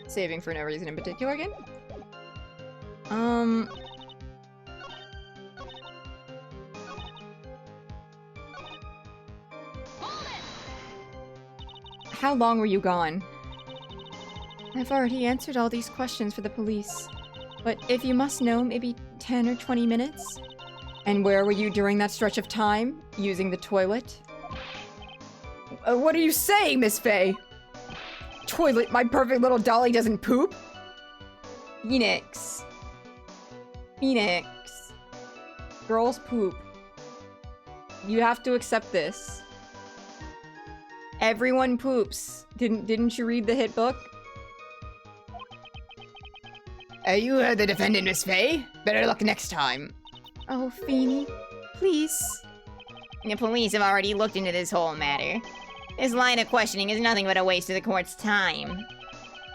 S1: Saving for no reason in particular again. How long were you gone? I've already answered all these questions for the police. But if you must know, maybe 10 or 20 minutes? And where were you during that stretch of time? Using the toilet?
S4: What are you saying, Miss Faye? Toilet, my perfect little dolly doesn't poop?
S1: Phoenix. Phoenix. Girls poop. You have to accept this. Everyone poops. Didn't you read the hit book?
S2: You heard the defendant, Miss Faye. Better luck next time.
S1: Oh, Feeny. Please.
S3: The police have already looked into this whole matter. This line of questioning is nothing but a waste of the court's time.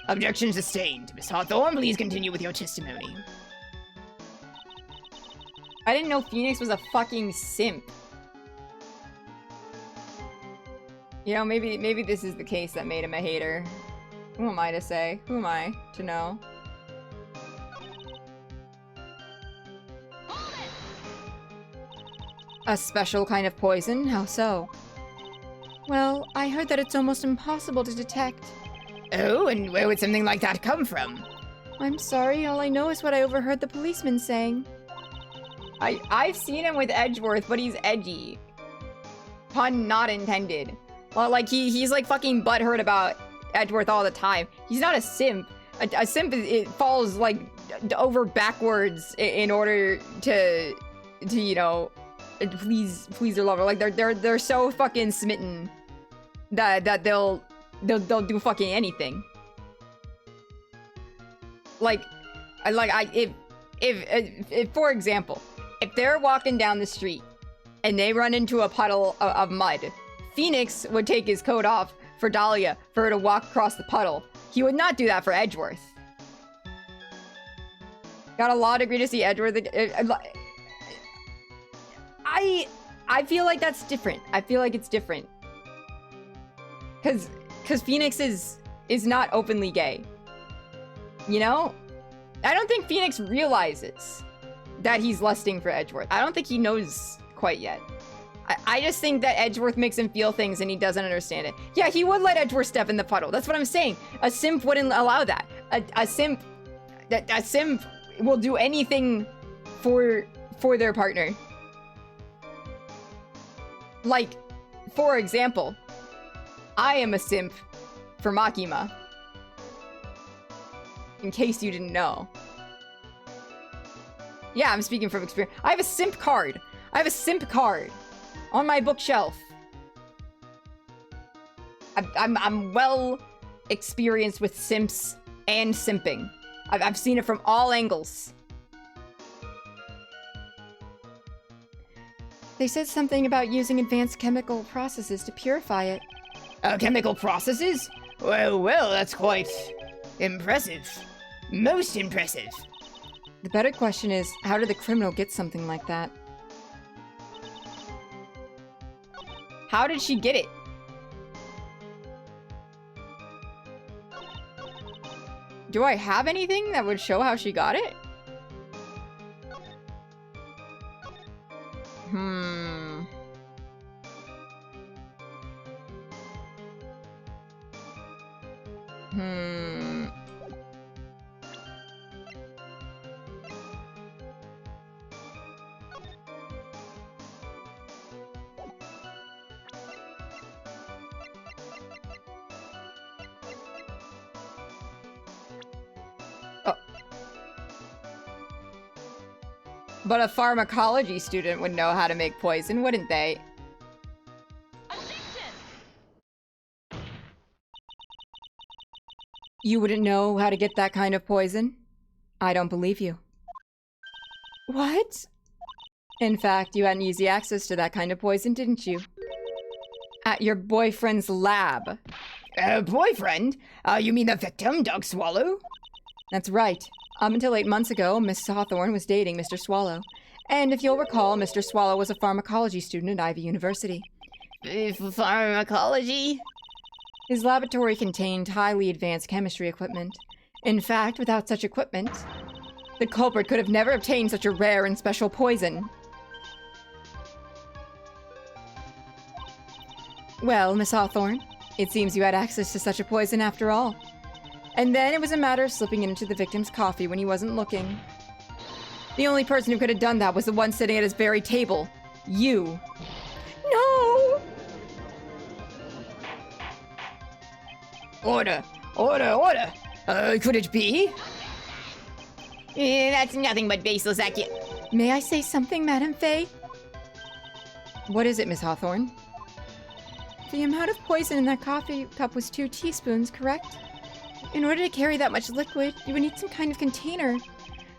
S2: Objection sustained. Miss Hawthorne, please continue with your testimony.
S1: I didn't know Phoenix was a fucking simp. You know, maybe this is the case that made him a hater. Who am I to say? Who am I to know? A special kind of poison? How so? Well, I heard that it's almost impossible to detect.
S2: Oh, and where would something like that come from?
S1: I'm sorry, all I know is what I overheard the policeman saying. I've seen him with Edgeworth, but he's edgy. Pun not intended. Well, like, he's like fucking butthurt about Edgeworth all the time. He's not a simp. A simp, it falls like over backwards in order to you know, please their lover. Like they're so fucking smitten that they'll do fucking anything. If for example, if they're walking down the street and they run into a puddle of mud, Phoenix would take his coat off for Dahlia for her to walk across the puddle. He would not do that for Edgeworth. Got a law degree to see Edgeworth. I feel like that's different. I feel like it's different. Cause Phoenix is not openly gay. You know? I don't think Phoenix realizes that he's lusting for Edgeworth. I don't think he knows quite yet. I just think that Edgeworth makes him feel things and he doesn't understand it. Yeah, he would let Edgeworth step in the puddle. That's what I'm saying. A simp wouldn't allow that. A simp will do anything for their partner. Like, for example, I am a simp for Makima. In case you didn't know. Yeah, I'm speaking from experience. I have a simp card. On my bookshelf. I'm well experienced with simps and simping. I've seen it from all angles. They said something about using advanced chemical processes to purify it.
S2: Chemical processes? Well, that's quite Impressive. Most impressive.
S1: The better question is, how did the criminal get something like that? How did she get it? Do I have anything that would show how she got it? Hmm. But a pharmacology student would know how to make poison, wouldn't they? You wouldn't know how to get that kind of poison? I don't believe you. What? In fact, you had easy access to that kind of poison, didn't you? At your boyfriend's lab.
S2: Boyfriend? You mean the victim, Doug Swallow?
S1: That's right. Up until 8 months ago, Miss Hawthorne was dating Mr. Swallow. And if you'll recall, Mr. Swallow was a pharmacology student at Ivy University.
S3: Pharmacology?
S1: His laboratory contained highly advanced chemistry equipment. In fact, without such equipment, the culprit could have never obtained such a rare and special poison. Well, Miss Hawthorne, it seems you had access to such a poison after all. And then it was a matter of slipping it into the victim's coffee when he wasn't looking. The only person who could have done that was the one sitting at his very table. You. No!
S2: Order! Order! Order! Could it be?
S3: That's nothing but baseless
S1: May I say something, Madame Faye? What is it, Miss Hawthorne? The amount of poison in that coffee cup was 2 teaspoons, correct? In order to carry that much liquid, you would need some kind of container.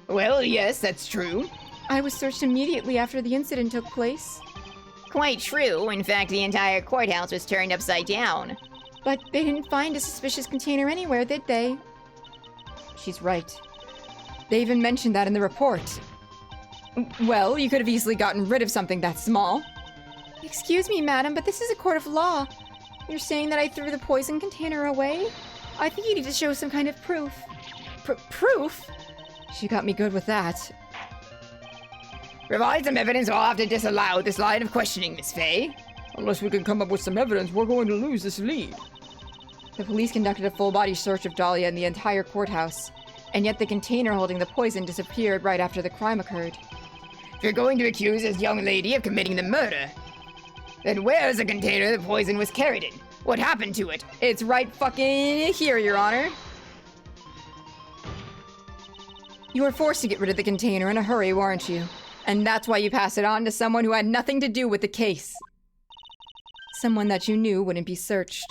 S2: Well, yes, that's true.
S1: I was searched immediately after the incident took place.
S3: Quite true. In fact, the entire courthouse was turned upside down.
S1: But they didn't find a suspicious container anywhere, did they? She's right. They even mentioned that in the report. Well, you could have easily gotten rid of something that small. Excuse me, madam, but this is a court of law. You're saying that I threw the poison container away? I think you need to show some kind of proof. Proof? She got me good with that.
S2: Provide some evidence or I'll have to disallow this line of questioning, Miss Faye.
S4: Unless we can come up with some evidence, we're going to lose this lead.
S1: The police conducted a full-body search of Dahlia in the entire courthouse, and yet the container holding the poison disappeared right after the crime occurred.
S2: If you're going to accuse this young lady of committing the murder, then where's the container the poison was carried in? What happened to it?
S1: It's right fucking here, Your Honor. You were forced to get rid of the container in a hurry, weren't you? And that's why you passed it on to someone who had nothing to do with the case. Someone that you knew wouldn't be searched.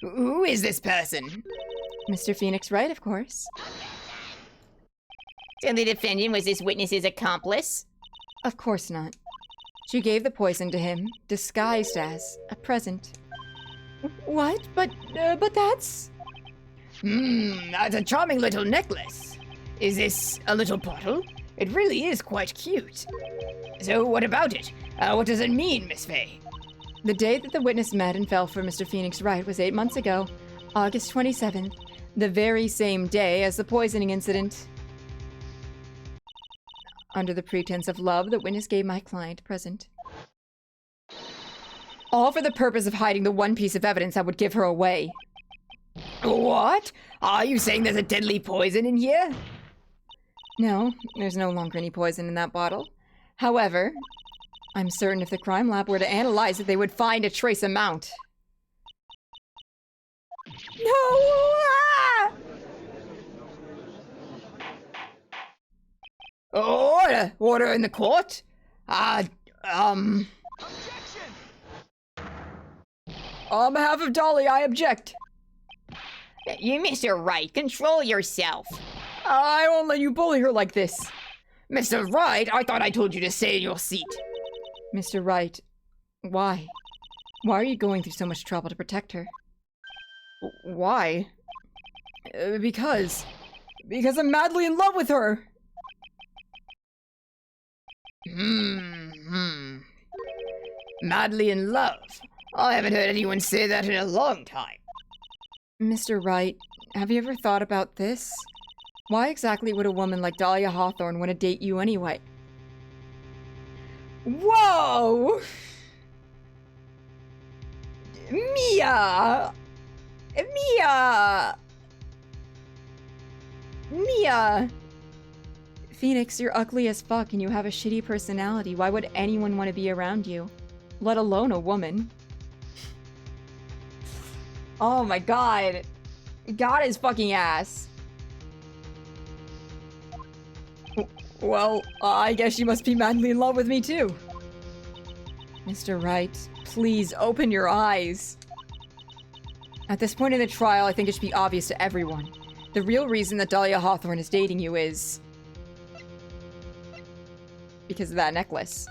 S2: Who is this person?
S1: Mr. Phoenix Wright, of course.
S3: So the defendant was this witness's accomplice?
S1: Of course not. She gave the poison to him, disguised as a present. What? But that's...
S2: That's a charming little necklace. Is this a little bottle? It really is quite cute. So what about it? What does it mean, Miss Faye?
S1: The day that the witness met and fell for Mr. Phoenix Wright was 8 months ago, August 27th, the very same day as the poisoning incident. Under the pretense of love, the witness gave my client a present. All for the purpose of hiding the one piece of evidence that would give her away.
S2: What? Are you saying there's a deadly poison in here?
S1: No, there's no longer any poison in that bottle. However, I'm certain if the crime lab were to analyze it, they would find a trace amount. No! Ah!
S2: Order! Order in the court?
S4: On behalf of Dolly, I object.
S3: You, Mr. Wright, control yourself.
S4: I won't let you bully her like this.
S2: Mr. Wright, I thought I told you to stay in your seat.
S1: Mr. Wright, why? Why are you going through so much trouble to protect her?
S4: Why? Because I'm madly in love with her.
S2: Madly in love. I haven't heard anyone say that in a long time.
S1: Mr. Wright, have you ever thought about this? Why exactly would a woman like Dahlia Hawthorne want to date you anyway? Whoa! Mia! Mia! Mia! Phoenix, you're ugly as fuck and you have a shitty personality. Why would anyone want to be around you? Let alone a woman. Oh my god. Got his fucking ass.
S4: Well, I guess you must be madly in love with me too.
S1: Mr. Wright, please open your eyes. At this point in the trial, I think it should be obvious to everyone. The real reason that Dahlia Hawthorne is dating you is because of that necklace.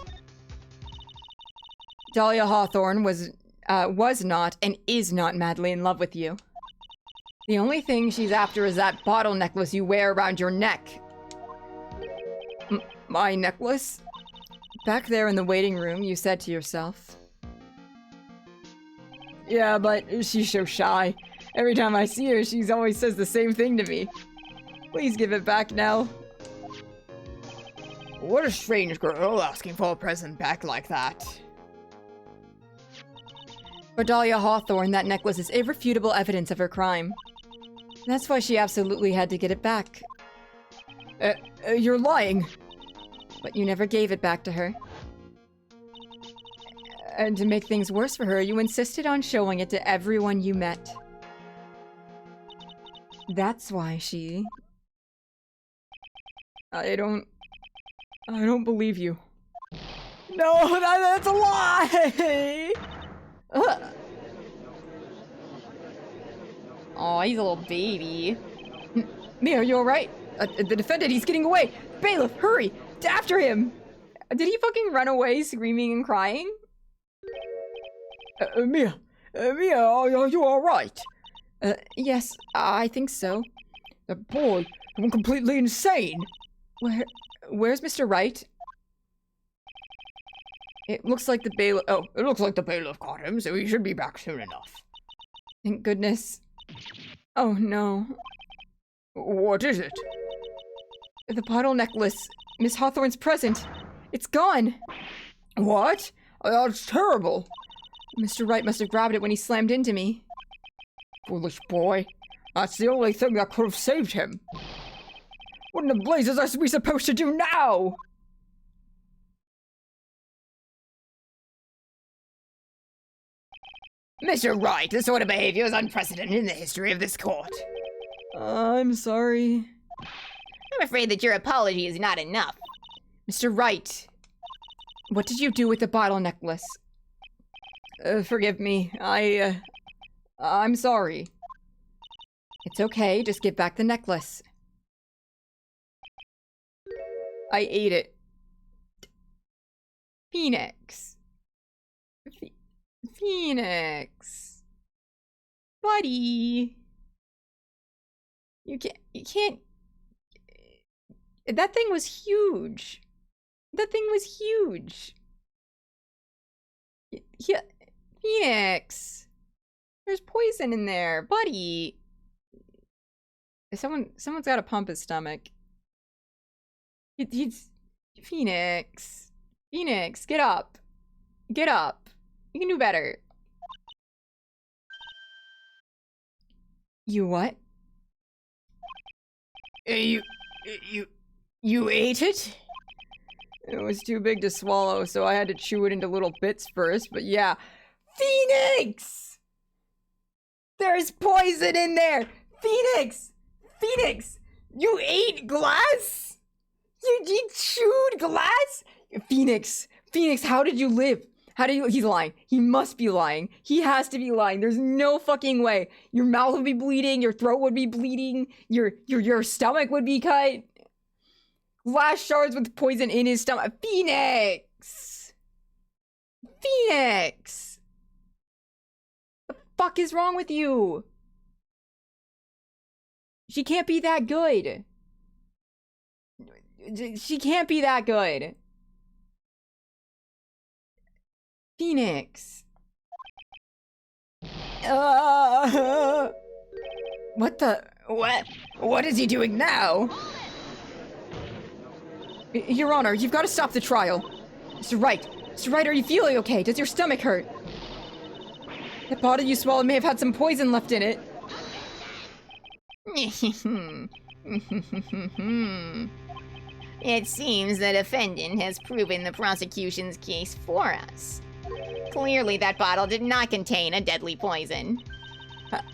S1: Dahlia Hawthorne was not and is not madly in love with you. The only thing she's after is that bottle necklace you wear around your neck.
S4: My necklace?
S1: Back there in the waiting room, you said to yourself,
S4: Yeah, but she's so shy. Every time I see her, she always says the same thing to me. Please give it back now. What a strange girl asking for a present back like that.
S1: for Dahlia Hawthorne, that necklace is irrefutable evidence of her crime. That's why she absolutely had to get it back.
S4: You're lying.
S1: But you never gave it back to her. And to make things worse for her, you insisted on showing it to everyone you met. That's why she...
S4: I don't believe you. No, that's a lie!
S1: Oh, he's a little baby.
S4: Mia, you alright? The defendant, he's getting away! Bailiff, hurry! After him!
S1: Did he fucking run away screaming and crying?
S4: Mia, are you alright?
S1: Yes, I think so.
S4: The boy went completely insane!
S1: Where's Mr. Wright?
S4: It looks like the bailiff... Oh, it looks like the bailiff caught him, so he should be back soon enough.
S1: Thank goodness. Oh no.
S4: What is it?
S1: The bottle necklace. Miss Hawthorne's present. It's gone.
S4: What? That's terrible.
S1: Mr. Wright must have grabbed it when he slammed into me.
S4: Foolish boy. That's the only thing that could have saved him. What in the blazes are we supposed to do now? Mr. Wright, this sort of behavior is unprecedented in the history of this court.
S1: I'm sorry.
S3: I'm afraid that your apology is not enough.
S1: Mr. Wright, what did you do with the bottle necklace?
S4: Forgive me. I'm sorry.
S1: It's okay, just give back the necklace.
S4: I ate it.
S1: Phoenix. Phoenix. Buddy. You can't... That thing was huge. That thing was huge. Phoenix. There's poison in there, buddy. Someone's got to pump his stomach. He's Phoenix. Phoenix, get up. Get up. You can do better. You what?
S4: You ate it? It was too big to swallow, so I had to chew it into little bits first, but yeah. Phoenix! There's poison in there! Phoenix! Phoenix! You ate glass? You chewed glass? Phoenix! Phoenix, how did you live? He's lying. He must be lying. He has to be lying. There's no fucking way. Your mouth would be bleeding, your throat would be bleeding, your stomach would be cut. Glass shards with poison in his stomach. Phoenix! Phoenix!
S1: The fuck is wrong with you? She can't be that good. She can't be that good. Phoenix. What the?
S2: What is he doing now?
S1: Your Honor, you've got to stop the trial. Mr. Wright. Mr. Wright, are you feeling okay? Does your stomach hurt? That bottle you swallowed may have had some poison left in it.
S3: It seems the defendant has proven the prosecution's case for us. Clearly, that bottle did not contain a deadly poison.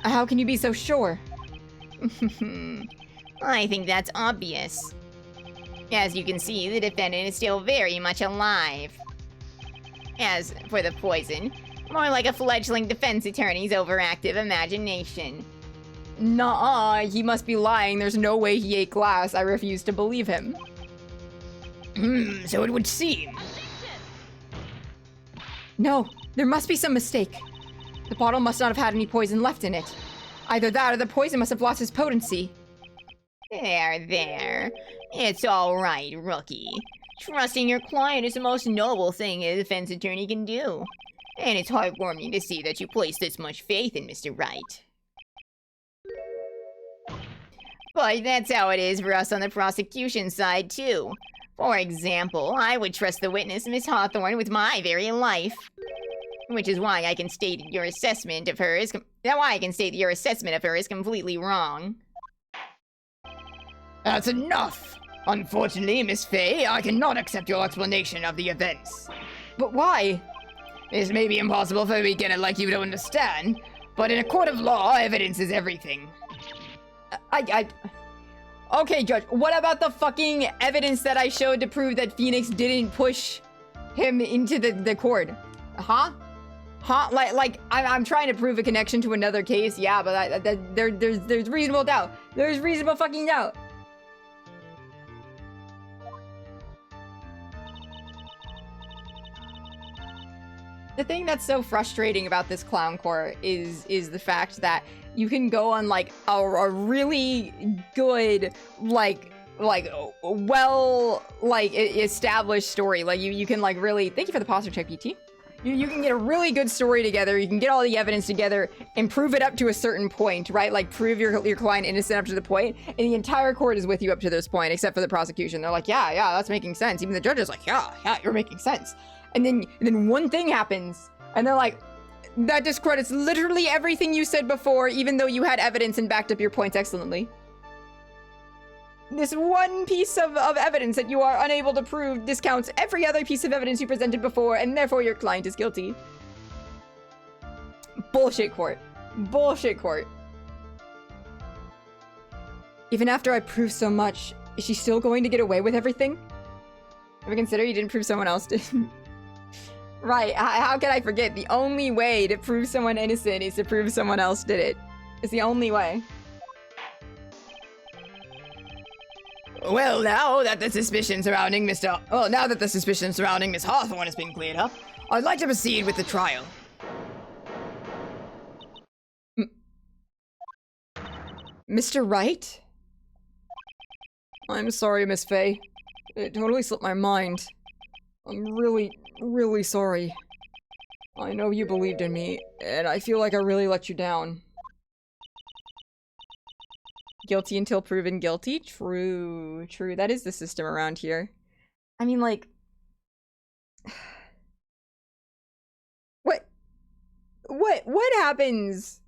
S1: How can you be so sure?
S3: I think that's obvious. As you can see, the defendant is still very much alive. As for the poison, more like a fledgling defense attorney's overactive imagination.
S1: Nuh-uh, he must be lying. There's no way he ate glass. I refuse to believe him.
S2: So it would seem.
S1: No, there must be some mistake. The bottle must not have had any poison left in it. Either that or the poison must have lost its potency.
S3: There. It's all right, rookie. Trusting your client is the most noble thing a defense attorney can do. And it's heartwarming to see that you place this much faith in Mr. Wright. But that's how it is for us on the prosecution side, too. For example, I would trust the witness, Miss Hawthorne, with my very life. Which is why I can state your assessment of her is completely wrong.
S2: That's enough! Unfortunately, Miss Fay, I cannot accept your explanation of the events.
S1: But why?
S2: This may be impossible for a beginner like you to understand, but in a court of law, evidence is everything.
S1: Okay, Judge, what about the fucking evidence that I showed to prove that Phoenix didn't push him into the cord? Huh? I'm trying to prove a connection to another case, yeah, but there's reasonable doubt. There's reasonable fucking doubt. The thing that's so frustrating about this clown court is the fact that you can go on like a really good established story. Like you can like really, thank you for the posture check, PT. You can get a really good story together. You can get all the evidence together and prove it up to a certain point, right? Like prove your client innocent up to the point, and the entire court is with you up to this point, except for the prosecution. They're like, yeah, that's making sense. Even the judge is like, yeah, you're making sense. And then one thing happens, and they're like, that discredits literally everything you said before, even though you had evidence and backed up your points excellently. This one piece of evidence that you are unable to prove discounts every other piece of evidence you presented before, and therefore your client is guilty. Bullshit court. Bullshit court. Even after I prove so much, is she still going to get away with everything? Have you considered you didn't prove someone else did? Right, how can I forget? The only way to prove someone innocent is to prove someone else did it. It's the only way.
S2: Well, now that the suspicion surrounding Miss Hawthorne has been cleared up, I'd like to proceed with the trial.
S1: Mr. Wright? I'm sorry, Miss Fay. It totally slipped my mind. I'm really sorry. I know you believed in me, and I feel like I really let you down. Guilty until proven guilty? True. That is the system around here. I mean, like... What happens?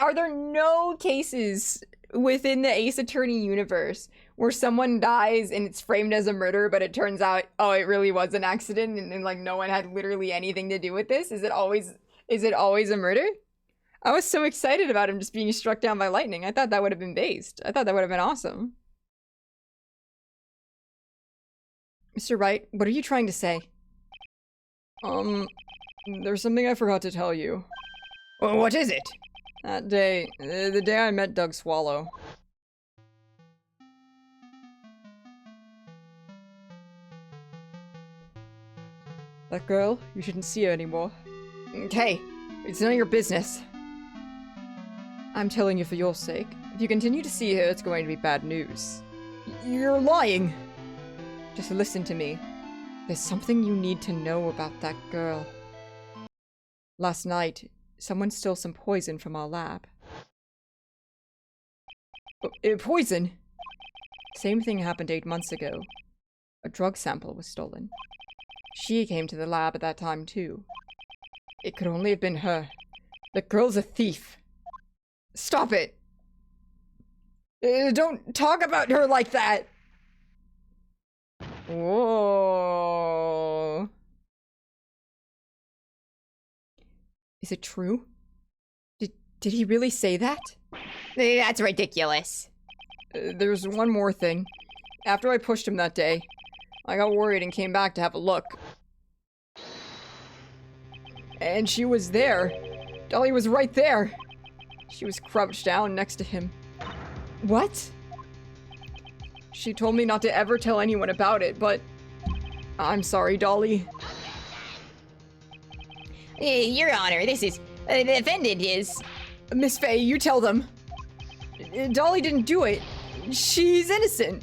S1: Are there no cases within the Ace Attorney universe where someone dies and it's framed as a murder, but it turns out, oh, it really was an accident and like no one had literally anything to do with this? Is it always a murder? I was so excited about him just being struck down by lightning. I thought that would have been based. I thought that would have been awesome. Mr. Wright, what are you trying to say? There's something I forgot to tell you.
S2: Well, what is it?
S1: That day, the day I met Doug Swallow. That girl, you shouldn't see her anymore.
S2: Okay, it's none of your business.
S4: I'm telling you for your sake. If you continue to see her, it's going to be bad news. You're lying! Just listen to me. There's something you need to know about that girl. Last night, someone stole some poison from our lab. Poison? Same thing happened 8 months ago. A drug sample was stolen. She came to the lab at that time too. It could only have been her. The girl's a thief. Stop it! Don't talk about her like that! Whoa. Is it true? Did he really say that?
S3: That's ridiculous.
S4: There's one more thing. After I pushed him that day, I got worried and came back to have a look. And she was there. Dolly was right there. She was crouched down next to him. What? She told me not to ever tell anyone about it, but I'm sorry, Dolly.
S3: Your Honor, this is... the defendant is...
S4: Miss Faye, you tell them. Dolly didn't do it. She's innocent.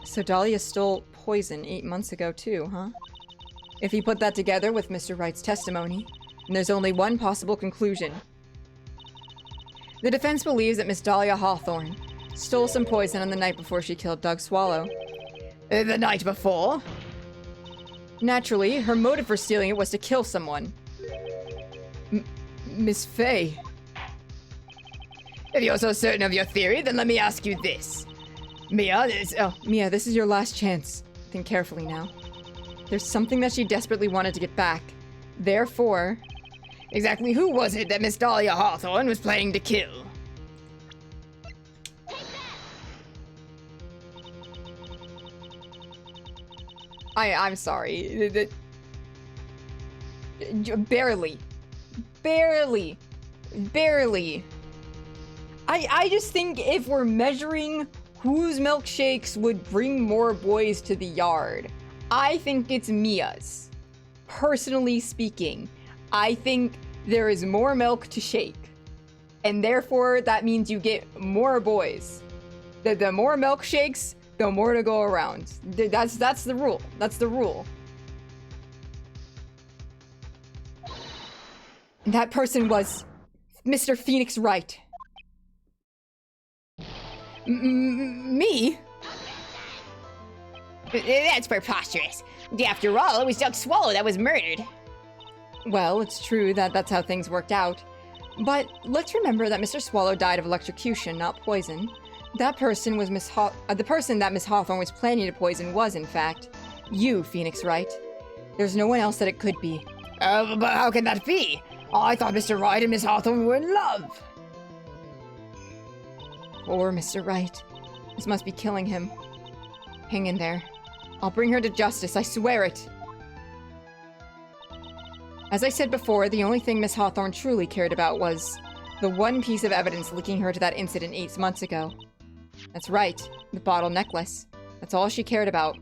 S4: So Dahlia stole poison 8 months ago too, huh? If you put that together with Mr. Wright's testimony, then there's only one possible conclusion. The defense believes that Miss Dahlia Hawthorne stole some poison on the night before she killed Doug Swallow.
S2: The night before?
S4: Naturally, her motive for stealing it was to kill someone. Miss Faye.
S2: If you're so certain of your theory, then let me ask you this. Mia,
S4: Mia, this is your last chance. Think carefully now. There's something that she desperately wanted to get back. Therefore...
S2: Exactly who was it that Miss Dahlia Hawthorne was planning to kill?
S4: I'm sorry. Barely. Barely. Barely. I just think if we're measuring whose milkshakes would bring more boys to the yard, I think it's Mia's. Personally speaking, I think there is more milk to shake. And therefore, that means you get more boys. The more milkshakes, the more to go around. That's the rule. That's the rule. And that person was Mr. Phoenix Wright. Me?
S3: That's preposterous. After all, it was Doug Swallow that was murdered.
S4: Well, it's true that that's how things worked out. But let's remember that Mr. Swallow died of electrocution, not poison. That person was the person that Miss Hawthorne was planning to poison was, in fact, you, Phoenix Wright. There's no one else that it could be.
S2: But how can that be? I thought Mr. Wright and Miss Hawthorne were in love.
S4: Poor Mr. Wright. This must be killing him. Hang in there. I'll bring her to justice, I swear it. As I said before, the only thing Miss Hawthorne truly cared about was the one piece of evidence linking her to that incident 8 months ago. That's right, the bottle necklace. That's all she cared about.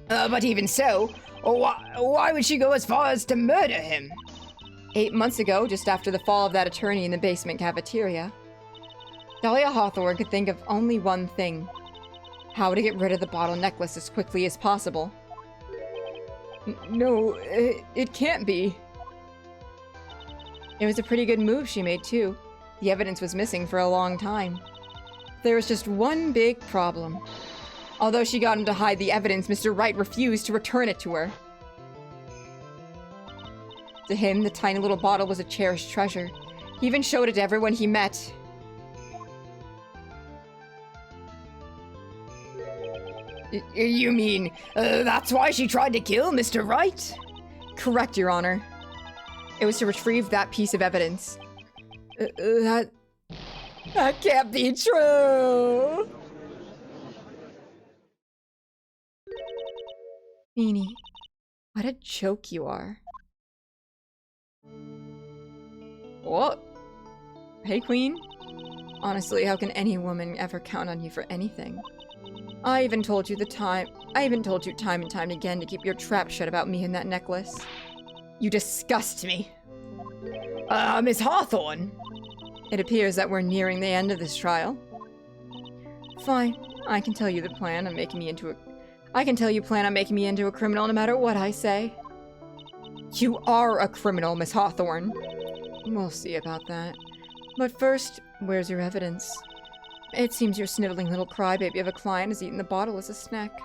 S2: But even so, why would she go as far as to murder him?
S4: 8 months ago, just after the fall of that attorney in the basement cafeteria, Dahlia Hawthorne could think of only one thing. How to get rid of the bottle necklace as quickly as possible. No, it can't be. It was a pretty good move she made, too. The evidence was missing for a long time. There was just one big problem. Although she got him to hide the evidence, Mr. Wright refused to return it to her. To him, the tiny little bottle was a cherished treasure. He even showed it to everyone he met.
S2: You mean, that's why she tried to kill Mr. Wright?
S4: Correct, Your Honor. It was to retrieve that piece of evidence. That can't be true! Beanie, what a joke you are. What? Hey, Queen? Honestly, how can any woman ever count on you for anything? I even told you time and time again to keep your trap shut about me and that necklace. You disgust me.
S2: Miss Hawthorne?
S4: It appears that we're nearing the end of this trial. Fine. I can tell you the plan on making me into a... I can tell you plan on making me into a criminal no matter what I say.
S1: You are a criminal, Miss Hawthorne.
S4: We'll see about that. But first, where's your evidence? It seems your sniveling little crybaby of a client has eaten the bottle as a snack.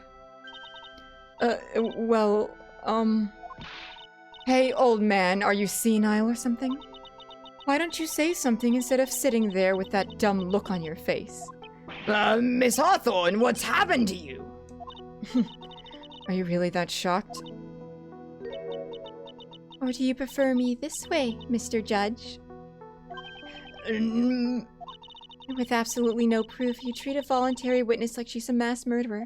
S4: Hey, old man, are you senile or something? Why don't you say something instead of sitting there with that dumb look on your face?
S2: Miss Hawthorne, what's happened to you?
S4: Are you really that shocked? Or do you prefer me this way, Mr. Judge? With absolutely no proof, you treat a voluntary witness like she's a mass murderer.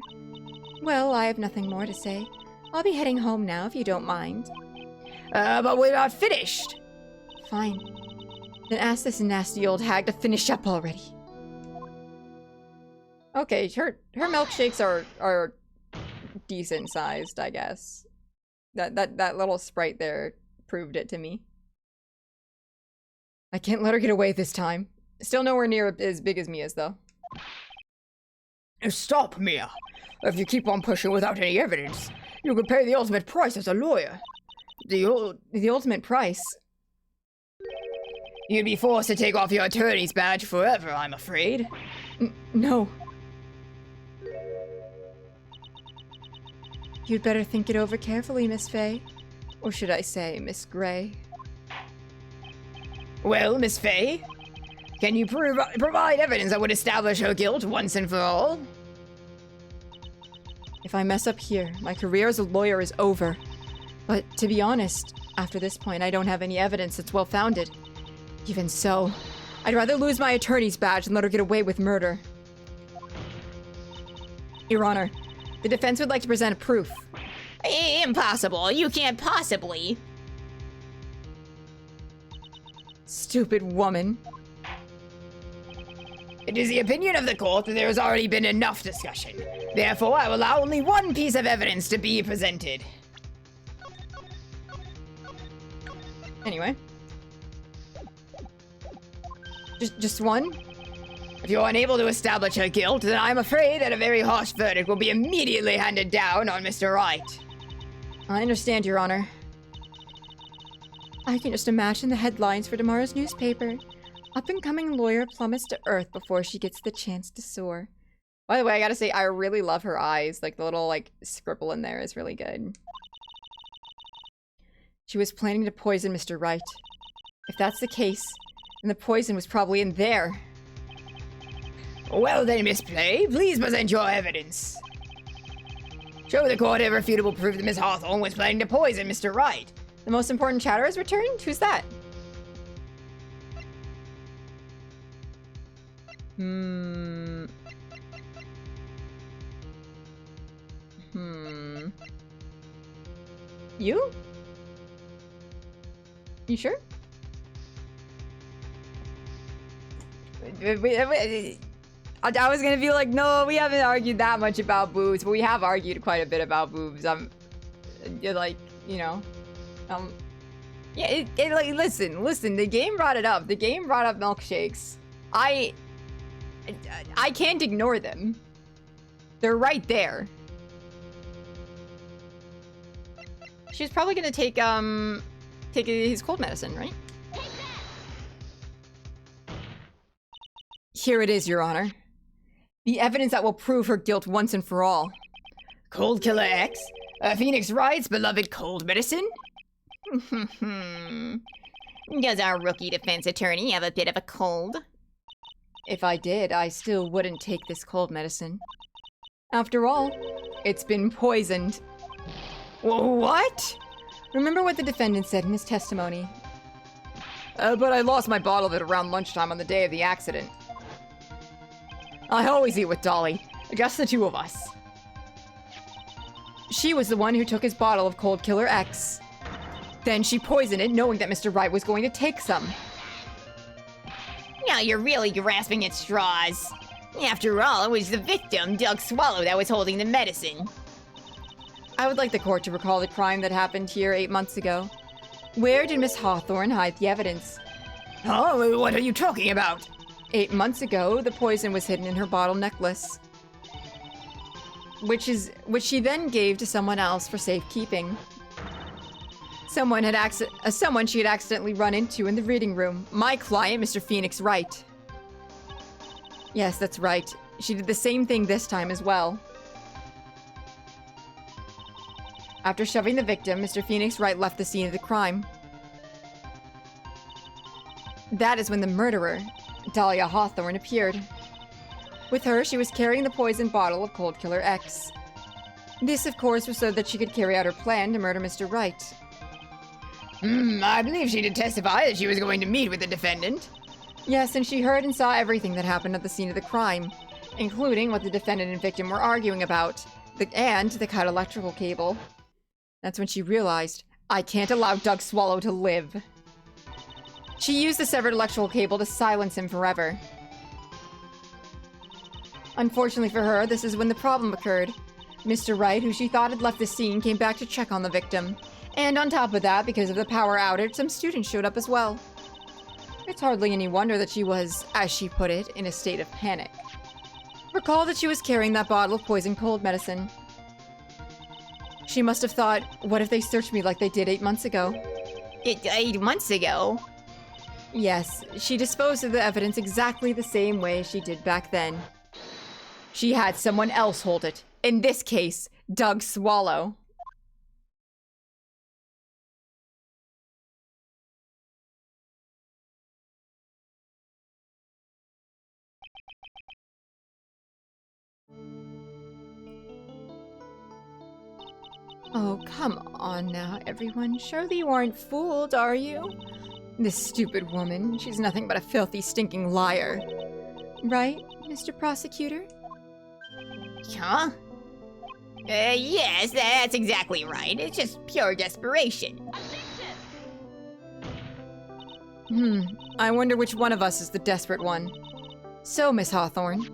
S4: Well, I have nothing more to say. I'll be heading home now, if you don't mind.
S2: But we're not finished.
S4: Fine. Then ask this nasty old hag to finish up already.
S1: Okay, her milkshakes are decent sized, I guess. That little sprite there proved it to me. I can't let her get away this time. Still nowhere near as big as Mia's, though.
S2: Stop, Mia. If you keep on pushing without any evidence, you could pay the ultimate price as a lawyer.
S1: The ultimate price?
S2: You'd be forced to take off your attorney's badge forever, I'm afraid.
S1: No.
S4: You'd better think it over carefully, Miss Fay. Or should I say, Miss Gray?
S2: Well, Miss Fay, can you provide evidence that would establish her guilt once and for all?
S4: If I mess up here, my career as a lawyer is over. But to be honest, after this point, I don't have any evidence that's well-founded. Even so, I'd rather lose my attorney's badge than let her get away with murder.
S1: Your Honor, the defense would like to present a proof.
S3: Impossible. You can't possibly.
S1: Stupid woman.
S2: It is the opinion of the court that there has already been enough discussion. Therefore, I will allow only one piece of evidence to be presented.
S1: Anyway. Just one?
S2: If you're unable to establish her guilt, then I'm afraid that a very harsh verdict will be immediately handed down on Mr. Wright.
S1: I understand, Your Honor.
S4: I can just imagine the headlines for tomorrow's newspaper. Up-and-coming lawyer plummets to earth before she gets the chance to soar.
S1: By the way, I gotta say, I really love her eyes. Like, the little, scribble in there is really good.
S4: She was planning to poison Mr. Wright. If that's the case, then the poison was probably in there.
S2: Well then, Miss Play, please present your evidence. Show the court irrefutable proof that Miss Hawthorne was planning to poison Mr. Wright.
S1: The most important chatter has returned? Who's that? You? You sure? I was gonna be like, no, we haven't argued that much about boobs, but we have argued quite a bit about boobs. Yeah, listen, the game brought it up. The game brought up milkshakes. I can't ignore them. They're right there. She's probably gonna take his cold medicine, right? Here it is, Your Honor. The evidence that will prove her guilt once and for all.
S2: Cold Killer X? Phoenix Wright's beloved cold medicine?
S3: Does our rookie defense attorney have a bit of a cold?
S4: If I did, I still wouldn't take this cold medicine. After all, it's been poisoned.
S2: What?
S4: Remember what the defendant said in his testimony.
S1: But I lost my bottle of it around lunchtime on the day of the accident. I always eat with Dolly. Just the two of us. She was the one who took his bottle of Cold Killer X. Then she poisoned it, knowing that Mr. Wright was going to take some.
S3: Now you're really grasping at straws. After all, it was the victim, Doug Swallow, that was holding the medicine.
S1: I would like the court to recall the crime that happened here 8 months ago. Where did Miss Hawthorne hide the evidence?
S2: Huh? What are you talking about?
S1: 8 months ago, the poison was hidden in her bottle necklace, which she then gave to someone else for safekeeping. Someone she had accidentally run into in the reading room. My client, Mr. Phoenix Wright. Yes, that's right. She did the same thing this time as well. After shoving the victim, Mr. Phoenix Wright left the scene of the crime. That is when the murderer, Dahlia Hawthorne, appeared. With her, she was carrying the poisoned bottle of Cold Killer X. This, of course, was so that she could carry out her plan to murder Mr. Wright.
S2: I believe she did testify that she was going to meet with the defendant.
S1: Yes, and she heard and saw everything that happened at the scene of the crime, including what the defendant and victim were arguing about, and the cut electrical cable. That's when she realized, I can't allow Doug Swallow to live. She used the severed electrical cable to silence him forever. Unfortunately for her, this is when the problem occurred. Mr. Wright, who she thought had left the scene, came back to check on the victim. And on top of that, because of the power outage, some students showed up as well. It's hardly any wonder that she was, as she put it, in a state of panic. Recall that she was carrying that bottle of poison cold medicine. She must have thought, what if they searched me like they did 8 months ago?
S3: 8 months ago?
S1: Yes, she disposed of the evidence exactly the same way she did back then. She had someone else hold it. In this case, Doug Swallow. Oh, come on now, everyone. Surely you aren't fooled, are you? This stupid woman, she's nothing but a filthy, stinking liar. Right, Mr. Prosecutor?
S3: Huh? Yes, that's exactly right. It's just pure desperation.
S1: I wonder which one of us is the desperate one. So, Miss Hawthorne,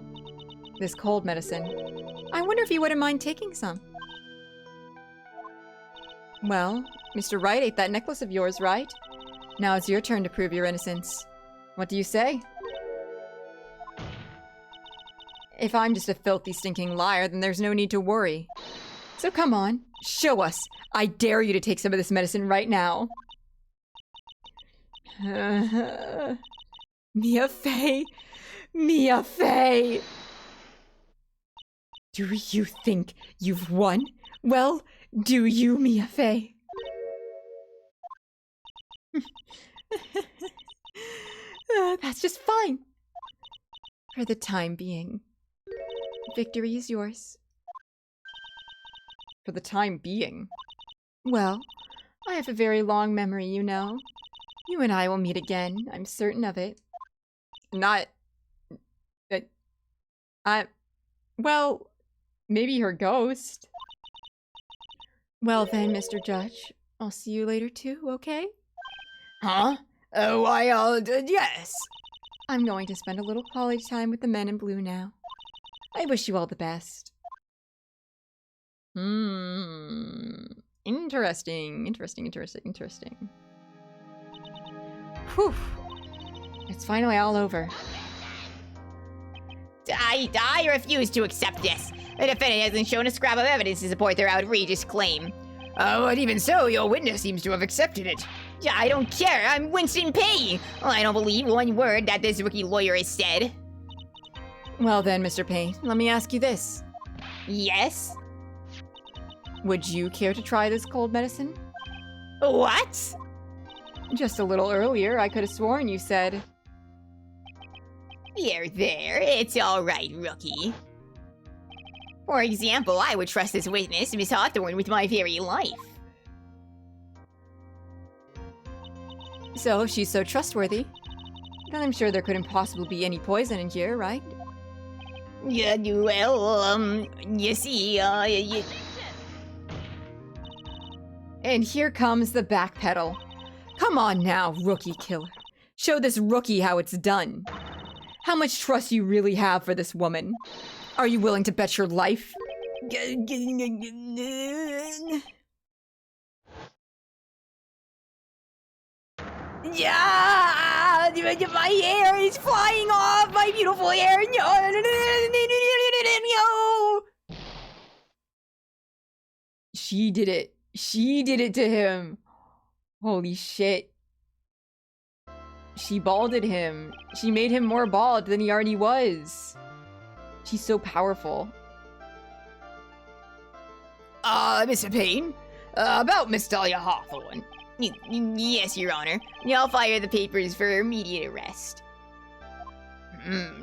S1: this cold medicine. I wonder if you wouldn't mind taking some. Well, Mr. Wright ate that necklace of yours, right? Now it's your turn to prove your innocence. What do you say? If I'm just a filthy, stinking liar, then there's no need to worry. So come on, show us. I dare you to take some of this medicine right now. Mia Fey! Mia Fey! Do you think you've won? Well, do you, Mia Fey? That's just fine. For the time being. Victory is yours. For the time being? Well, I have a very long memory, you know. You and I will meet again, I'm certain of it. Not... well, maybe her ghost. Well then, Mr. Judge, I'll see you later too, okay?
S2: Huh? Why, yes.
S1: I'm going to spend a little quality time with the men in blue now. I wish you all the best. Interesting. Whew. It's finally all over.
S3: I refuse to accept this. The defendant hasn't shown a scrap of evidence to support their outrageous claim.
S2: But even so, your witness seems to have accepted it.
S3: I don't care. I'm Winston Payne. I don't believe one word that this rookie lawyer has said.
S1: Well then, Mr. Payne, let me ask you this.
S3: Yes?
S1: Would you care to try this cold medicine?
S3: What?
S1: Just a little earlier, I could have sworn you said...
S3: There. It's all right, rookie. For example, I would trust this witness, Miss Hawthorne, with my very life.
S1: So, if she's so trustworthy, then I'm sure there couldn't possibly be any poison in here, right?
S3: Yeah, well, you see,
S1: And here comes the backpedal. Come on now, rookie killer. Show this rookie how it's done. How much trust you really have for this woman. Are you willing to bet your life?
S2: Yeah!
S1: My hair is flying off! My beautiful hair! No! She did it. She did it to him. Holy shit. She balded him. She made him more bald than he already was. She's so powerful.
S2: Mr. Payne, about Miss Dahlia Hawthorne.
S3: Yes, Your Honor. I'll fire the papers for immediate arrest.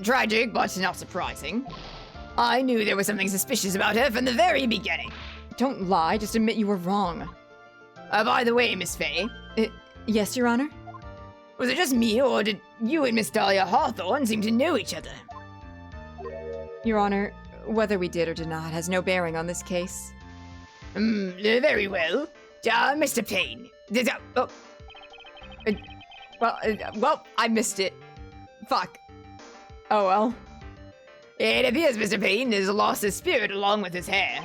S2: Tragic, but not surprising. I knew there was something suspicious about her from the very beginning.
S1: Don't lie, just admit you were wrong.
S2: By the way, Miss Faye,
S1: Yes, Your Honor?
S2: was it just me, or did you and Miss Dahlia Hawthorne seem to know each other?
S1: Your Honor, whether we did or did not has no bearing on this case.
S2: Very well. Mr. Payne,
S1: Well, I missed it. Fuck. Oh well.
S2: it appears Mr. Payne has lost his spirit along with his hair.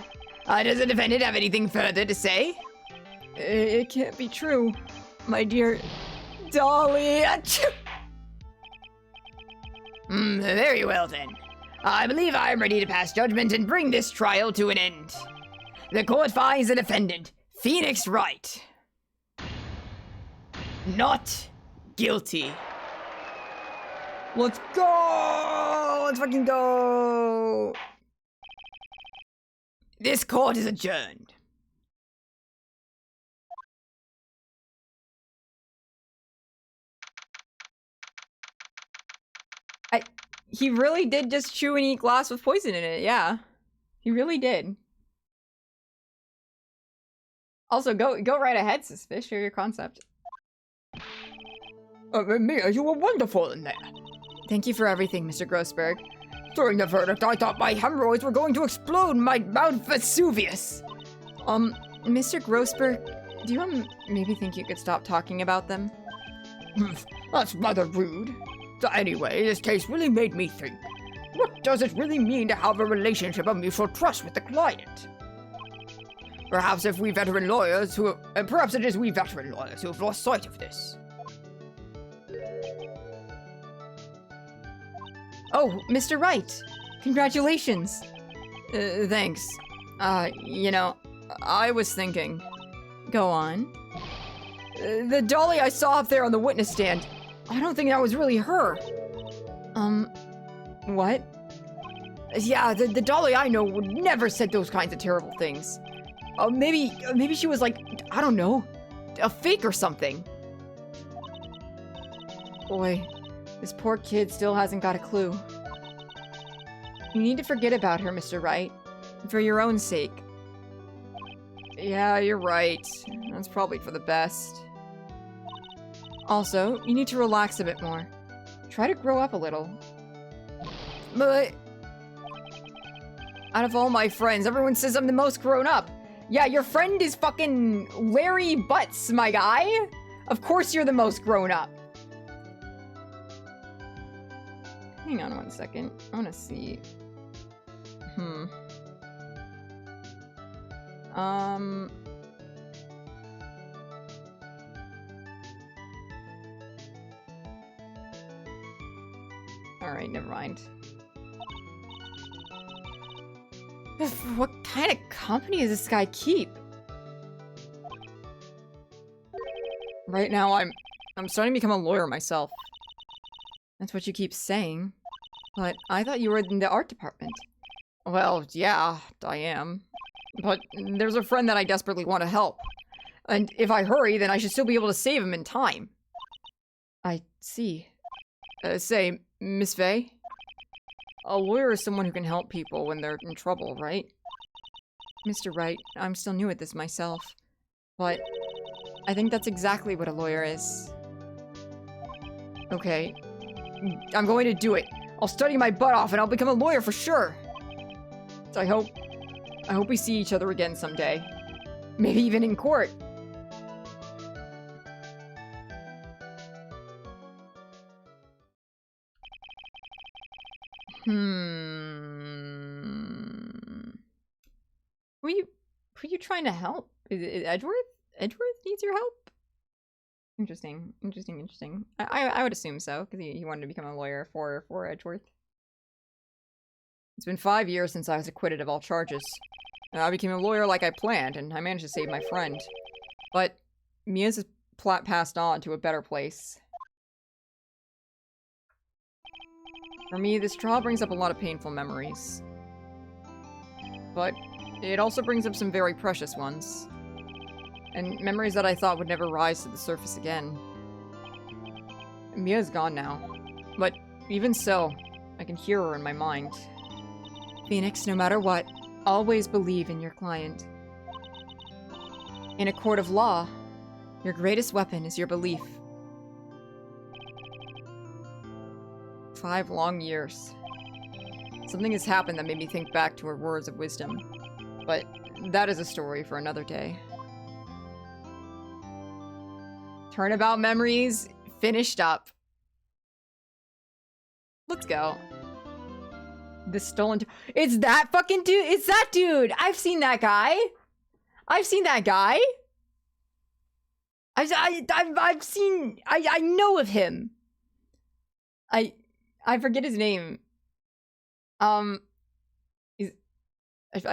S2: Does the defendant have anything further to say?
S1: It can't be true. My dear Dolly.
S2: Very well then. I believe I am ready to pass judgment and bring this trial to an end. The court finds the defendant, Phoenix Wright, not guilty.
S1: Let's go! Let's fucking go!
S2: This court is adjourned.
S1: He really did just chew and eat glass with poison in it, yeah. He really did. Also, go right ahead, Suspicious, share your concept.
S2: Mia, you were wonderful in there.
S1: Thank you for everything, Mr. Grossberg.
S2: During the verdict, I thought my hemorrhoids were going to explode in my Mount Vesuvius.
S1: Mr. Grossberg, do you maybe think you could stop talking about them?
S2: That's rather rude. Anyway, this case really made me think. What does it really mean to have a relationship of mutual trust with the client? Perhaps it is we veteran lawyers who have lost sight of this.
S1: Oh, Mr. Wright! Congratulations! Thanks. You know, I was thinking. Go on. The dolly I saw up there on the witness stand, I don't think that was really her. What?
S2: Yeah, the dolly I know would never said those kinds of terrible things.
S1: Maybe she was like, I don't know, a fake or something. Boy, this poor kid still hasn't got a clue. You need to forget about her, Mr. Wright. For your own sake. Yeah, you're right. That's probably for the best. Also, you need to relax a bit more. Try to grow up a little.
S2: But
S1: out of all my friends, everyone says I'm the most grown up. Yeah, your friend is fucking Larry Butts, my guy. Of course you're the most grown up. Hang on one second. I want to see. Alright, never mind. What kind of company does this guy keep? Right now, I'm starting to become a lawyer myself. That's what you keep saying. But I thought you were in the art department. Well, yeah, I am. But there's a friend that I desperately want to help. And if I hurry, then I should still be able to save him in time. I see. Say, Miss Faye? A lawyer is someone who can help people when they're in trouble, right? Mr. Wright, I'm still new at this myself. But I think that's exactly what a lawyer is. Okay. I'm going to do it. I'll study my butt off and I'll become a lawyer for sure. So I hope we see each other again someday. Maybe even in court. Who are you trying to help? Is it Edgeworth? Edgeworth needs your help? Interesting. I would assume so, because he wanted to become a lawyer for Edgeworth. It's been 5 years since I was acquitted of all charges. I became a lawyer like I planned, and I managed to save my friend. But Mia's plot passed on to a better place. For me, this trial brings up a lot of painful memories. But it also brings up some very precious ones. And memories that I thought would never rise to the surface again. Mia's gone now. But even so, I can hear her in my mind. Phoenix, no matter what, always believe in your client. In a court of law, your greatest weapon is your belief. 5 long years. Something has happened that made me think back to her words of wisdom. But that is a story for another day. Turnabout memories finished up. Let's go. The stolen... It's that fucking dude! It's that dude! I've seen that guy! I've seen that guy! I've seen... I know of him! I forget his name. I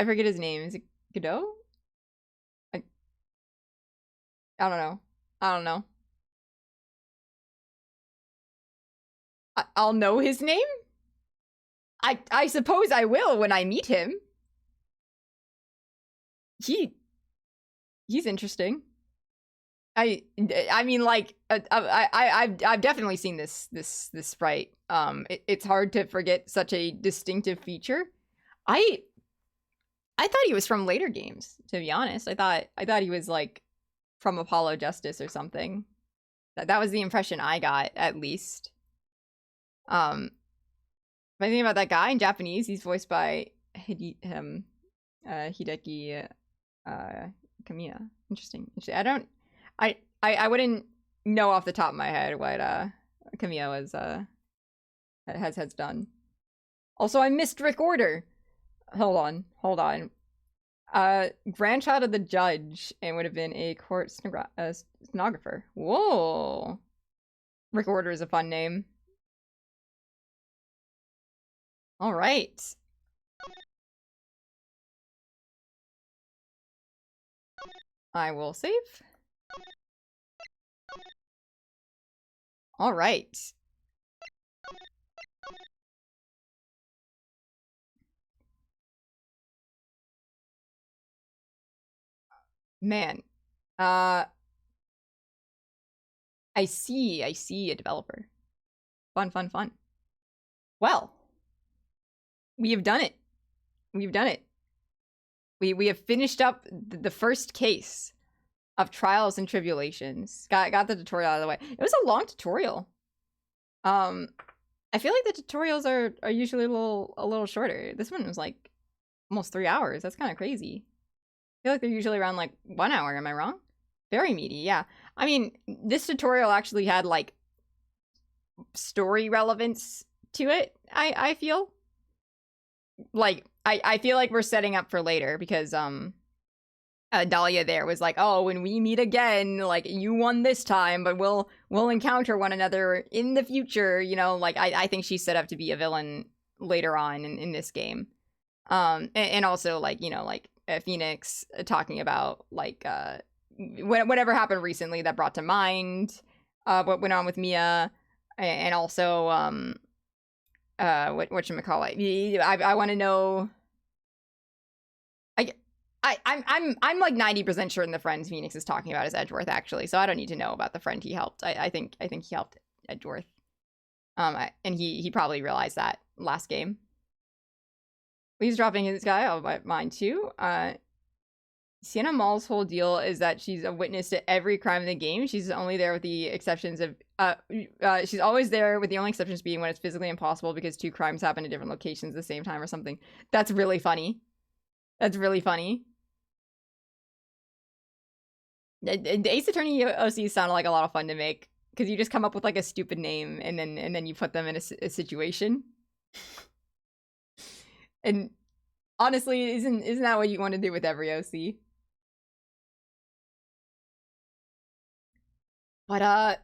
S1: forget his name. Is it Godot? I don't know. I don't know. I'll know his name? I suppose I will when I meet him. He's interesting. I mean, like, I've definitely seen this sprite. It's hard to forget such a distinctive feature. I thought he was from later games, to be honest. I thought he was like from Apollo Justice or something. That was the impression I got, at least. If I think about that guy in Japanese, he's voiced by Hideki Kamiya. Interesting. I wouldn't know off the top of my head what Kamiya was has done. Also, I missed Rick Order. Hold on. Grandchild of the judge, and would have been a court stenographer. Whoa. Rick Order is a fun name. All right. I will save. All right. Man. I see a developer. Fun. Well, we have done it. We have finished up the first case of Trials and Tribulations. Got the tutorial out of the way. It was a long tutorial. I feel like the tutorials are usually a little shorter. This one was like almost 3 hours. That's kind of crazy. I feel like they're usually around like 1 hour. Am I wrong? Very meaty, yeah. I mean, this tutorial actually had like story relevance to it. I feel like I feel like we're setting up for later because Dahlia there was like, oh, when we meet again, like, you won this time, but we'll encounter one another in the future, you know, like, I think she's set up to be a villain later on in this game. And also, like, you know, like, Phoenix talking about, like, whatever happened recently that brought to mind what went on with Mia, and also, whatchamacallit, I want to know... I'm like 90% sure the friend Phoenix is talking about is Edgeworth, actually, so I don't need to know about the friend he helped. I think he helped Edgeworth. And he probably realized that last game. He's dropping his guy. Oh, mine too. Sienna Mall's whole deal is that she's a witness to every crime in the game. She's only there with the exceptions of she's always there with the only exceptions being when it's physically impossible because 2 crimes happen at different locations at the same time or something. That's really funny. That's really funny. The Ace Attorney OC sounded like a lot of fun to make because you just come up with like a stupid name and then you put them in a situation. And honestly, isn't that what you want to do with every OC? But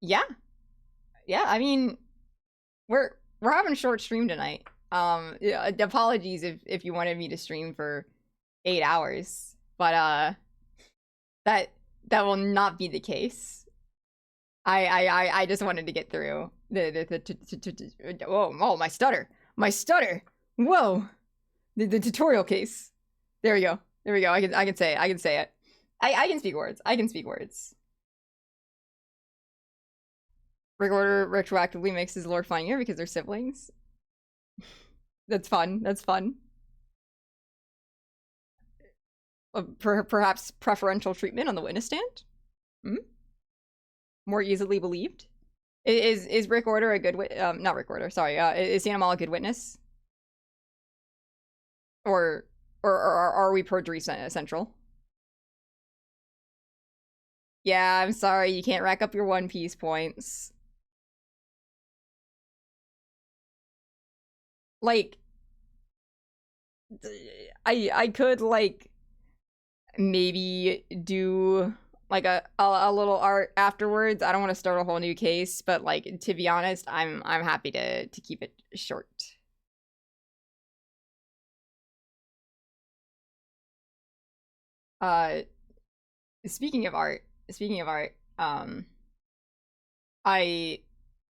S1: yeah. Yeah, I mean, we're having a short stream tonight. Yeah, apologies if you wanted me to stream for 8 hours, but that will not be the case. I just wanted to get through oh, my stutter. Whoa. The tutorial case. There we go. I can say it. I can speak words. Rick Order retroactively makes his lord funnier because they're siblings. That's fun. Perhaps preferential treatment on the witness stand? Hmm? More easily believed? Is Rick Order a good not Rick Order, sorry. Is Animal a good witness? Or are we perjury central? Yeah, I'm sorry, you can't rack up your One Piece points. Like, I could, like, maybe do, like, a little art afterwards. I don't want to start a whole new case, but, like, to be honest, I'm happy to keep it short. Speaking of art,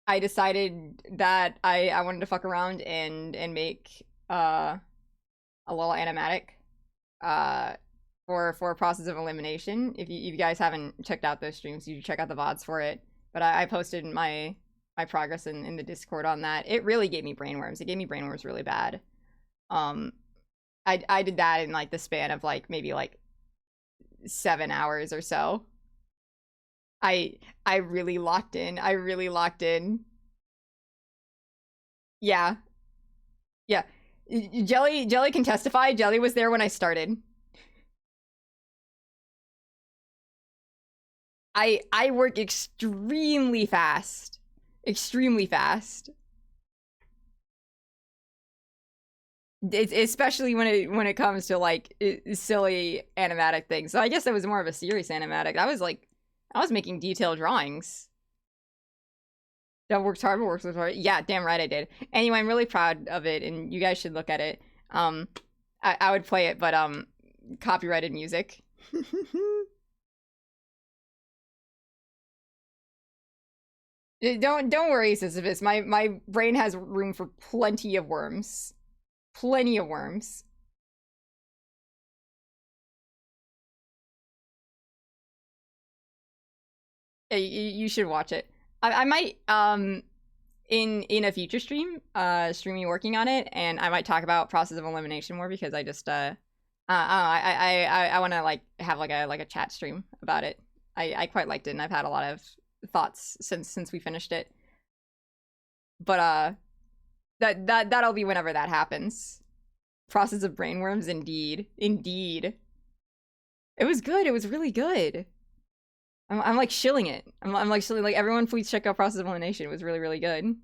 S1: I decided that I wanted to fuck around and make a little animatic for a process of elimination. If you guys haven't checked out those streams, you should check out the VODs for it. But I posted my progress in the Discord on that. It really gave me brainworms. It gave me brainworms really bad. I did that in like the span of like maybe like 7 hours or so. I really locked in. Yeah. Jelly can testify. Jelly was there when I started. I work extremely fast. Especially when it comes to like silly animatic things. So I guess that was more of a serious animatic. I was making detailed drawings. That works hard, but works hard. Yeah, damn right I did. Anyway, I'm really proud of it, and you guys should look at it. I would play it, but copyrighted music. Don't worry, Sisyphus. My brain has room for plenty of worms. Plenty of worms. You should watch it. I might in a future stream stream me working on it, and I might talk about process of elimination more because I just I want to like have like a chat stream about it. I quite liked it, and I've had a lot of thoughts since we finished it. But that'll be whenever that happens. Process of brainworms, indeed. It was good. It was really good. I'm like shilling it. I'm like shilling, like, everyone please check out Process of Elimination. It was really, really good.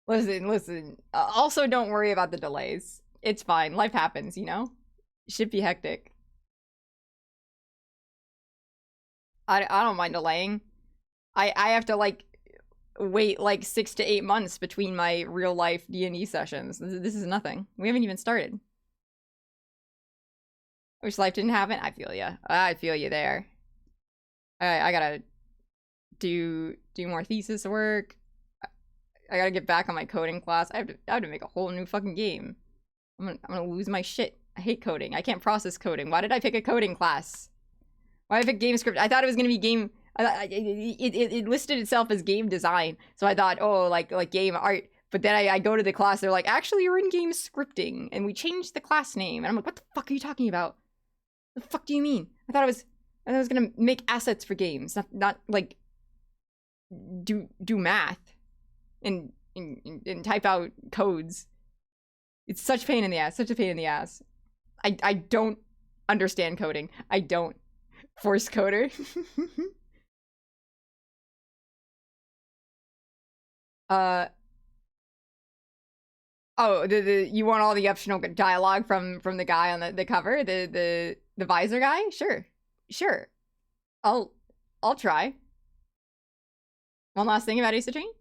S1: Listen. Also, don't worry about the delays. It's fine. Life happens, you know? Should be hectic. I don't mind delaying. I have to, like, wait, like, 6 to 8 months between my real-life D&D sessions. This is nothing. We haven't even started. I wish life didn't happen. I feel ya. I feel you there. I gotta do more thesis work. I gotta get back on my coding class. I have to make a whole new fucking game. I'm gonna lose my shit. I hate coding. I can't process coding. Why did I pick a coding class? Why did I pick game script? I thought it was gonna be game. It listed itself as game design, so I thought, oh, like game art. But then I go to the class. They're like, actually, you're in game scripting, and we changed the class name. And I'm like, what the fuck are you talking about? The fuck do you mean? I thought I was gonna make assets for games, not like do math and type out codes. It's such pain in the ass. Such a pain in the ass. I don't understand coding. I don't. Force coder. Oh, you want all the optional dialogue from the guy on the cover, the visor guy? Sure. I'll try. One last thing about Ace Attorney.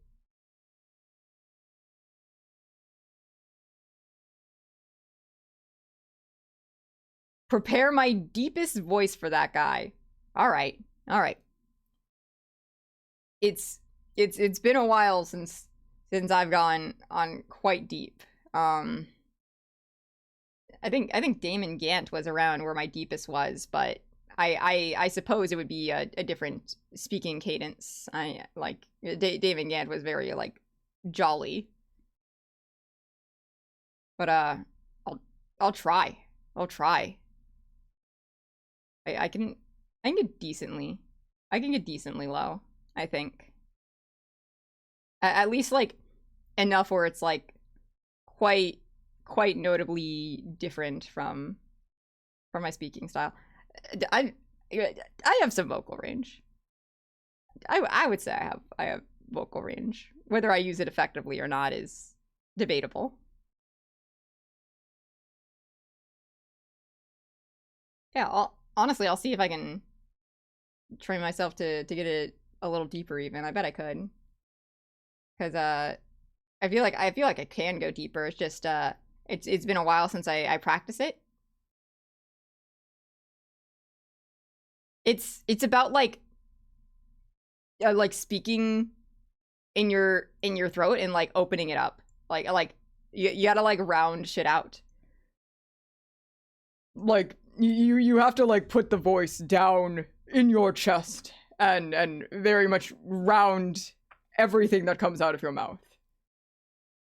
S1: Prepare my deepest voice for that guy. All right. It's been a while since I've gone on quite deep. I think Damon Gant was around where my deepest was, but I suppose it would be a different speaking cadence. I like Damon Gant was very like jolly. But I'll try. I can get decently low, I think. At least like enough where it's like quite notably different from my speaking style. I have some vocal range. I would say I have vocal range. Whether I use it effectively or not is debatable. Yeah, honestly, I'll see if I can train myself to get it a little deeper even. I bet I could. Cause I feel like I can go deeper. It's just it's been a while since I practice it. It's about like speaking in your throat and like opening it up. Like you gotta like round shit out. Like you have to like put the voice down in your chest and very much round everything that comes out of your mouth.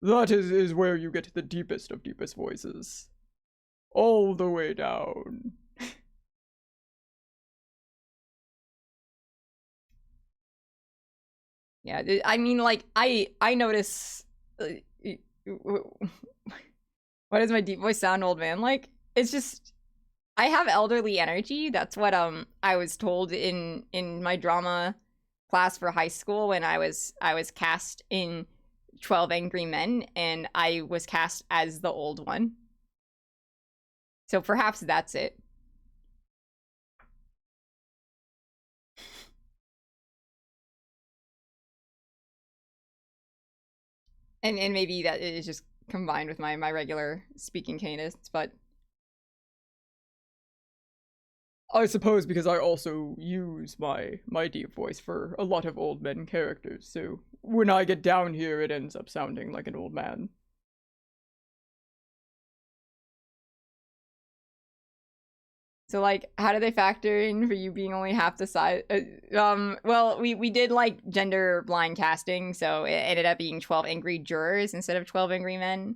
S1: That is where you get the deepest of deepest voices. All the way down. Yeah, I mean, like, I notice... why does my deep voice sound old man like? It's just... I have elderly energy. That's what I was told in my drama class for high school when I was cast in 12 Angry Men, and I was cast as the old one. So perhaps that's it. And maybe that is just combined with my regular speaking cadence, but I suppose because I also use my deep voice for a lot of old men characters, so when I get down here it ends up sounding like an old man. So like, how do they factor in for you being only half the size? Well, we did like gender blind casting, so it ended up being 12 angry jurors instead of 12 angry men.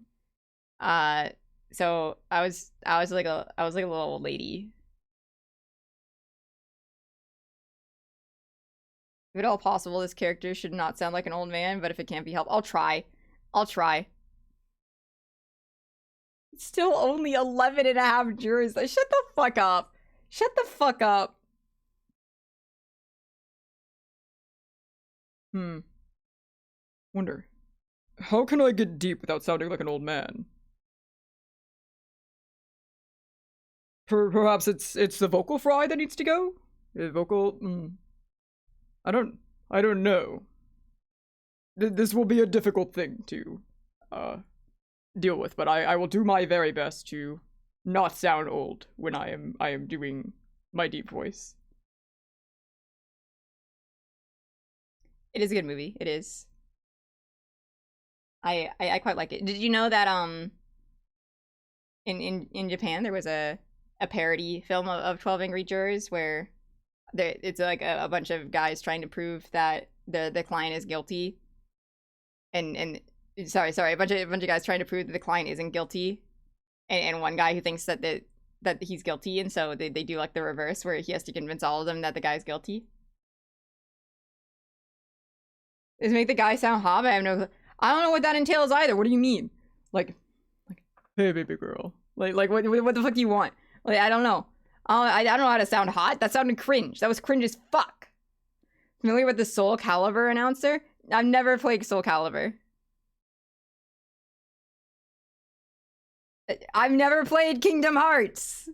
S1: So I was like a little old lady. If at all possible, this character should not sound like an old man, but if it can't be helped, I'll try. It's still only 11 and a half jurors. Shut the fuck up. Shut the fuck up. Wonder. How can I get deep without sounding like an old man? Perhaps it's the vocal fry that needs to go? I don't know. This will be a difficult thing to deal with, but I will do my very best to not sound old when I am doing my deep voice. It is a good movie. It is. I quite like it. Did you know that in Japan there was a parody film of 12 Angry Jurors where it's like a bunch of guys trying to prove that the client is guilty, and sorry, a bunch of guys trying to prove that the client isn't guilty, and one guy who thinks that he's guilty, and so they do like the reverse where he has to convince all of them that the guy's guilty. Does it make the guy sound hot? I don't know what that entails either. What do you mean? Like, hey baby girl. Like what the fuck do you want? Like, I don't know. I don't know how to sound hot. That sounded cringe. That was cringe as fuck. Familiar with the Soul Calibur announcer? I've never played Soul Calibur. I've never played Kingdom Hearts.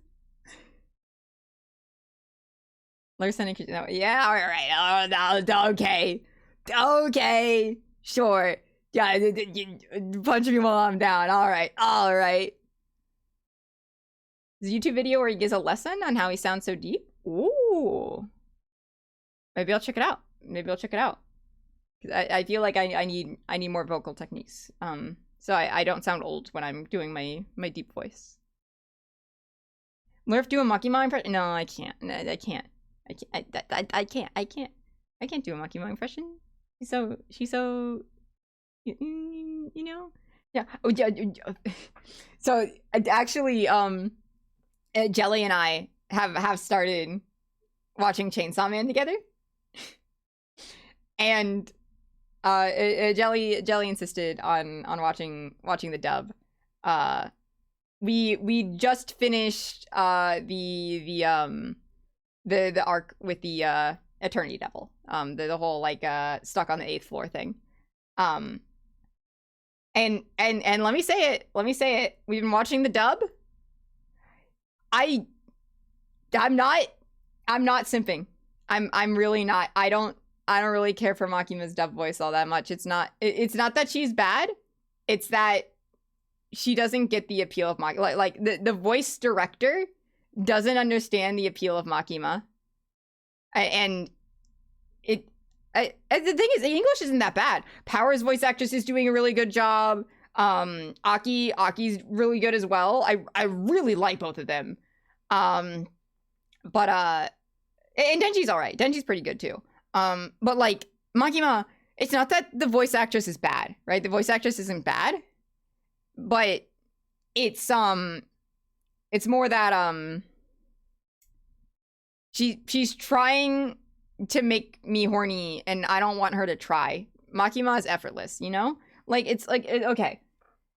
S1: Larson, no, yeah, all right. Oh, no, okay. Okay, sure. Yeah, punch me while I'm down. All right, all right. There's a YouTube video where he gives a lesson on how he sounds so deep. Ooh. Maybe I'll check it out. Maybe I'll check it out. I feel like I need more vocal techniques. So I don't sound old when I'm doing my deep voice. Murph do a Makima impression? No, I can't. No, I can't. I can't do a Makima impression. She's so you know? Yeah. Oh, yeah. So actually, Jelly and I have started watching Chainsaw Man together. And Jelly insisted on watching the dub. We just finished the arc with the Eternity Devil. The whole like stuck on the 8th floor thing. And let me say it. We've been watching the dub. I'm not simping. I'm really not. I don't really care for Makima's dub voice all that much. It's not that she's bad. It's that she doesn't get the appeal of Makima. Like the voice director doesn't understand the appeal of Makima. And the thing is, the English isn't that bad. Power's voice actress is doing a really good job. Aki's really good as well. I really like both of them. And Denji's alright. Denji's pretty good too. But like Makima, it's not that the voice actress is bad, right? The voice actress isn't bad, but it's more that she's trying to make me horny, and I don't want her to try. Makima is effortless, you know? Like it's like okay,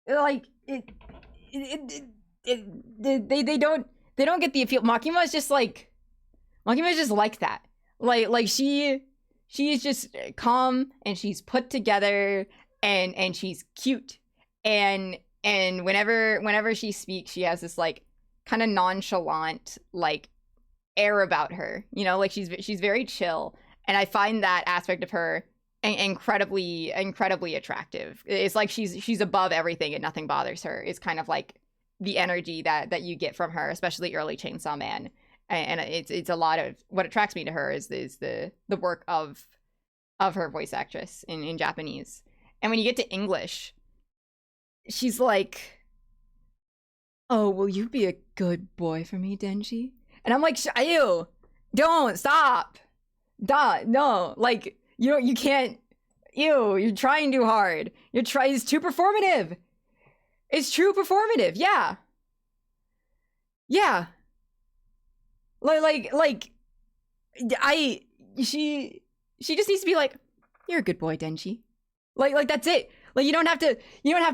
S1: like they don't get the appeal. Makima is just like that. Like she's just calm, and she's put together, and she's cute, and whenever she speaks, she has this like kind of nonchalant like air about her, you know, like she's very chill, and I find that aspect of her incredibly attractive. It's like she's above everything and nothing bothers her. It's kind of like the energy that you get from her, especially early Chainsaw Man. And it's a lot of what attracts me to her is the work of her voice actress in Japanese. And when you get to English, she's like, "Oh, will you be a good boy for me, Denji?" And I'm like, "Ew, don't stop, no, like you can't. Ew, you're trying too hard. It's too performative. It's too performative. Yeah." She just needs to be like, "You're a good boy, Denji." Like that's it. Like you don't have to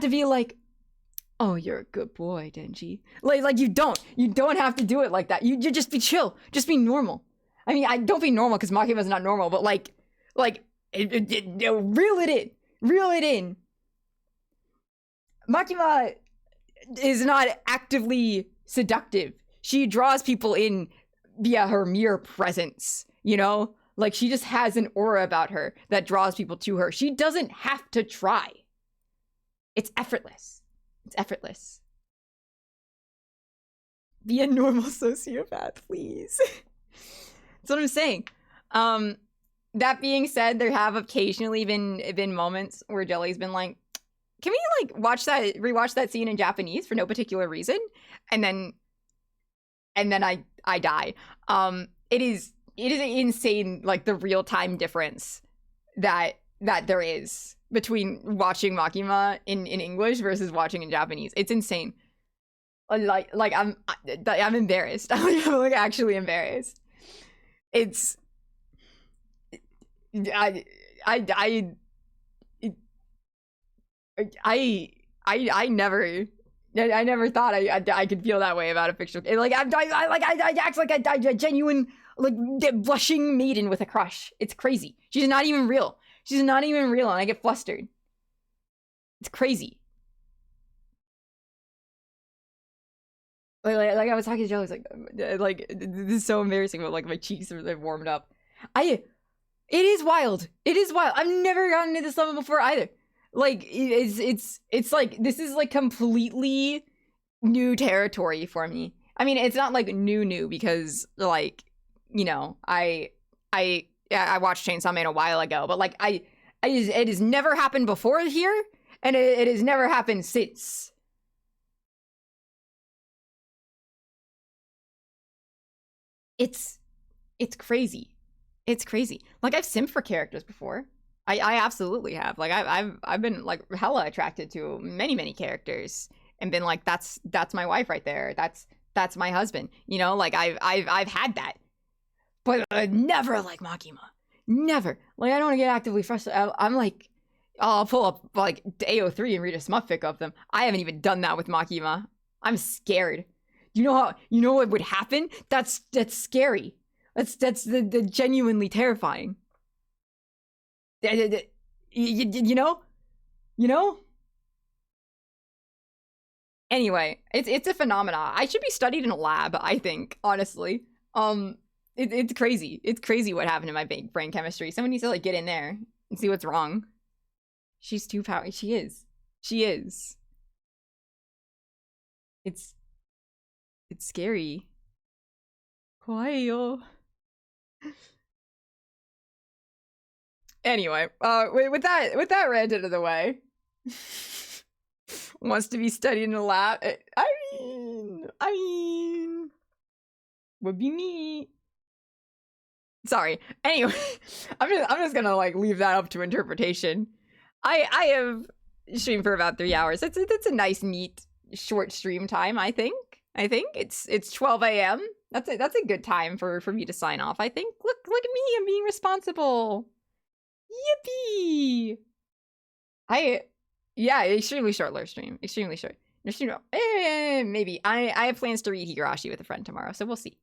S1: be like, "Oh, you're a good boy, Denji." Like you don't have to do it like that. You just be chill. Just be normal. I mean, I don't be normal because Makima's not normal, but like reel it in. Makima is not actively seductive. She draws people in via her mere presence, you know? Like she just has an aura about her that draws people to her. She doesn't have to try. It's effortless. Be a normal sociopath, please. That's what I'm saying. That being said, there have occasionally been moments where Jelly's been like, "Can we like rewatch that scene in Japanese for no particular reason?" And then I die. It is insane, like the real time difference that there is between watching Makima in English versus watching in Japanese. It's insane. Like I'm embarrassed. I'm like actually embarrassed. It's I never thought I could feel that way about a fictional. Like I act like a genuine like blushing maiden with a crush. It's crazy. She's not even real, and I get flustered. It's crazy. Like I was talking to Joe, I was like, this is so embarrassing, but like my cheeks are warmed up. It is wild. It is wild. I've never gotten to this level before either. Like it's like this is like completely new territory for me. I mean, it's not like new because like, you know, I watched Chainsaw Man a while ago, but like it has never happened before here, and it has never happened since. It's crazy. It's crazy. Like I've simped for characters before. I absolutely have. Like I've been like hella attracted to many characters and been like that's my wife right there. That's my husband. You know, like I've had that. But never like Makima. Never. Like I don't want to get actively frustrated. I'm like I'll pull up like AO3 and read a smut fic of them. I haven't even done that with Makima. I'm scared. You know what would happen? That's scary. That's the genuinely terrifying. You know? Anyway, it's a phenomena. I should be studied in a lab, I think, honestly. It's crazy. It's crazy what happened to my brain chemistry. Someone needs to like get in there and see what's wrong. She's too powerful. She is. It's scary. Kwaio. Anyway, with that rant out of the way, wants to be studied in a lab. I mean, would be me. Sorry. Anyway, I'm just gonna like leave that up to interpretation. I have streamed for about 3 hours. That's a nice, neat, short stream time. I think it's 12 a.m. That's a good time for me to sign off. I think. Look at me. I'm being responsible. Yippee! Yeah, extremely short live stream. Extremely short. Maybe. I have plans to read Higurashi with a friend tomorrow, so we'll see.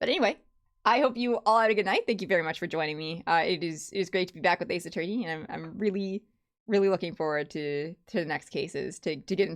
S1: But anyway, I hope you all had a good night. Thank you very much for joining me. It is great to be back with Ace Attorney, and I'm really looking forward to the next cases to get into